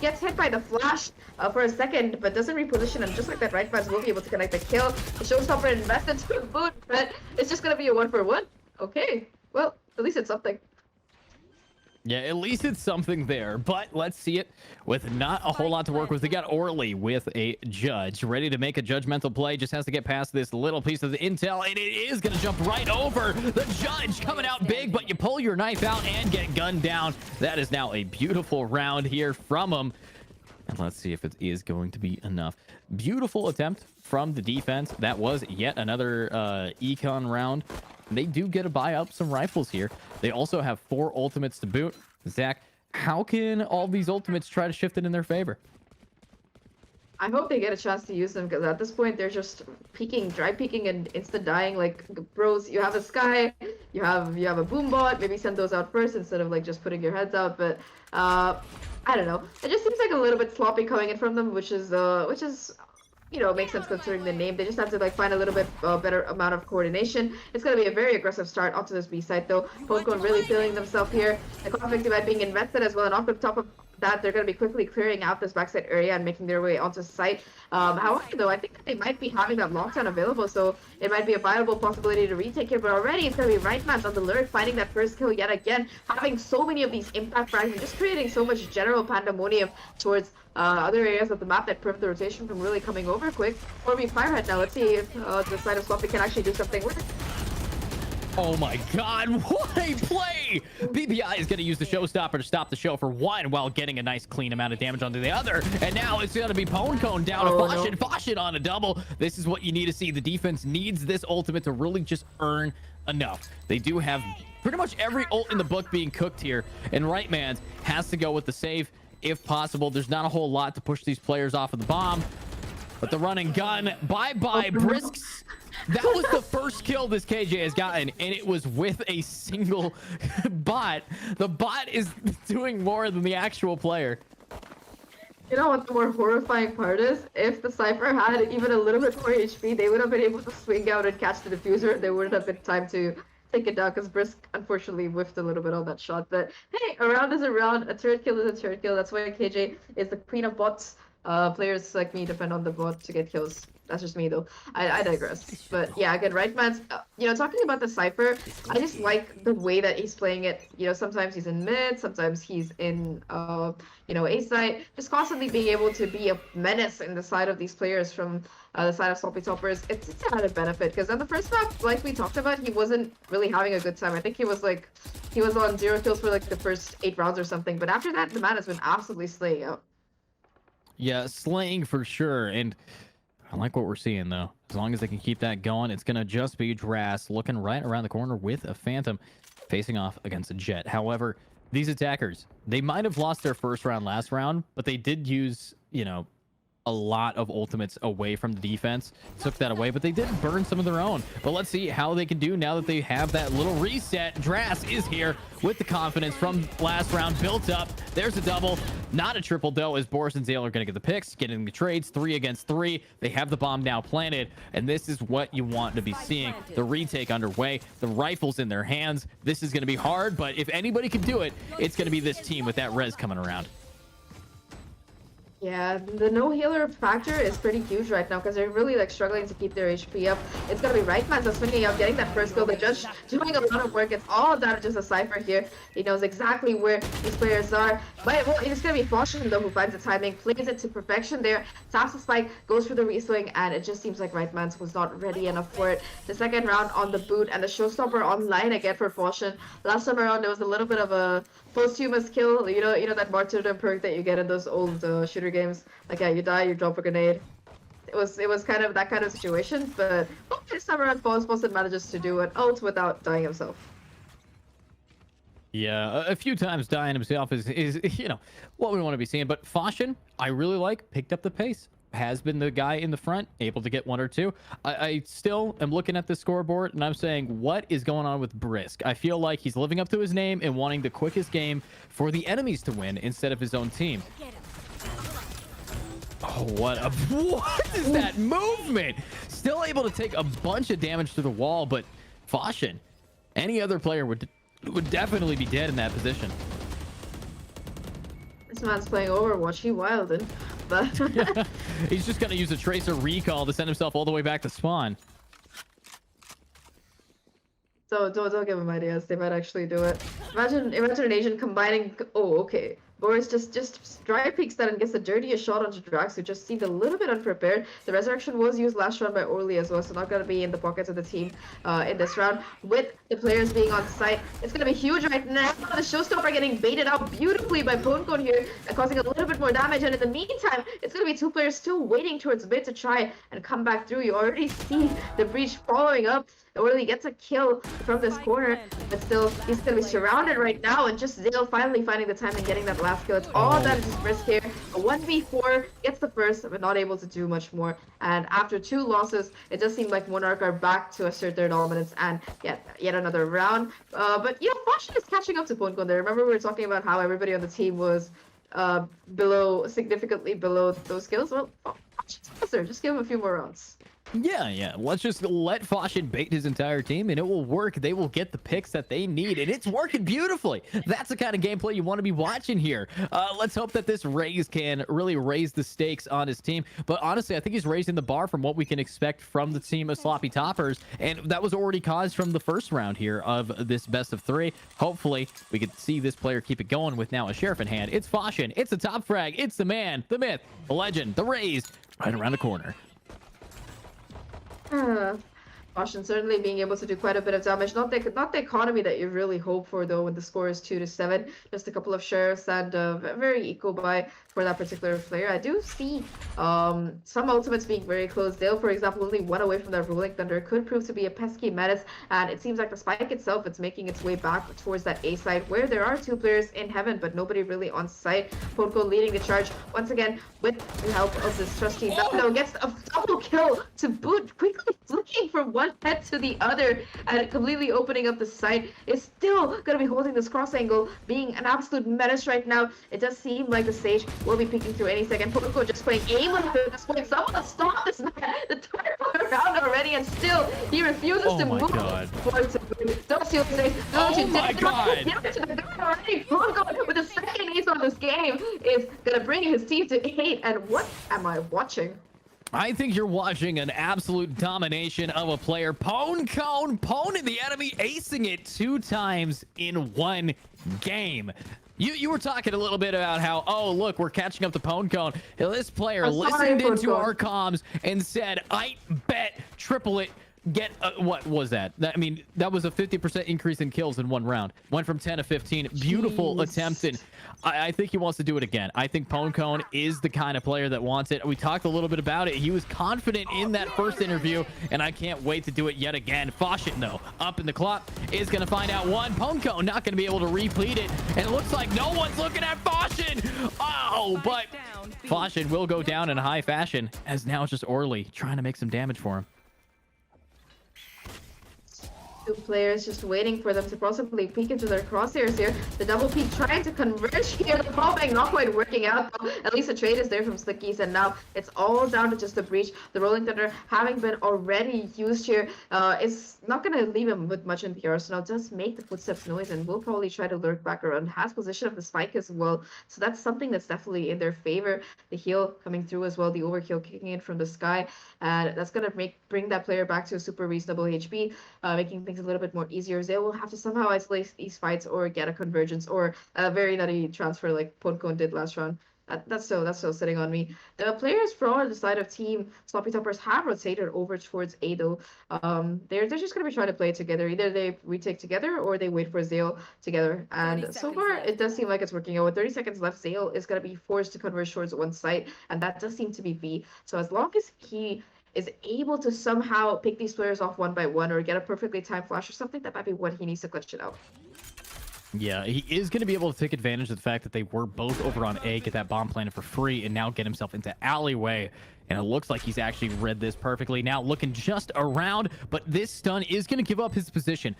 [SPEAKER 2] Gets hit by the flash for a second, but doesn't reposition, and just like that, right Vaz will be able to connect the kill. The Showstopper invested to the boot, but it's just going to be a 1-for-1. Okay, well, at least it's something.
[SPEAKER 1] Yeah, at least it's something there, but let's see it with not a whole lot to work with. They got Orly with a judge ready to make a judgmental play. Just has to get past this little piece of the intel, and it is going to jump right over the judge, coming out big, but you pull your knife out and get gunned down. That is now a beautiful round here from him. And let's see if it is going to be enough. Beautiful attempt from the defense. That was yet another econ round. They do get to buy up some rifles here. They also have 4 ultimates to boot. Zach, how can all these ultimates try to shift it in their favor?
[SPEAKER 2] I hope they get a chance to use them, because at this point they're just peeking, dry peeking, and instant dying. Like, bros, you have a Sky, you have a boom bot. Maybe send those out first instead of like just putting your heads out. But I don't know. It just seems like a little bit sloppy coming in from them, which is you know, makes sense considering the name. They just have to like find a little bit better amount of coordination. It's going to be a very aggressive start onto this B side though. Poncone really feeling themselves here. The conflict divide being invested as well, and off the top of that, they're going to be quickly clearing out this backside area and making their way onto site. However, though, I think that they might be having that lockdown available, so it might be a viable possibility to retake here. But already it's going to be right man on the lurk, finding that first kill yet again, having so many of these impact frags and just creating so much general pandemonium towards other areas of the map that prevent the rotation from really coming over quick. 4v Firehead now. Let's see if the side of Sloppy can actually do something with it.
[SPEAKER 1] Oh my god, what a play! BBI is going to use the showstopper to stop the show for 1 while getting a nice clean amount of damage onto the other. And now it's going to be Poncone down to Foshin on a double. This is what you need to see. The defense needs this ultimate to really just earn enough. They do have pretty much every ult in the book being cooked here. And Rightmans has to go with the save if possible. There's not a whole lot to push these players off of the bomb. But the run and gun, bye-bye, Brisks. That was the first kill this KJ has gotten, and it was with a single bot. The bot is doing more than the actual player.
[SPEAKER 2] You know what the more horrifying part is? If the Cypher had even a little bit more HP, they would have been able to swing out and catch the diffuser. There wouldn't have been time to take it down, because Brisk unfortunately whiffed a little bit on that shot. But hey, a round is a round. A turret kill is a turret kill. That's why KJ is the queen of bots. Players like me depend on the bot to get kills. That's just me though. I digress. But yeah, again, Rightman's, you know, talking about the Cypher, I just like the way that he's playing it. You know, sometimes he's in mid, sometimes he's in, you know, A side. Just constantly being able to be a menace in the side of these players from the side of Sloppy Toppers. It's an added benefit, because on the first map, like we talked about, he wasn't really having a good time. I think he was on 0 kills for like the first 8 rounds or something. But after that, the man has been absolutely slaying out.
[SPEAKER 1] Yeah, slaying for sure. And I like what we're seeing, though. As long as they can keep that going, it's going to just be Dras looking right around the corner with a Phantom facing off against a Jet. However, these attackers, they might have lost their first round last round, but they did use, you know, a lot of ultimates away from the defense, took that away, but they did burn some of their own. But let's see how they can do now that they have that little reset. Dras is here with the confidence from last round built up. There's a double, not a triple though, as Boris and Zale are going to get the picks, getting the trades 3 against 3. They have the bomb now planted, and this is what you want to be seeing. The retake underway, the rifles in their hands. This is going to be hard, but if anybody can do it, it's going to be this team with that res coming around.
[SPEAKER 2] Yeah, the no healer factor is pretty huge right now because they're really like struggling to keep their HP up. It's gonna be Rightman that's swinging out, getting that first kill. They're just doing a lot of work. It's all down to just a Cypher here. He knows exactly where these players are. But well, it's gonna be Foshin though who finds the timing, plays it to perfection there, taps the spike, goes for the reswing, and it just seems like Rightman's was not ready enough for it. The second round on the boot and the showstopper online again for Foshin. Last time around there was a little bit of a posthumous kill, you know that martyrdom perk that you get in those old shooter games. Like yeah, you die, you drop a grenade. It was kind of that kind of situation, but this time around Fossin manages to do an ult without dying himself.
[SPEAKER 1] Yeah, a few times dying himself is you know what we want to be seeing. But Foshin, I really like, picked up the pace. Has been the guy in the front, able to get 1 or 2. I still am looking at the scoreboard and I'm saying, what is going on with Brisk? I feel like he's living up to his name and wanting the quickest game for the enemies to win instead of his own team. Oh, what is that movement? Still able to take a bunch of damage to the wall, but Foshin, any other player would definitely be dead in that position.
[SPEAKER 2] This man's playing Overwatch, he wildin', but
[SPEAKER 1] He's just gonna use a Tracer recall to send himself all the way back to spawn.
[SPEAKER 2] so don't give him ideas. They might actually do it. Imagine an Asian combining. Oh, okay. Boris just dry peeks that and gets the dirtiest shot onto Drax, who just seemed a little bit unprepared. The resurrection was used last round by Orly as well, so not gonna be in the pockets of the team in this round. With the players being on site, it's gonna be huge right now. The showstopper getting baited out beautifully by Poncon here, causing a little bit more damage. And in the meantime, it's gonna be 2 players still waiting towards mid to try and come back through. You already see the breach following up. Orly gets a kill from this corner, but still he's gonna be surrounded right now, and just Zale finally finding the time and getting that last kill. It's all that is just Brisk here. A 1v4 gets the first, but not able to do much more. And after 2 losses, it does seem like Monarch are back to assert their dominance and yet another round. But you know, Foshin is catching up to Poncon there. Remember we were talking about how everybody on the team was significantly below those kills. Well, Foshin's closer. Just give him a few more rounds.
[SPEAKER 1] Yeah. Let's just let Foshin bait his entire team and it will work. They will get the picks that they need, and it's working beautifully. That's the kind of gameplay you want to be watching here. Let's hope that this raise can really raise the stakes on his team. But honestly, I think he's raising the bar from what we can expect from the team of Sloppy Toppers, and that was already caused from the first round here of this best of 3. Hopefully, we can see this player keep it going with now a sheriff in hand. It's Foshin. It's the top frag. It's the man, the myth, the legend, the raise right around the corner.
[SPEAKER 2] Foshin certainly being able to do quite a bit of damage. Not the economy that you really hope for though when the score is 2-7. Just a couple of sheriffs and a very equal buy for that particular player. I do see some ultimates being very close. Dale, for example, only 1 away from that Rolling Thunder. Could prove to be a pesky menace, and it seems like the spike itself, it's making its way back towards that A side where there are 2 players in heaven, but nobody really on site. Ponko leading the charge once again with the help of this trusty Nando. Gets a double kill to boot, quickly flicking from one head to the other and completely opening up the site. Is still going to be holding this cross angle, being an absolute menace right now. It does seem like the Sage will be peeking through any second. Ponko just playing aimless at this point. Someone stop this man! The third round already, and still he refuses to move forward to boot. Don't you say? Don't you dare! Ponko with the second ace on this game is going to bring his team to 8. And what am I watching?
[SPEAKER 1] I think you're watching an absolute domination of a player. Poncon, the enemy, acing it 2 times in 1 game. You were talking a little bit about how, oh, look, we're catching up to Poncon. This player listened into our comms and said, I bet triple it. Get what was that? I mean, that was a 50% increase in kills in 1 round. Went from 10 to 15. Beautiful attempt, and I think he wants to do it again. I think Poncon is the kind of player that wants it. We talked a little bit about it. He was confident in that first interview, and I can't wait to do it yet again. Foshin, though, up in the clock, is going to find out 1. Poncon not going to be able to repeat it, and it looks like no one's looking at Foshin. Oh, but Fashion will go down in high fashion, as now it's just Orly trying to make some damage for him.
[SPEAKER 2] Two players just waiting for them to possibly peek into their crosshairs here. The double peek trying to converge here. The popping not quite working out. At least the trade is there from Slickies, and now it's all down to just the breach. The Rolling Thunder, having been already used here, is not going to leave him with much in the arsenal. Just make the footsteps noise, and will probably try to lurk back around. Has position of the spike as well, so that's something that's definitely in their favor. The heal coming through as well, the overkill kicking in from the sky, and that's going to bring that player back to a super reasonable HP, making things a little bit more easier. They will have to somehow isolate these fights or get a convergence or a very nutty transfer like Poncon did last round. That's still sitting on me. The players from the side of team Sloppy Toppers have rotated over towards A though. They're just gonna be trying to play it together. Either they retake together or they wait for Zale together. And so far it does seem like it's working out. With 30 seconds left, Zale is gonna be forced to converge towards one site, and that does seem to be B. So as long as he is able to somehow pick these players off one by one or get a perfectly timed flash or something, that might be what he needs to clutch it out.
[SPEAKER 1] Yeah, he is going to be able to take advantage of the fact that they were both over on A, get that bomb planted for free, and now get himself into alleyway. And it looks like he's actually read this perfectly. Now looking just around, but this stun is going to give up his position.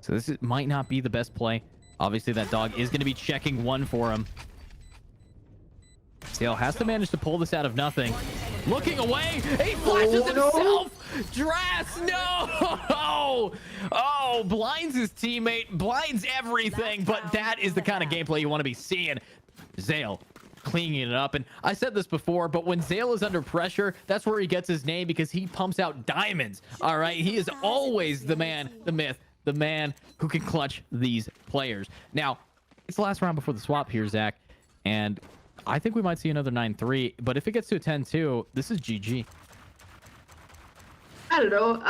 [SPEAKER 1] So this might not be the best play. Obviously, that dog is going to be checking one for him. Zale has to manage to pull this out of nothing. Looking away, he flashes himself. Dras, no! Oh, blinds his teammate, blinds everything. But that is the kind of gameplay you want to be seeing. Zale cleaning it up. And I said this before, but when Zale is under pressure, that's where he gets his name, because he pumps out diamonds. All right, he is always the man, the myth, the man who can clutch these players. Now, it's the last round before the swap here, Zach, and I think we might see another 9-3, but if it gets to a 10-2, this is GG.
[SPEAKER 2] I don't know.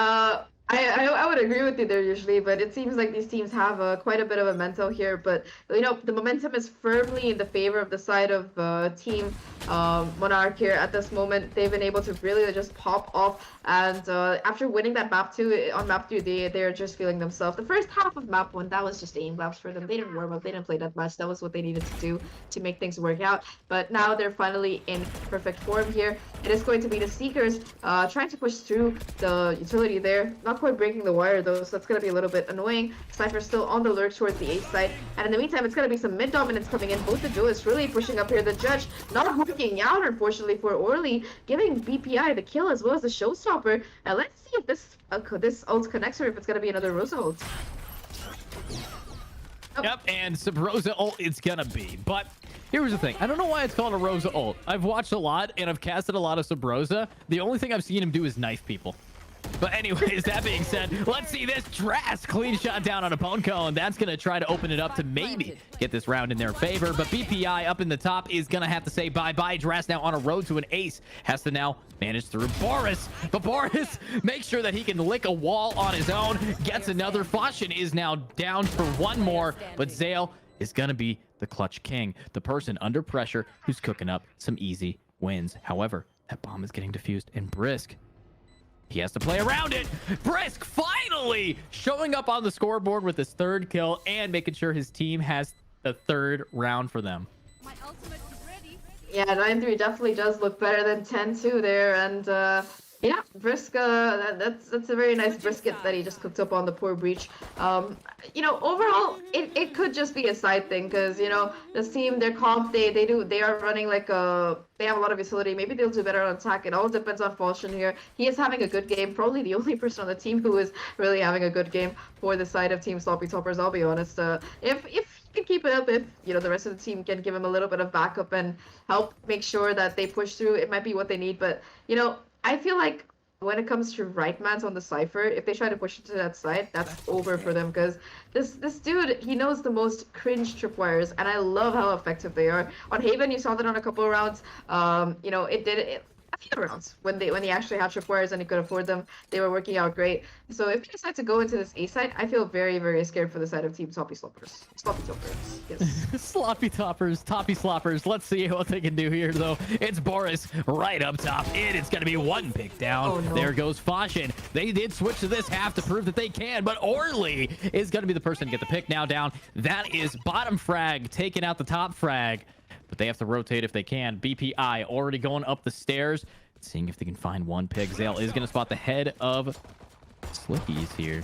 [SPEAKER 2] I would agree with you there usually, but it seems like these teams have quite a bit of a momentum here. But you know, the momentum is firmly in the favor of the side of team Monarch here at this moment. They've been able to really just pop off, and after winning that map 2 on map 3, they're just feeling themselves. The first half of map 1, that was just aim laps for them. They didn't warm up, they didn't play that much. That was what they needed to do to make things work out. But now they're finally in perfect form here. It is going to be the Seekers trying to push through the utility there. Not quite breaking the wire though, so that's going to be a little bit annoying. Cypher still on the lurk towards the A side, and in the meantime it's going to be some mid dominance coming in. Both the duelists really pushing up here. The judge not working out, unfortunately, for Orly, giving BPI the kill as well as the showstopper. Now let's see if this ult connects or if it's going to be another Rosa ult. Oh.
[SPEAKER 1] Yep, and some Rosa ult it's gonna be. But here's the thing, I don't know why it's called a Rosa ult. I've watched a lot and I've casted a lot of Sub Rosa. The only thing I've seen him do is knife people. But anyways, that being said, let's see this. Dras clean shot down on a Poncon. That's going to try to open it up to maybe get this round in their favor. But BPI up in the top is going to have to say bye-bye. Dras now on a road to an ace. Has to now manage through Boris. But Boris makes sure that he can lick a wall on his own. Gets another. Fashion is now down for one more. But Zale is going to be the clutch king. The person under pressure who's cooking up some easy wins. However, that bomb is getting defused. And Brisk, he has to play around it. Brisk finally showing up on the scoreboard with his third kill and making sure his team has the third round for them.
[SPEAKER 6] My ultimate is ready.
[SPEAKER 2] Yeah, 9-3 definitely does look better than 10-2 there, and yeah, Brisk, that's a very nice brisket that he just cooked up on the poor breach. You know, overall, it could just be a side thing, because, you know, this team, their comp, they are running like they have a lot of utility. Maybe they'll do better on attack. It all depends on Falchion here. He is having a good game, probably the only person on the team who is really having a good game for the side of Team Sloppy Toppers, I'll be honest. If he can keep it up, if, you know, the rest of the team can give him a little bit of backup and help make sure that they push through, it might be what they need. But, you know, I feel like when it comes to right mans on the Cypher, if they try to push it to that side, that's over for them, because this dude, he knows the most cringe tripwires, and I love how effective they are. On Haven, you saw that on a couple of rounds. You know, a few rounds when he actually had tripwires and he could afford them, they were working out great. So if they decide to go into this A side, I feel very, very scared for the side of Team Sloppy Sloppers. Sloppy Toppers, yes.
[SPEAKER 1] Sloppy Toppers, Toppy Sloppers. Let's see what they can do here, though. It's Boris right up top. It's going to be one pick down.
[SPEAKER 2] Oh, no.
[SPEAKER 1] There goes Fashion. They did switch to this half to prove that they can, but Orly is going to be the person to get the pick now down. That is bottom frag taking out the top frag. but they have to rotate if they can. BPI already going up the stairs, seeing if they can find one pick. Zale is going to spot the head of Slickies here.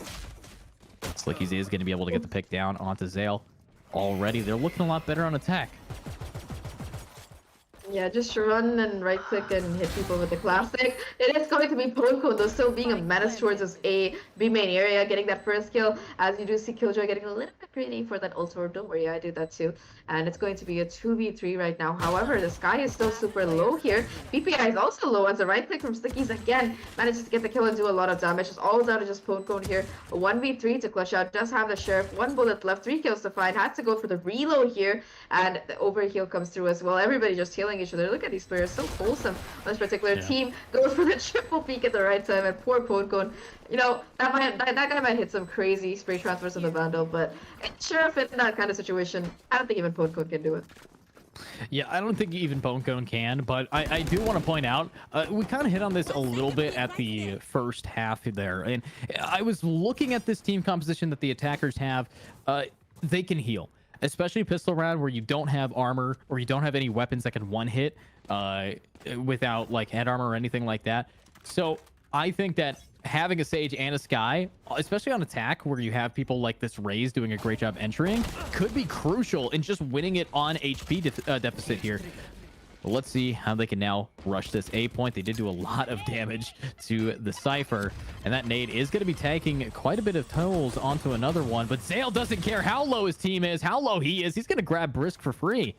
[SPEAKER 1] Slickies is going to be able to get the pick down onto Zale. Already, they're looking a lot better on attack.
[SPEAKER 2] Yeah, just run and right click and hit people with the classic. It is going to be Ponko, though, still being a menace towards this A, B main area, getting that first kill. As you do see Killjoy getting a little bit greedy for that ult sword. Don't worry, I do that too. And it's going to be a 2v3 right now. However, the sky is still super low here. BPI is also low as a right click from Stickies again manages to get the kill and do a lot of damage. It's all down to just Ponko here. A 1v3 to clutch out. Does have the Sheriff. 1 bullet left, 3 kills to find. Had to go for the reload here. And the overheal comes through as well. Everybody just healing each other. Look at these players, so wholesome on this particular team. Goes for the triple peek at the right time, and poor Ponko. You know, that guy might hit some crazy spray transfers on the Vandal, but Sheriff in that kind of situation, I don't think even Ponko can do it.
[SPEAKER 1] Yeah, I don't think even Ponko can, but I do want to point out, we kind of hit on this a little bit at the first half there, and I was looking at this team composition that the attackers have. They can heal, especially pistol round where you don't have armor or you don't have any weapons that can one hit without like head armor or anything like that. So I think that having a Sage and a Sky, especially on attack where you have people like this Raze doing a great job entering, could be crucial in just winning it on HP deficit here. But let's see how they can now rush this A point. They did do a lot of damage to the Cypher, and that nade is going to be taking quite a bit of tolls onto another one. But Zale doesn't care how low his team is, how low he is. He's going to grab Brisk for free.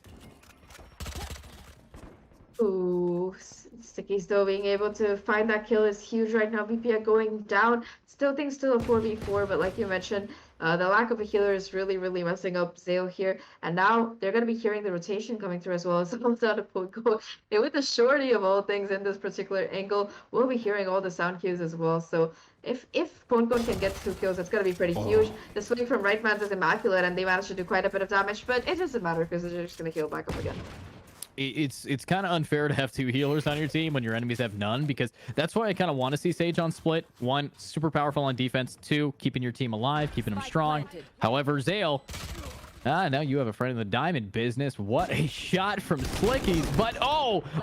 [SPEAKER 2] Ooh, Stickies though being able to find that kill is huge right now. BPI going down. Still think still a 4v4, but like you mentioned, the lack of a healer is really messing up Zale here. And now they're going to be hearing the rotation coming through as well. It's almost out of Ponko. And with the shorty of all things in this particular angle, we'll be hearing all the sound cues as well. So if Ponko can get 2 kills, it's going to be pretty huge. The swing from right man's is immaculate, and they managed to do quite a bit of damage, but it doesn't matter because they're just going to heal back up again.
[SPEAKER 1] It's kind of unfair to have 2 healers on your team when your enemies have none, because that's why I kind of want to see Sage on split. 1, super powerful on defense. 2, keeping your team alive, keeping them strong. However, Zale, now you have a friend in the diamond business. What a shot from Slickies, but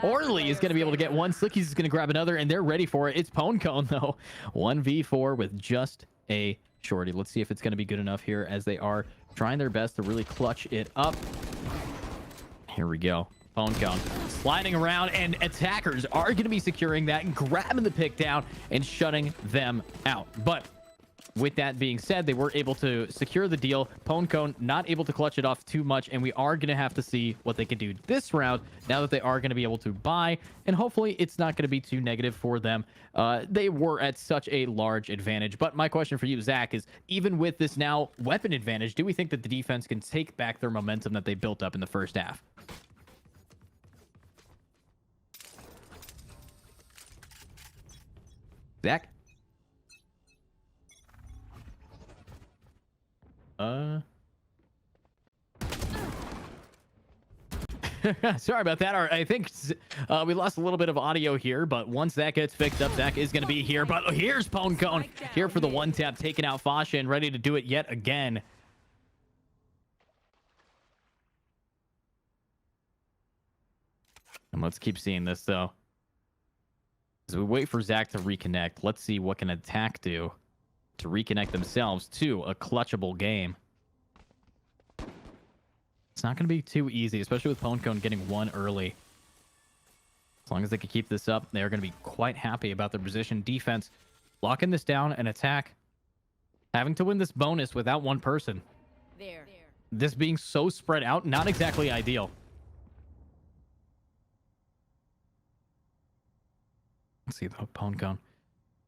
[SPEAKER 1] Orly is going to be able to get 1. Slickies is going to grab another, and they're ready for it. It's Ponko though. 1v4 with just a shorty. Let's see if it's going to be good enough here, as they are trying their best to really clutch it up. Here we go. Ponko sliding around, and attackers are going to be securing that and grabbing the pick down and shutting them out. But with that being said, they were able to secure the deal. Ponko not able to clutch it off too much, and we are going to have to see what they can do this round now that they are going to be able to buy, and hopefully it's not going to be too negative for them. They were at such a large advantage. But my question for you, Zach, is even with this now weapon advantage, do we think that the defense can take back their momentum that they built up in the first half? Zach? Sorry about that. I think we lost a little bit of audio here, but once that gets fixed up, Zach is going to be here. But here's Ponko here for the 1-tap, taking out Fasha and ready to do it yet again. And let's keep seeing this, though. As we wait for Zach to reconnect, let's see what can attack do to reconnect themselves to a clutchable game. It's not going to be too easy, especially with Ponko getting 1 early. As long as they can keep this up, they are going to be quite happy about their position. Defense, locking this down and attack. Having to win this bonus without 1 person. This being so spread out, not exactly ideal. Let's see though, Ponko.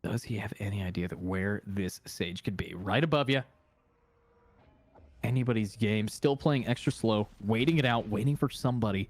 [SPEAKER 1] Does he have any idea that where this Sage could be? Right above you. Anybody's game. Still playing extra slow. Waiting it out. Waiting for somebody.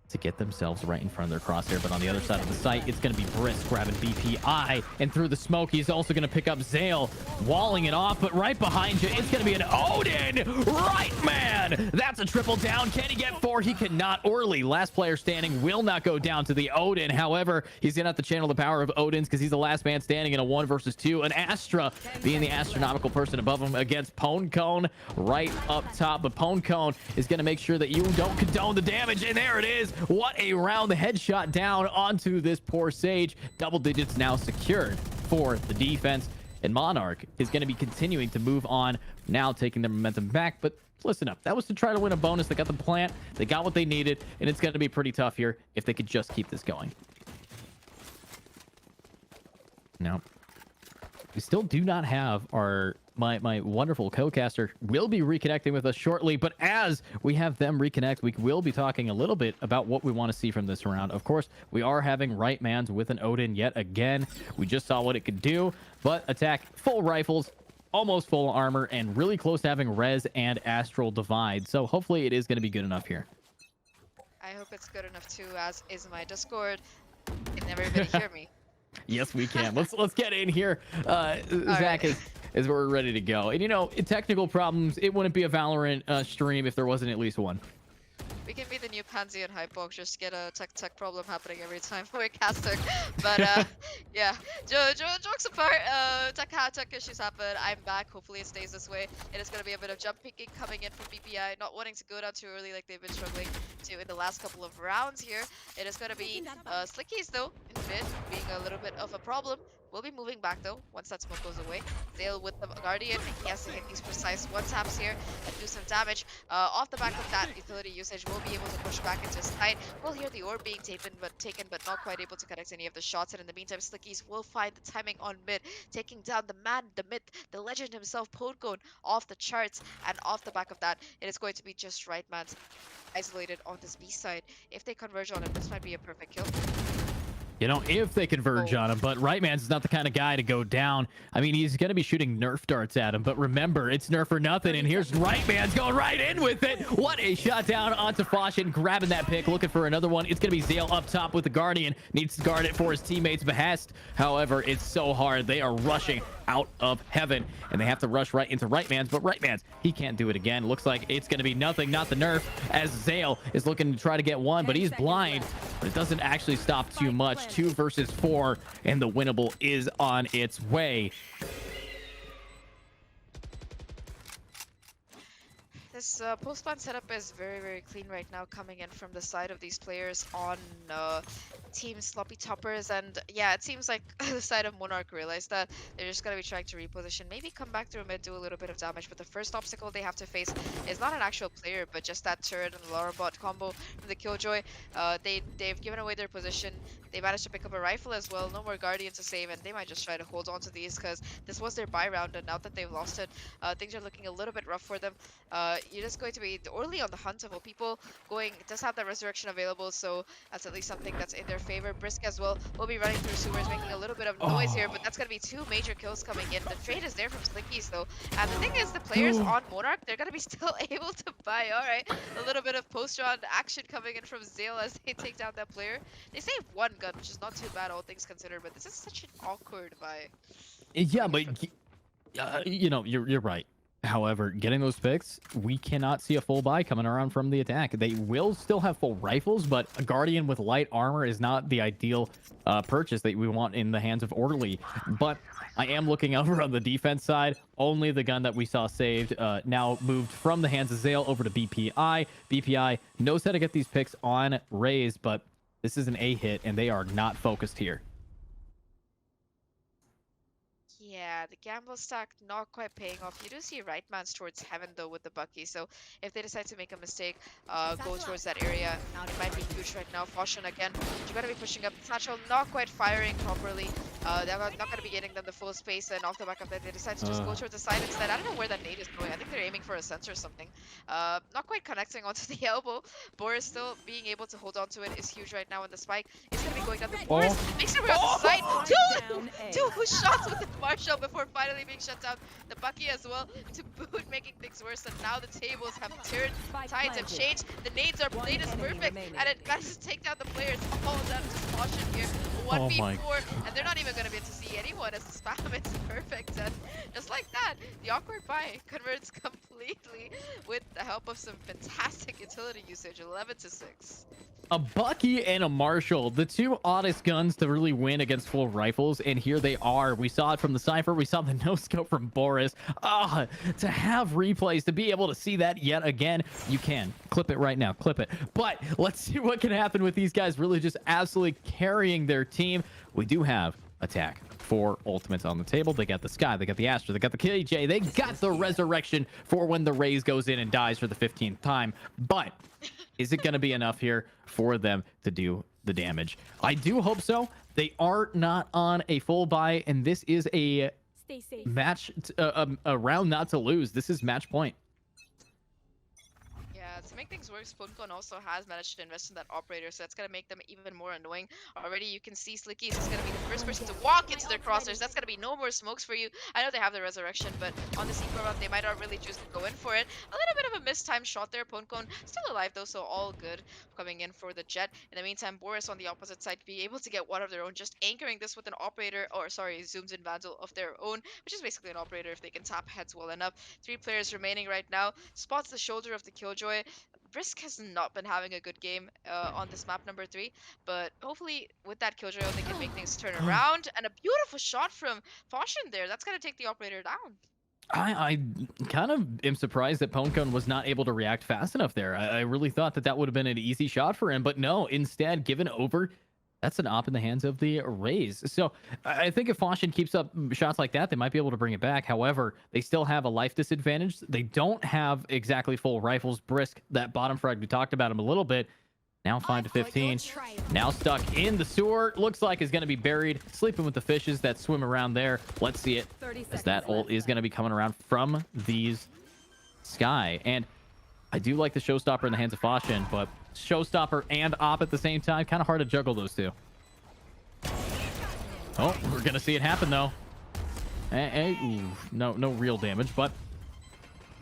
[SPEAKER 1] to get themselves right in front of their crosshair. But on the other side of the site, it's going to be Brisk grabbing BPI, and through the smoke, he's also going to pick up Zale, walling it off. But right behind you, it's going to be an Odin. Right, man. That's a triple down. Can he get 4? He cannot. Orly, last player standing, will not go down to the Odin. However, he's going to have to channel the power of Odin's because he's the last man standing in a 1 versus 2. And Astra being the astronomical person above him against Pwnekone right up top. But Pwnekone is going to make sure that you don't condone the damage. And there it is. What a round. The headshot down onto this poor Sage. Double digits now secured for the defense. And Monarch is going to be continuing to move on, now taking their momentum back. But listen up. That was to try to win a bonus. They got the plant. They got what they needed. And it's going to be pretty tough here if they could just keep this going. Now, we still do not have our... My wonderful co-caster will be reconnecting with us shortly, but as we have them reconnect, we will be talking a little bit about what we want to see from this round. Of course, we are having right mans with an Odin yet again. We just saw what it could do, but attack full rifles, almost full armor, and really close to having res and astral divide. So hopefully it is going to be good enough here.
[SPEAKER 7] I hope it's good enough too, as is my Discord. Can everybody hear me?
[SPEAKER 1] Yes, we can. Let's get in here. Zach is where we're ready to go. And you know, technical problems, it wouldn't be a Valorant stream if there wasn't at least one.
[SPEAKER 7] We can be the new Pansy and Hypebox, just get a tech problem happening every time we're casting. But yeah, jokes apart, tech issues happen. I'm back. Hopefully it stays this way. It is going to be a bit of jump picking coming in from BPI, not wanting to go down too early like they've been struggling to in the last couple of rounds here. It is going to be Slickies though in mid, being a little bit of a problem. We'll be moving back though once that smoke goes away. Zale with the Guardian, and he has to hit these precise one-taps here and do some damage. Off the back of that utility usage, we'll be able to push back into site. We'll hear the orb being taken but not quite able to connect any of the shots. And in the meantime, Slickies will find the timing on mid, taking down the man, the myth, the legend himself, Pwnekone, off the charts. And off the back of that, it is going to be just right man's isolated on this B side. If they converge on it, this might be a perfect kill.
[SPEAKER 1] You know, if they converge on him, but Rightman's is not the kind of guy to go down. I mean, he's going to be shooting Nerf darts at him, but remember, it's Nerf or nothing, and here's Rightman's going right in with it. What a shot down onto Foshin, grabbing that pick, looking for another one. It's going to be Zale up top with the Guardian, needs to guard it for his teammates' behest. However, it's so hard. They are rushing out of heaven, and they have to rush right into Rightman's, but Rightman's, he can't do it again. Looks like it's going to be nothing, not the Nerf, as Zale is looking to try to get one, but he's blind, but it doesn't actually stop too much. 2 versus 4, and the winnable is on its way.
[SPEAKER 7] This post-spawn setup is very, very clean right now, coming in from the side of these players on Team Sloppy Toppers. And yeah, it seems like the side of Monarch realized that they're just going to be trying to reposition, maybe come back through mid, do a little bit of damage. But the first obstacle they have to face is not an actual player, but just that turret and Lara bot combo from the Killjoy. They've given away their position. They managed to pick up a rifle as well. No more Guardian to save, and they might just try to hold on to these because this was their buy round, and now that they've lost it, things are looking a little bit rough for them. You're just going to be Orly on the hunt of all people going. It does have that resurrection available, so that's at least something that's in their favor. Brisk as well will be running through sewers, making a little bit of noise here, but that's going to be 2 major kills coming in. The trade is there from Slickies though, and the thing is, the players on Monarch, they're going to be still able to buy. All right, a little bit of post-round action coming in from Zale as they take down that player. They save 1 gun, which is not too bad, all things considered, but this is such an awkward buy.
[SPEAKER 1] Yeah, but you know, you're right. However, getting those picks, we cannot see a full buy coming around from the attack. They will still have full rifles, but a Guardian with light armor is not the ideal purchase that we want in the hands of Orderly. But I am looking over on the defense side. Only the gun that we saw saved now moved from the hands of Zale over to BPI. BPI knows how to get these picks on Raze, but this is an A hit, and they are not focused here.
[SPEAKER 7] Yeah, the gamble stack not quite paying off. You do see right mans towards heaven though with the Bucky, so if they decide to make a mistake, go towards that area, it might be huge right now. Foshin again, you're gonna be pushing up. Satchel not quite firing properly. They're not gonna be getting them the full space, and off the back of that, they decide to just go towards the side instead. I don't know where that nade is going. I think they're aiming for a sensor or something. Not quite connecting onto the elbow. Boris still being able to hold on to it is huge right now, and the spike is gonna be going down. The Boris makes it around the side. Two shots with the Marshall. show before finally being shut down. The Bucky as well to boot, making things worse. And now the tables have turned. Tides have changed. The nade is perfect. And it guys to take down the players. All down to caution here. 1v4. And they're not even going to be able to see anyone as the spam is perfect. And just like that, the awkward buy converts completely with the help of some fantastic utility usage. 11-6.
[SPEAKER 1] A Bucky and a Marshall, the two oddest guns to really win against full rifles, and here they are. We saw it from the Cypher, we saw the no scope from Boris. To have replays, to be able to see that yet again, you can clip it right now, clip it. But let's see what can happen with these guys really just absolutely carrying their team. We do have attack. 4 ultimates on the table. They got the Sky, they got the Astra, they got the KJ, they got the Resurrection for when the Raze goes in and dies for the 15th time. But is it going to be enough here for them to do the damage? I do hope so. They are not on a full buy, and this is a
[SPEAKER 6] Stay safe.
[SPEAKER 1] match, a round not to lose. This is match point.
[SPEAKER 7] Yeah, to make things worse, Puncon also has managed to invest in that operator, so that's going to make them even more annoying. Already you can see Slicky is going to be the first person to walk into their crosshairs. That's going to be no more smokes for you. I know they have the Resurrection, but on the Secret route, they might not really choose to go in for it. A little bit of a mistimed shot there. Puncon still alive though, so all good coming in for the Jet. In the meantime, Boris on the opposite side be able to get one of their own, just anchoring this with an operator, or sorry, zooms in Vandal of their own, which is basically an operator if they can tap heads well enough. 3 players remaining right now. Spots the shoulder of the Killjoy. Brisk has not been having a good game on this map number 3, but hopefully with that Killjoy they can make things turn around. And a beautiful shot from Foshin there. That's going to take the operator down.
[SPEAKER 1] I kind of am surprised that Poncon was not able to react fast enough there. I really thought that would have been an easy shot for him, but no, instead given over. That's an op in the hands of the Raze. So I think if Foshin keeps up shots like that, they might be able to bring it back. However, they still have a life disadvantage. They don't have exactly full rifles. Brisk, that bottom frag, we talked about him a little bit. Now 5-15. Now stuck in the sewer. Looks like is going to be buried. Sleeping with the fishes that swim around there. Let's see it. As that ult is going to be coming around from these Sky. And I do like the showstopper in the hands of Foshin, but showstopper and op at the same time, kind of hard to juggle those two. Oh, we're gonna see it happen though. Ooh, no real damage, but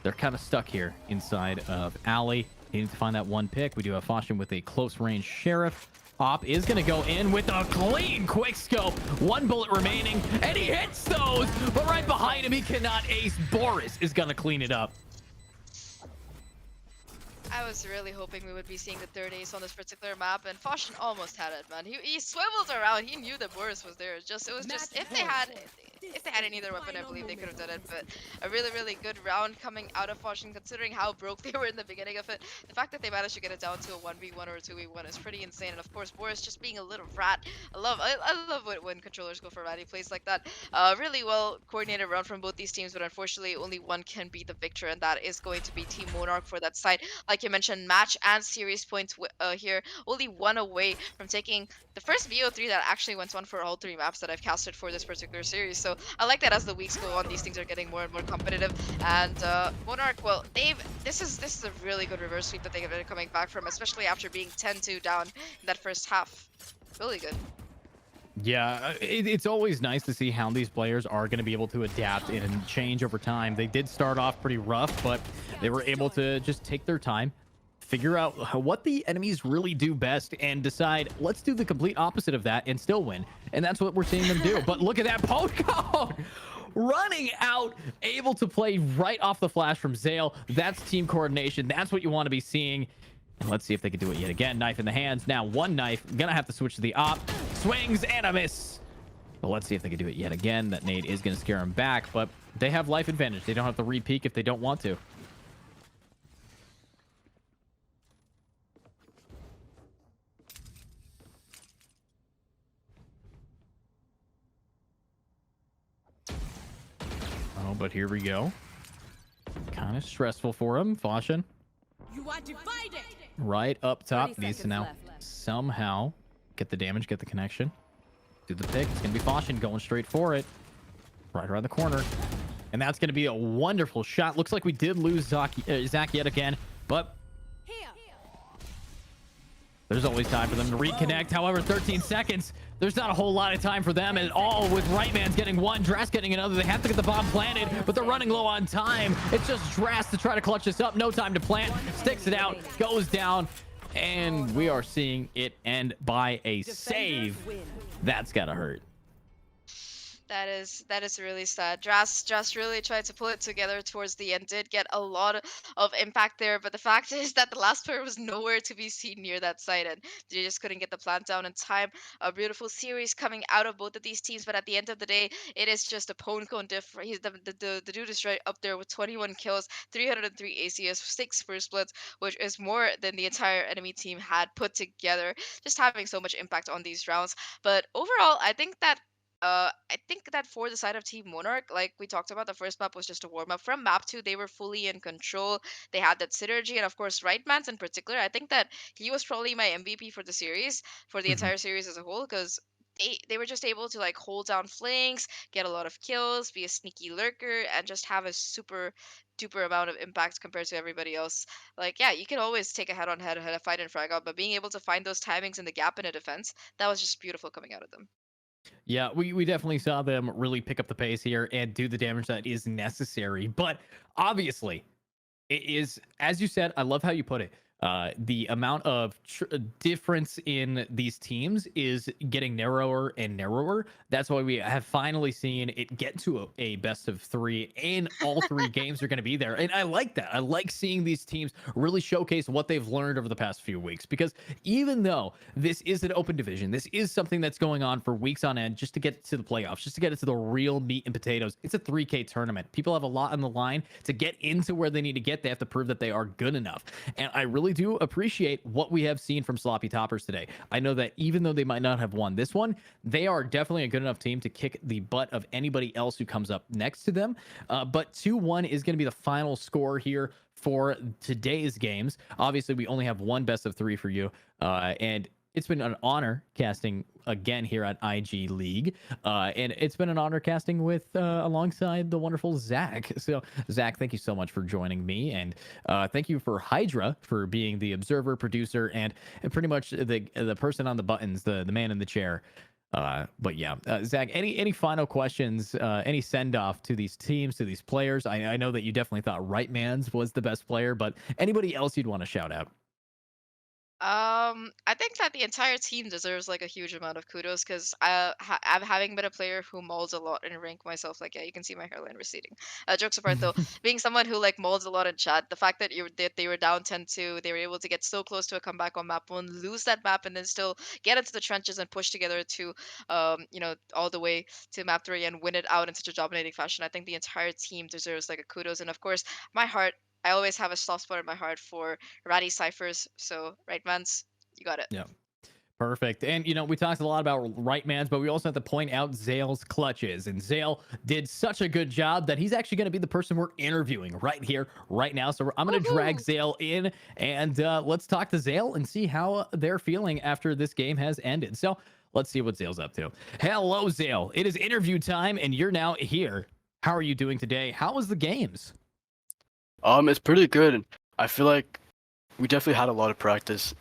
[SPEAKER 1] they're kind of stuck here inside of Alley. Needing to find that one pick. We do have Foshin with a close range Sheriff. Op is gonna go in with a clean quick scope. 1 bullet remaining, and he hits those, but right behind him he cannot ace. Boris is gonna clean it up.
[SPEAKER 7] I was really hoping we would be seeing the 3rd ace on this particular map, and Foshin almost had it, man. He swivels around. He knew that Boris was there. It was just if they had any other weapon, I believe they could have done it. But a really good round coming out of Foshin, considering how broke they were in the beginning of it. The fact that they managed to get it down to a 1v1 or a 2v1 is pretty insane. And of course, Boris just being a little rat. I love when controllers go for ratty plays like that. Really well coordinated round from both these teams, but unfortunately, only one can be the victor, and that is going to be Team Monarch for that side. Like you mentioned, match and series points here, only 1 away from taking the first BO3 that actually went on for all 3 maps that I've casted for this particular series. So I like that as the weeks go on, these things are getting more and more competitive. And Monarch, well, this is a really good reverse sweep that they've been coming back from, especially after being 10-2 down in that first half. Really good.
[SPEAKER 1] Yeah, it's always nice to see how these players are going to be able to adapt and change over time. They did start off pretty rough, but they were able to just take their time, figure out what the enemies really do best, and decide, let's do the complete opposite of that and still win. And that's what we're seeing them do. But look at that Poncon running out, able to play right off the flash from Zale. That's team coordination. That's what you want to be seeing. And let's see if they can do it yet again. Knife in the hands. Now 1 knife. Gonna have to switch to the op. Swings and a miss. But let's see if they can do it yet again. That nade is going to scare him back, but they have life advantage. They don't have to re-peek if they don't want to. Oh, but here we go. Kind of stressful for him. Foshin.
[SPEAKER 6] You are divided.
[SPEAKER 1] Right up top.
[SPEAKER 6] 30
[SPEAKER 1] Needs to
[SPEAKER 6] seconds
[SPEAKER 1] now
[SPEAKER 6] left.
[SPEAKER 1] somehow get the damage, get the connection. Do the pick. It's going to be Foshin going straight for it. Right around the corner. And that's going to be a wonderful shot. Looks like we did lose Zach yet again. But
[SPEAKER 6] Here.
[SPEAKER 1] There's always time for them to reconnect. However, 13 seconds, there's not a whole lot of time for them at all, with Rightman's getting one, Drass getting another. They have to get the bomb planted, but they're running low on time. It's just Drass to try to clutch this up. No time to plant. Sticks it out, goes down, and we are seeing it end by a save. That's gotta hurt.
[SPEAKER 7] That is really sad. Dras really tried to pull it together towards the end, did get a lot of impact there, but the fact is that the last player was nowhere to be seen near that site, and they just couldn't get the plant down in time. A beautiful series coming out of both of these teams, but at the end of the day, it is just a pwn cone diff. He's the dude is right up there with 21 kills, 303 ACS, 6 first bloods, which is more than the entire enemy team had put together. Just having so much impact on these rounds. But overall, I think that for the side of Team Monarch, like we talked about, the first map was just a warm up. From map 2, they were fully in control. They had that synergy, and of course, Rightmans in particular. I think that he was probably my MVP for the series, for the
[SPEAKER 1] Mhm.
[SPEAKER 7] entire series as a whole, because they were just able to like hold down flanks, get a lot of kills, be a sneaky lurker, and just have a super duper amount of impact compared to everybody else. Like, yeah, you can always take a head fight and frag out, but being able to find those timings in the gap in a defense, that was just beautiful coming out of them.
[SPEAKER 1] Yeah, we definitely saw them really pick up the pace here and do the damage that is necessary. But obviously, it is, as you said, I love how you put it. The amount of difference in these teams is getting narrower and narrower. That's why we have finally seen it get to a best of 3, and all 3 games are going to be there. And I like that. I like seeing these teams really showcase what they've learned over the past few weeks, because even though this is an open division, this is something that's going on for weeks on end just to get to the playoffs, just to get it to the real meat and potatoes. It's a 3K tournament. People have a lot on the line to get into where they need to get. They have to prove that they are good enough. And I really do appreciate what we have seen from Sloppy Toppers today. I know that even though they might not have won this one, they are definitely a good enough team to kick the butt of anybody else who comes up next to them. But 2-1 is going to be the final score here for today's games. Obviously, we only have one best of 3 for you. And it's been an honor casting again here at IGLeague. And it's been an honor casting with alongside the wonderful Zach. So, Zach, thank you so much for joining me. And thank you for Hydra for being the observer, producer, and pretty much the person on the buttons, the man in the chair. But yeah, Zach, any final questions, any send off to these teams, to these players? I know that you definitely thought Rightmans was the best player, but anybody else you'd want to shout out?
[SPEAKER 7] I think that the entire team deserves like a huge amount of kudos because I'm having been a player who molds a lot in rank myself. Like, yeah, you can see my hairline receding. Jokes apart, though, being someone who like molds a lot in chat, the fact that they were down 10-2, they were able to get so close to a comeback on map 1, lose that map, and then still get into the trenches and push together to, all the way to map 3 and win it out in such a dominating fashion. I think the entire team deserves like a kudos, and of course, my heart. I always have a soft spot in my heart for ratty ciphers. So, right, mans, you got it.
[SPEAKER 1] Yeah. Perfect. And, we talked a lot about Rightmans, but we also have to point out Zale's clutches. And Zale did such a good job that he's actually going to be the person we're interviewing right here, right now. So I'm going to drag Zale in, and let's talk to Zale and see how they're feeling after this game has ended. So let's see what Zale's up to. Hello, Zale. It is interview time, and you're now here. How are you doing today? How was the games?
[SPEAKER 8] It's pretty good. I feel like we definitely had a lot of practice.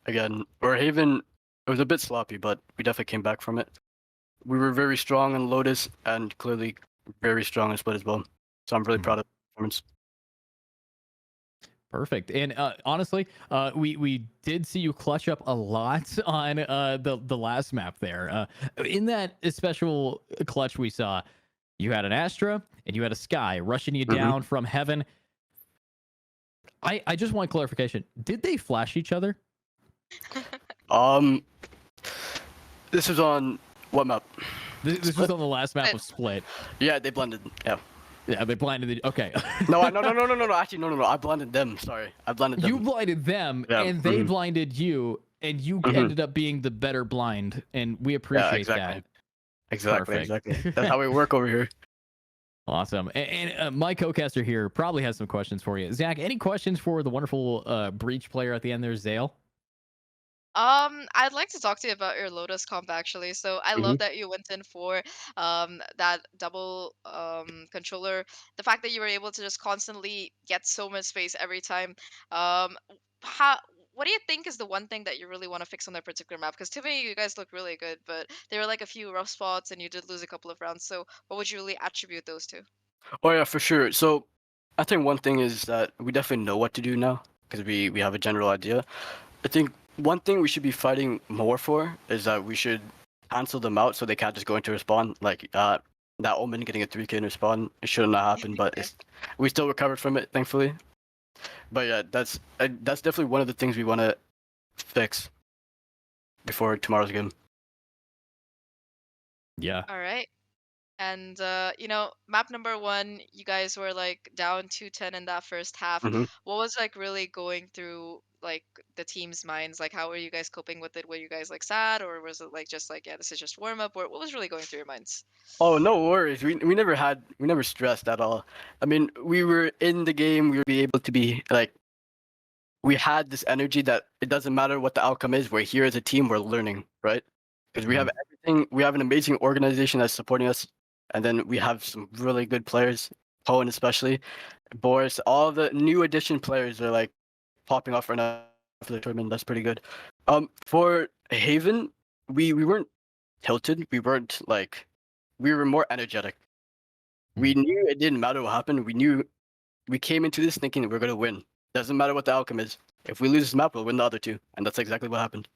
[SPEAKER 8] Again, or Haven, it was a bit sloppy, but we definitely came back from it. We were very strong in Lotus and clearly very strong in Split as well. So I'm really proud of the performance.
[SPEAKER 1] Perfect. And honestly, we did see you clutch up a lot on the last map there. In that special clutch we saw, you had an Astra and you had a Sky rushing you down from heaven. I just want clarification. Did they flash each other?
[SPEAKER 8] This was on what map?
[SPEAKER 1] This was on the last map of Split.
[SPEAKER 8] Yeah, they blended. Yeah.
[SPEAKER 1] Yeah, they blinded the. Okay.
[SPEAKER 8] No. Actually, no. I blended them. Sorry, I blended them.
[SPEAKER 1] You blinded them,
[SPEAKER 8] Yeah,
[SPEAKER 1] and they blinded you, and you ended up being the better blind, and we appreciate that.
[SPEAKER 8] Exactly.
[SPEAKER 1] Perfect.
[SPEAKER 8] That's how we work over here.
[SPEAKER 1] Awesome. And my co-caster here probably has some questions for you. Zach, any questions for the wonderful Breach player at the end there, Zale?
[SPEAKER 7] I'd like to talk to you about your Lotus comp actually. So I love that you went in for that double controller. The fact that you were able to just constantly get so much space every time. How what do you think is the one thing that you really want to fix on that particular map? Because to me, you guys look really good, but there were like a few rough spots, and you did lose a couple of rounds. So what would you really attribute those to?
[SPEAKER 8] Oh yeah, for sure. So I think one thing is that we definitely know what to do now because we have a general idea. I think one thing we should be fighting more for is that we should cancel them out so they can't just go into respawn. Like that Omen getting a 3K in respawn, it shouldn't have happened, but we still recovered from it, thankfully. But yeah, that's definitely one of the things we want to fix before tomorrow's game.
[SPEAKER 1] Yeah.
[SPEAKER 7] All right. And map number 1, you guys were like down 2-10 in that first half.
[SPEAKER 8] hmm
[SPEAKER 7] What was like really going through like the team's minds? Like how were you guys coping with it? Were you guys like sad, or was it like just like, yeah, this is just warm up? Or what was really going through your minds?
[SPEAKER 8] Oh, no worries. We never stressed at all. I mean, we were in the game. We would be able to be like, we had this energy that it doesn't matter what the outcome is. We're here as a team. We're learning, right? Because we have everything. We have an amazing organization that's supporting us, and then we have some really good players. Cohen especially, Boris. All the new addition players are like popping off right now for the tournament. That's pretty good. For Haven, we weren't tilted. We weren't like, we were more energetic. We knew it didn't matter what happened. We knew we came into this thinking that we're gonna win. Doesn't matter what the outcome is. If we lose this map, we'll win the other two, and that's exactly what happened.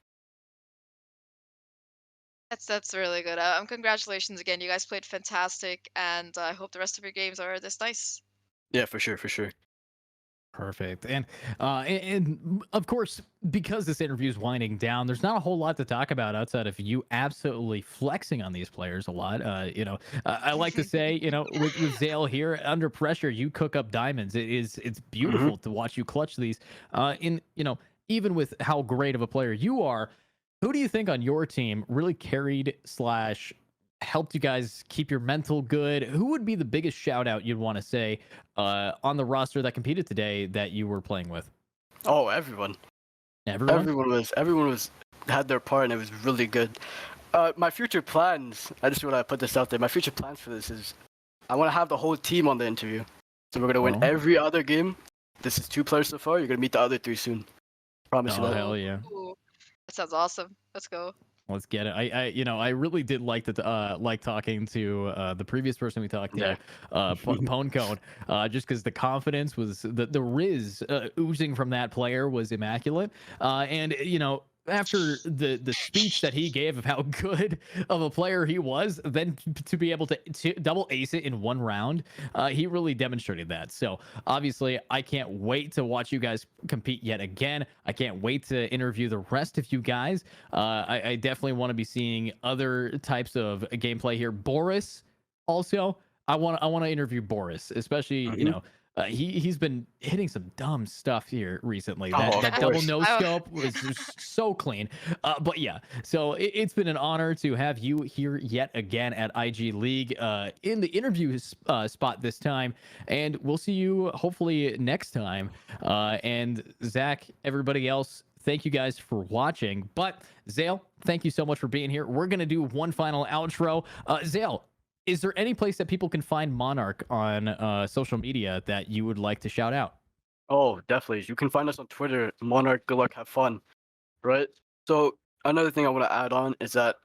[SPEAKER 7] That's really good. Congratulations again. You guys played fantastic, and I hope the rest of your games are this nice.
[SPEAKER 8] Yeah, for sure, for sure.
[SPEAKER 1] Perfect. And of course, because this interview is winding down, there's not a whole lot to talk about outside of you absolutely flexing on these players a lot. I like to say, with Zale here, under pressure, you cook up diamonds. It's beautiful to watch you clutch these. Even with how great of a player you are, who do you think on your team really carried slash helped you guys keep your mental good? Who would be the biggest shout out you'd want to say on the roster that competed today that you were playing with?
[SPEAKER 8] Oh, everyone. Everyone was had their part, and it was really good. My future plans. I just want to put this out there. My future plans for this is, I want to have the whole team on the interview. So we're gonna win every other game. This is 2 players so far. You're gonna meet the other 3 soon. Promise you
[SPEAKER 1] Oh
[SPEAKER 8] that.
[SPEAKER 1] hell yeah!
[SPEAKER 7] Ooh, that sounds awesome. Let's go.
[SPEAKER 1] Let's get it. I really did like talking to the previous person we talked to, Poncone, just because the confidence was the riz oozing from that player was immaculate. And after the speech that he gave of how good of a player he was, then to be able to double ace it in 1 round, he really demonstrated that. So obviously, I can't wait to watch you guys compete yet again. I can't wait to interview the rest of you guys. I definitely want to be seeing other types of gameplay here. Boris, also, I want to interview Boris, especially he's been hitting some dumb stuff here recently. That double no scope was just so clean. But yeah, so it's been an honor to have you here yet again at IGLeague in the interview spot this time, and we'll see you hopefully next time. And Zach, everybody else, thank you guys for watching. But Zale, thank you so much for being here. We're gonna do one final outro. Zale, is there any place that people can find Monarch on social media that you would like to shout out?
[SPEAKER 8] Oh, definitely. You can find us on Twitter, Monarch. Good luck, have fun. Right. So another thing I want to add on is that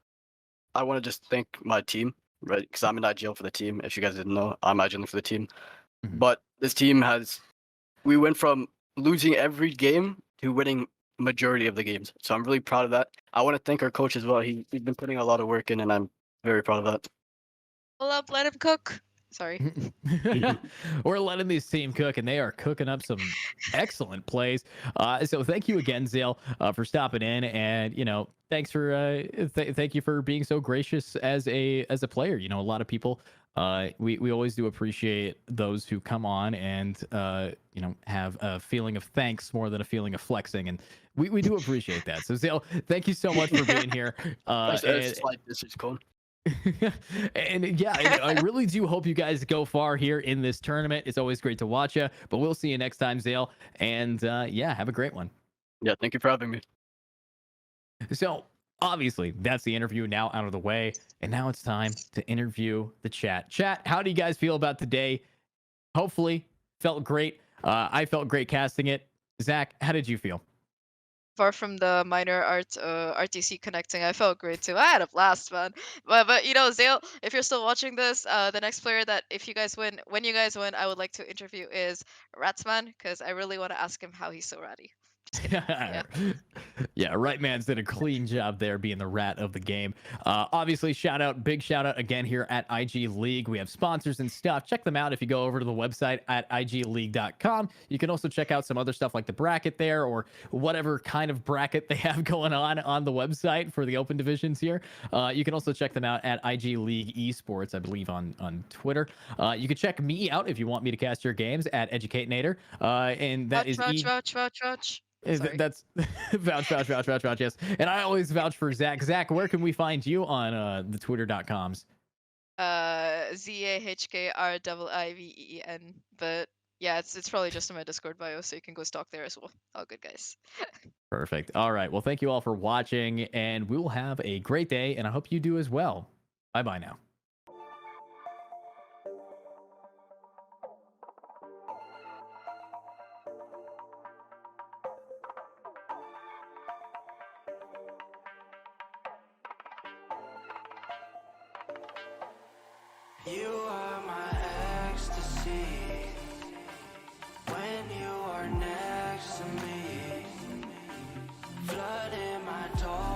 [SPEAKER 8] I want to just thank my team, right? Because I'm in IGL for the team. If you guys didn't know, I'm IGLing for the team. But this team we went from losing every game to winning majority of the games. So I'm really proud of that. I want to thank our coach as well. He's been putting a lot of work in, and I'm very proud of that.
[SPEAKER 7] Pull up, let him cook. Sorry.
[SPEAKER 1] We're letting this team cook, and they are cooking up some excellent plays. So thank you again, Zale, for stopping in, and thanks for thank you for being so gracious as a player. A lot of people, we always do appreciate those who come on and have a feeling of thanks more than a feeling of flexing, and we do appreciate that. So Zale, thank you so much for being here.
[SPEAKER 8] This is cool.
[SPEAKER 1] And yeah, I really do hope you guys go far here in this tournament. It's always great to watch you, but we'll see you next time, Zale. And yeah, have a great one.
[SPEAKER 8] Yeah, thank you for having me.
[SPEAKER 1] So obviously that's the interview now out of the way, and now it's time to interview the chat. Chat, how do you guys feel about today? Hopefully felt great. I felt great casting it. Zach, how did you feel?
[SPEAKER 7] apart from the minor RTC connecting, I felt great too. I had a blast, man. But you know, Zale, if you're still watching this, the next player that if you guys win, when you guys win, I would like to interview is Ratsman, because I really want to ask him how he's so ratty. Just kidding. Yeah.
[SPEAKER 1] Yeah, Right Man's did a clean job there being the rat of the game. Obviously, big shout out again here at IGLeague. We have sponsors and stuff. Check them out if you go over to the website at igleague.com. You can also check out some other stuff like the bracket there or whatever kind of bracket they have going on the website for the open divisions here. You can also check them out at IGLeague Esports, I believe, on Twitter. You can check me out if you want me to cast your games at Educatinator. And that is
[SPEAKER 7] Vouch. Sorry.
[SPEAKER 1] That's vouch, yes. And I always vouch for Zach. Zach, where can we find you on the twitter.coms?
[SPEAKER 7] ZAHKRIIVEN. But yeah, it's probably just in my Discord bio, so you can go stalk there as well. All good, guys.
[SPEAKER 1] Perfect. All right. Well, thank you all for watching, and we will have a great day, and I hope you do as well. Bye-bye now.
[SPEAKER 3] You